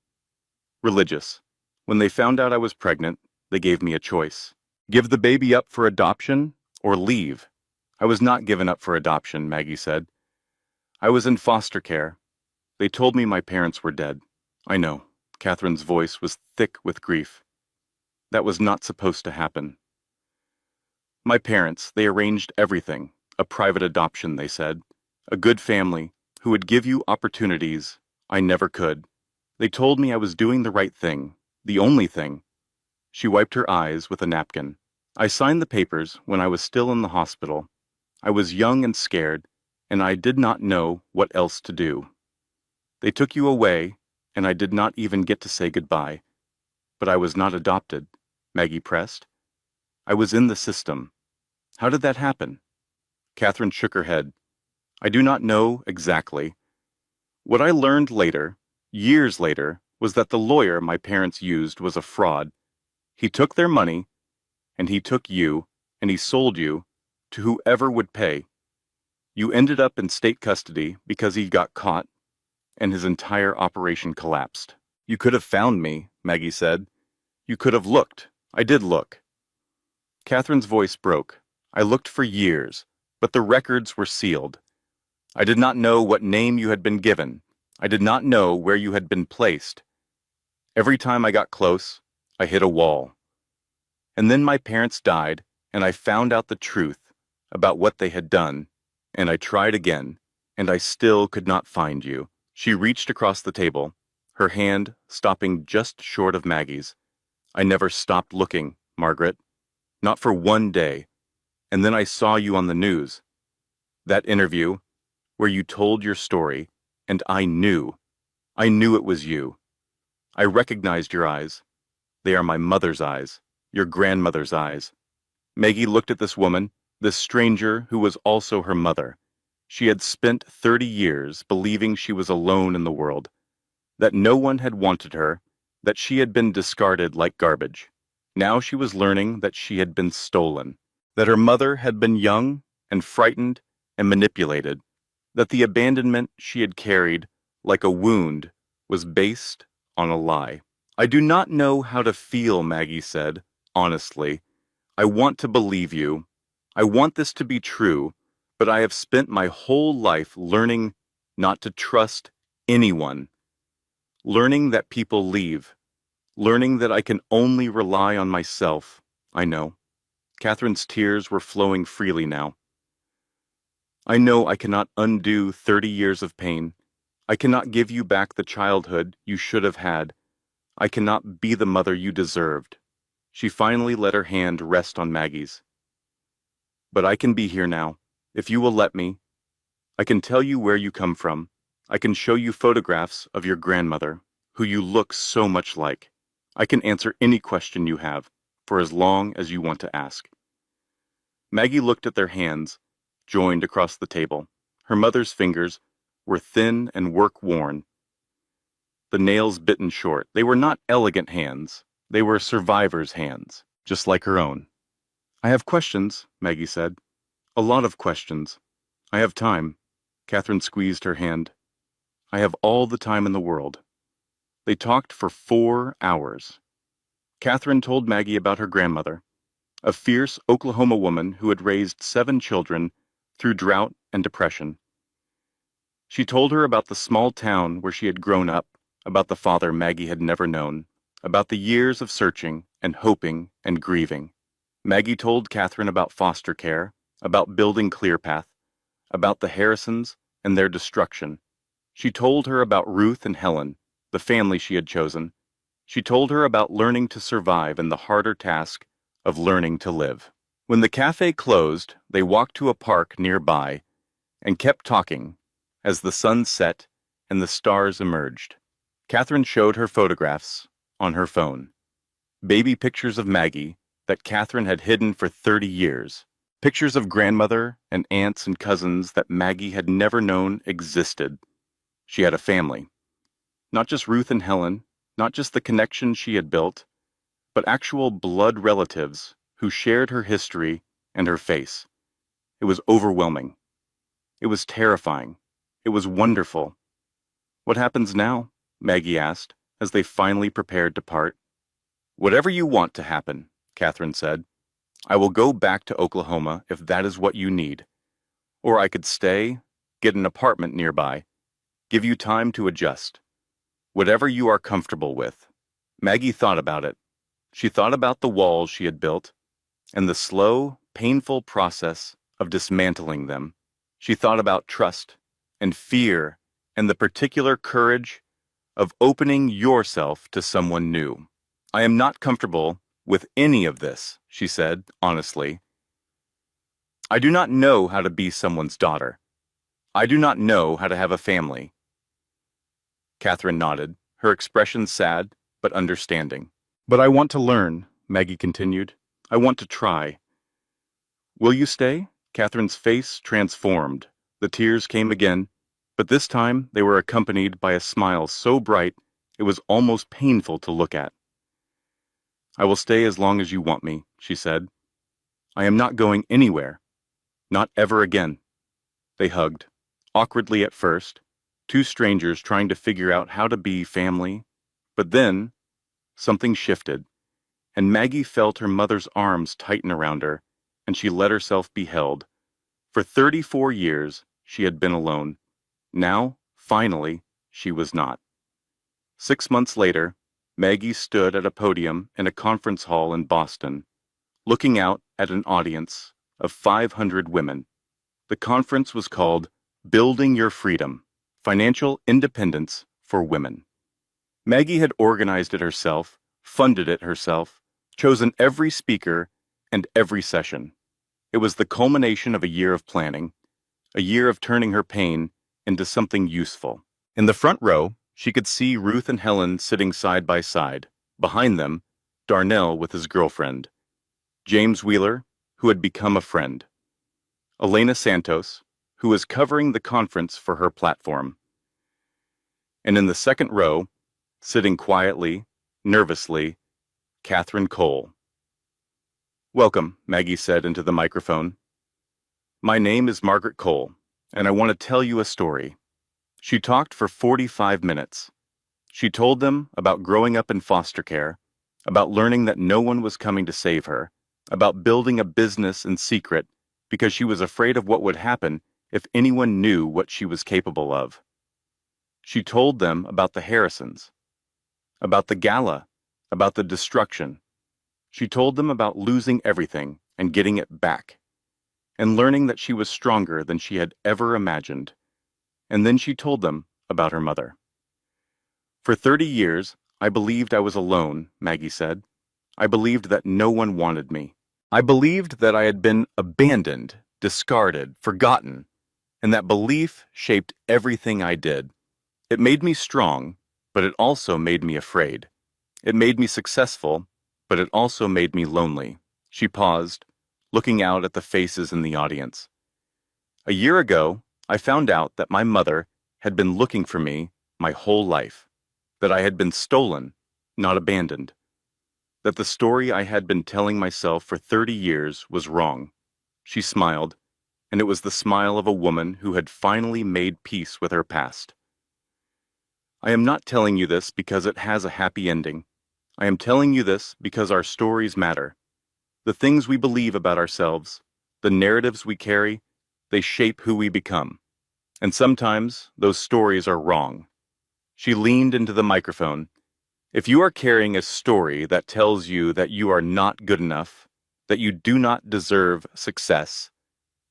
religious. When they found out I was pregnant, they gave me a choice. Give the baby up for adoption or leave." "I was not given up for adoption," Maggie said. "I was in foster care. They told me my parents were dead." "I know." Catherine's voice was thick with grief. "That was not supposed to happen." "My parents, they arranged everything. A private adoption," they said. "A good family who would give you opportunities I never could. They told me I was doing the right thing, the only thing." She wiped her eyes with a napkin. "I signed the papers when I was still in the hospital. I was young and scared, and I did not know what else to do. They took you away, and I did not even get to say goodbye. But I was not adopted," Maggie pressed. "I was in the system. How did that happen?" Catherine shook her head. "I do not know exactly. What I learned later, years later, was that the lawyer my parents used was a fraud. He took their money, and he took you, and he sold you to whoever would pay. You ended up in state custody because he got caught, and his entire operation collapsed." "You could have found me," Maggie said. "You could have looked. I did look." Catherine's voice broke. "I looked for years, but the records were sealed. I did not know what name you had been given. I did not know where you had been placed. Every time I got close, I hit a wall. And then my parents died, and I found out the truth about what they had done, and I tried again, and I still could not find you." She reached across the table, her hand stopping just short of Maggie's. "I never stopped looking, Margaret. Not for one day. And then I saw you on the news. That interview, where you told your story, and I knew it was you. I recognized your eyes. They are my mother's eyes, your grandmother's eyes." Maggie looked at this woman, this stranger who was also her mother. She had spent 30 years believing she was alone in the world, that no one had wanted her, that she had been discarded like garbage. Now she was learning that she had been stolen, that her mother had been young and frightened and manipulated, that the abandonment she had carried like a wound was based on a lie. "I do not know how to feel," Maggie said, honestly. "I want to believe you. I want this to be true, but I have spent my whole life learning not to trust anyone, learning that people leave, learning that I can only rely on myself." "I know." Catherine's tears were flowing freely now. "I know I cannot undo 30 years of pain. I cannot give you back the childhood you should have had. I cannot be the mother you deserved." She finally let her hand rest on Maggie's. "But I can be here now, If you will let me, I can tell you where you come from. I can show you photographs of your grandmother, who you look so much like. I can answer any question you have, for as long as you want to ask." Maggie looked at their hands, joined across the table. Her mother's fingers were thin and work-worn, the nails bitten short. They were not elegant hands. They were survivor's hands, just like her own. "I have questions," Maggie said. "A lot of questions. I have time." Catherine squeezed her hand. "I have all the time in the world." They talked for 4 hours. Catherine told Maggie about her grandmother, a fierce Oklahoma woman who had raised 7 children through drought and depression. She told her about the small town where she had grown up, about the father Maggie had never known, about the years of searching and hoping and grieving. Maggie told Catherine about foster care, about building ClearPath, about the Harrisons and their destruction. She told her about Ruth and Helen, the family she had chosen. She told her about learning to survive and the harder task of learning to live. When the cafe closed, they walked to a park nearby and kept talking as the sun set and the stars emerged. Catherine showed her photographs on her phone, baby pictures of Maggie that Catherine had hidden for 30 years, pictures of grandmother and aunts and cousins that Maggie had never known existed. She had a family. Not just Ruth and Helen, not just the connections she had built, but actual blood relatives who shared her history and her face. It was overwhelming. It was terrifying. It was wonderful. "What happens now?" Maggie asked, as they finally prepared to part. "Whatever you want to happen," Catherine said. "I will go back to Oklahoma if that is what you need. Or I could stay, get an apartment nearby, give you time to adjust. Whatever you are comfortable with." Maggie thought about it. She thought about the walls she had built and the slow, painful process of dismantling them. She thought about trust and fear and the particular courage of opening yourself to someone new. "I am not comfortable with any of this," she said, honestly. "I do not know how to be someone's daughter. I do not know how to have a family." Catherine nodded, her expression sad but understanding. "But I want to learn," Maggie continued. "I want to try." "Will you stay?" Catherine's face transformed. The tears came again, but this time they were accompanied by a smile so bright it was almost painful to look at. "I will stay as long as you want me," she said. "I am not going anywhere. Not ever again." They hugged, awkwardly at first, 2 strangers trying to figure out how to be family. But then, something shifted, and Maggie felt her mother's arms tighten around her, and she let herself be held. For 34 years, she had been alone. Now, finally, she was not. 6 months later, Maggie stood at a podium in a conference hall in Boston, looking out at an audience of 500 women. The conference was called Building Your Freedom, Financial Independence for Women. Maggie had organized it herself, funded it herself, chosen every speaker and every session. It was the culmination of a year of planning, a year of turning her pain into something useful. In the front row, she could see Ruth and Helen sitting side by side. Behind them, Darnell with his girlfriend, James Wheeler, who had become a friend, Elena Santos, who was covering the conference for her platform. And in the second row, sitting quietly, nervously, Catherine Cole. "Welcome," Maggie said into the microphone. "My name is Margaret Cole, and I want to tell you a story." She talked for 45 minutes. She told them about growing up in foster care, about learning that no one was coming to save her, about building a business in secret because she was afraid of what would happen if anyone knew what she was capable of. She told them about the Harrisons, about the gala, about the destruction. She told them about losing everything and getting it back, and learning that she was stronger than she had ever imagined. And then she told them about her mother. "For 30 years, I believed I was alone," Maggie said. "I believed that no one wanted me. I believed that I had been abandoned, discarded, forgotten, and that belief shaped everything I did. It made me strong, but it also made me afraid. It made me successful, but it also made me lonely. She paused, looking out at the faces in the audience. A year ago, I found out that my mother had been looking for me my whole life, that I had been stolen, not abandoned, that the story I had been telling myself for 30 years was wrong. She smiled, and it was the smile of a woman who had finally made peace with her past. I am not telling you this because it has a happy ending. I am telling you this because our stories matter. The things we believe about ourselves, the narratives we carry, they shape who we become. And sometimes those stories are wrong. She leaned into the microphone. If you are carrying a story that tells you that you are not good enough, that you do not deserve success,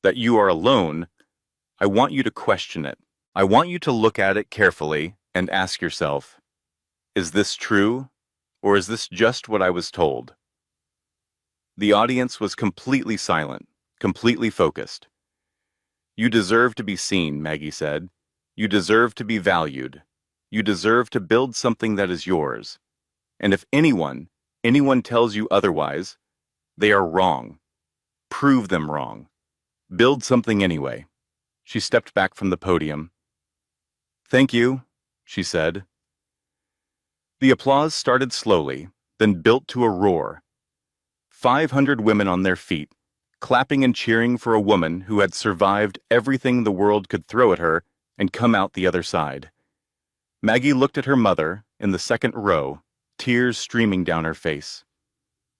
that you are alone, I want you to question it. I want you to look at it carefully and ask yourself, is this true, or is this just what I was told? The audience was completely silent, completely focused. You deserve to be seen, Maggie said. You deserve to be valued. You deserve to build something that is yours. And if anyone tells you otherwise, they are wrong. Prove them wrong. Build something anyway. She stepped back from the podium. Thank you, she said. The applause started slowly, then built to a roar. 500 women on their feet, clapping and cheering for a woman who had survived everything the world could throw at her and come out the other side. Maggie looked at her mother in the second row, tears streaming down her face.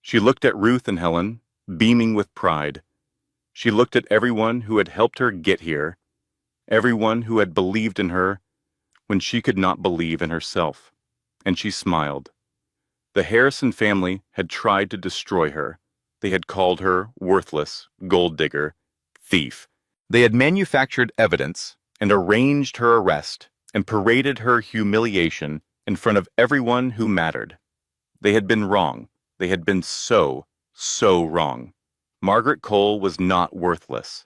She looked at Ruth and Helen, beaming with pride. She looked at everyone who had helped her get here, everyone who had believed in her when she could not believe in herself, and she smiled. The Harrison family had tried to destroy her. They had called her worthless, gold digger, thief. They had manufactured evidence and arranged her arrest and paraded her humiliation in front of everyone who mattered. They had been wrong. They had been so wrong. Margaret Cole was not worthless.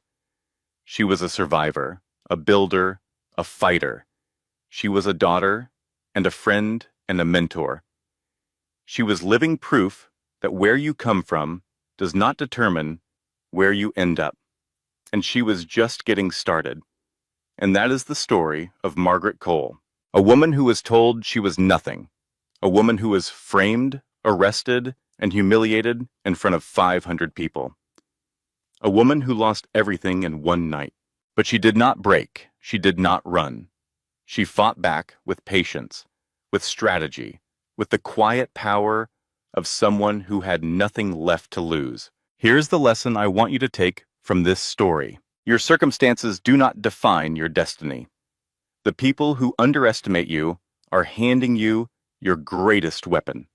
She was a survivor, a builder, a fighter. She was a daughter and a friend and a mentor. She was living proof that where you come from does not determine where you end up. And she was just getting started. And that is the story of Margaret Cole, a woman who was told she was nothing, a woman who was framed, arrested, and humiliated in front of 500 people. A woman who lost everything in one night. But she did not break. She did not run. She fought back with patience, with strategy, with the quiet power of someone who had nothing left to lose. Here's the lesson I want you to take from this story. Your circumstances do not define your destiny. The people who underestimate you are handing you your greatest weapon.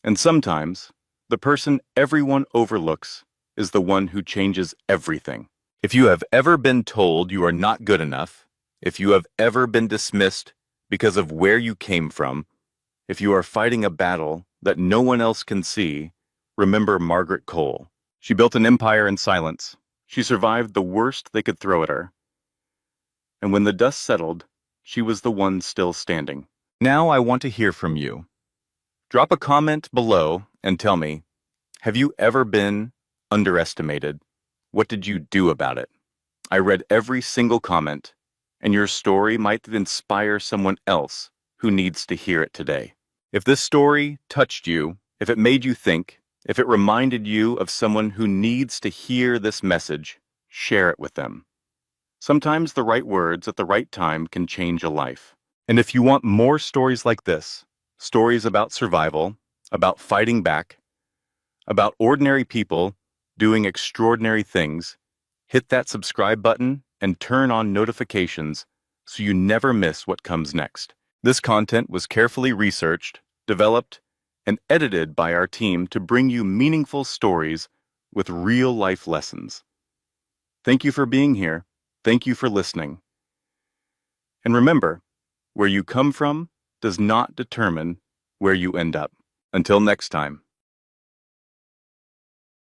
And sometimes, the person everyone overlooks is the one who changes everything. If you have ever been told you are not good enough, if you have ever been dismissed because of where you came from, if you are fighting a battle that no one else can see, remember Margaret Cole. She built an empire in silence. She survived the worst they could throw at her. And when the dust settled, she was the one still standing. Now I want to hear from you. Drop a comment below and tell me, have you ever been underestimated? What did you do about it? I read every single comment, and your story might inspire someone else who needs to hear it today. If this story touched you, if it made you think, if it reminded you of someone who needs to hear this message, share it with them. Sometimes the right words at the right time can change a life. And if you want more stories like this, stories about survival, about fighting back, about ordinary people doing extraordinary things, hit that subscribe button and turn on notifications so you never miss what comes next. This content was carefully researched, developed, and edited by our team to bring you meaningful stories with real-life lessons. Thank you for being here. Thank you for listening. And remember, where you come from does not determine where you end up. Until next time.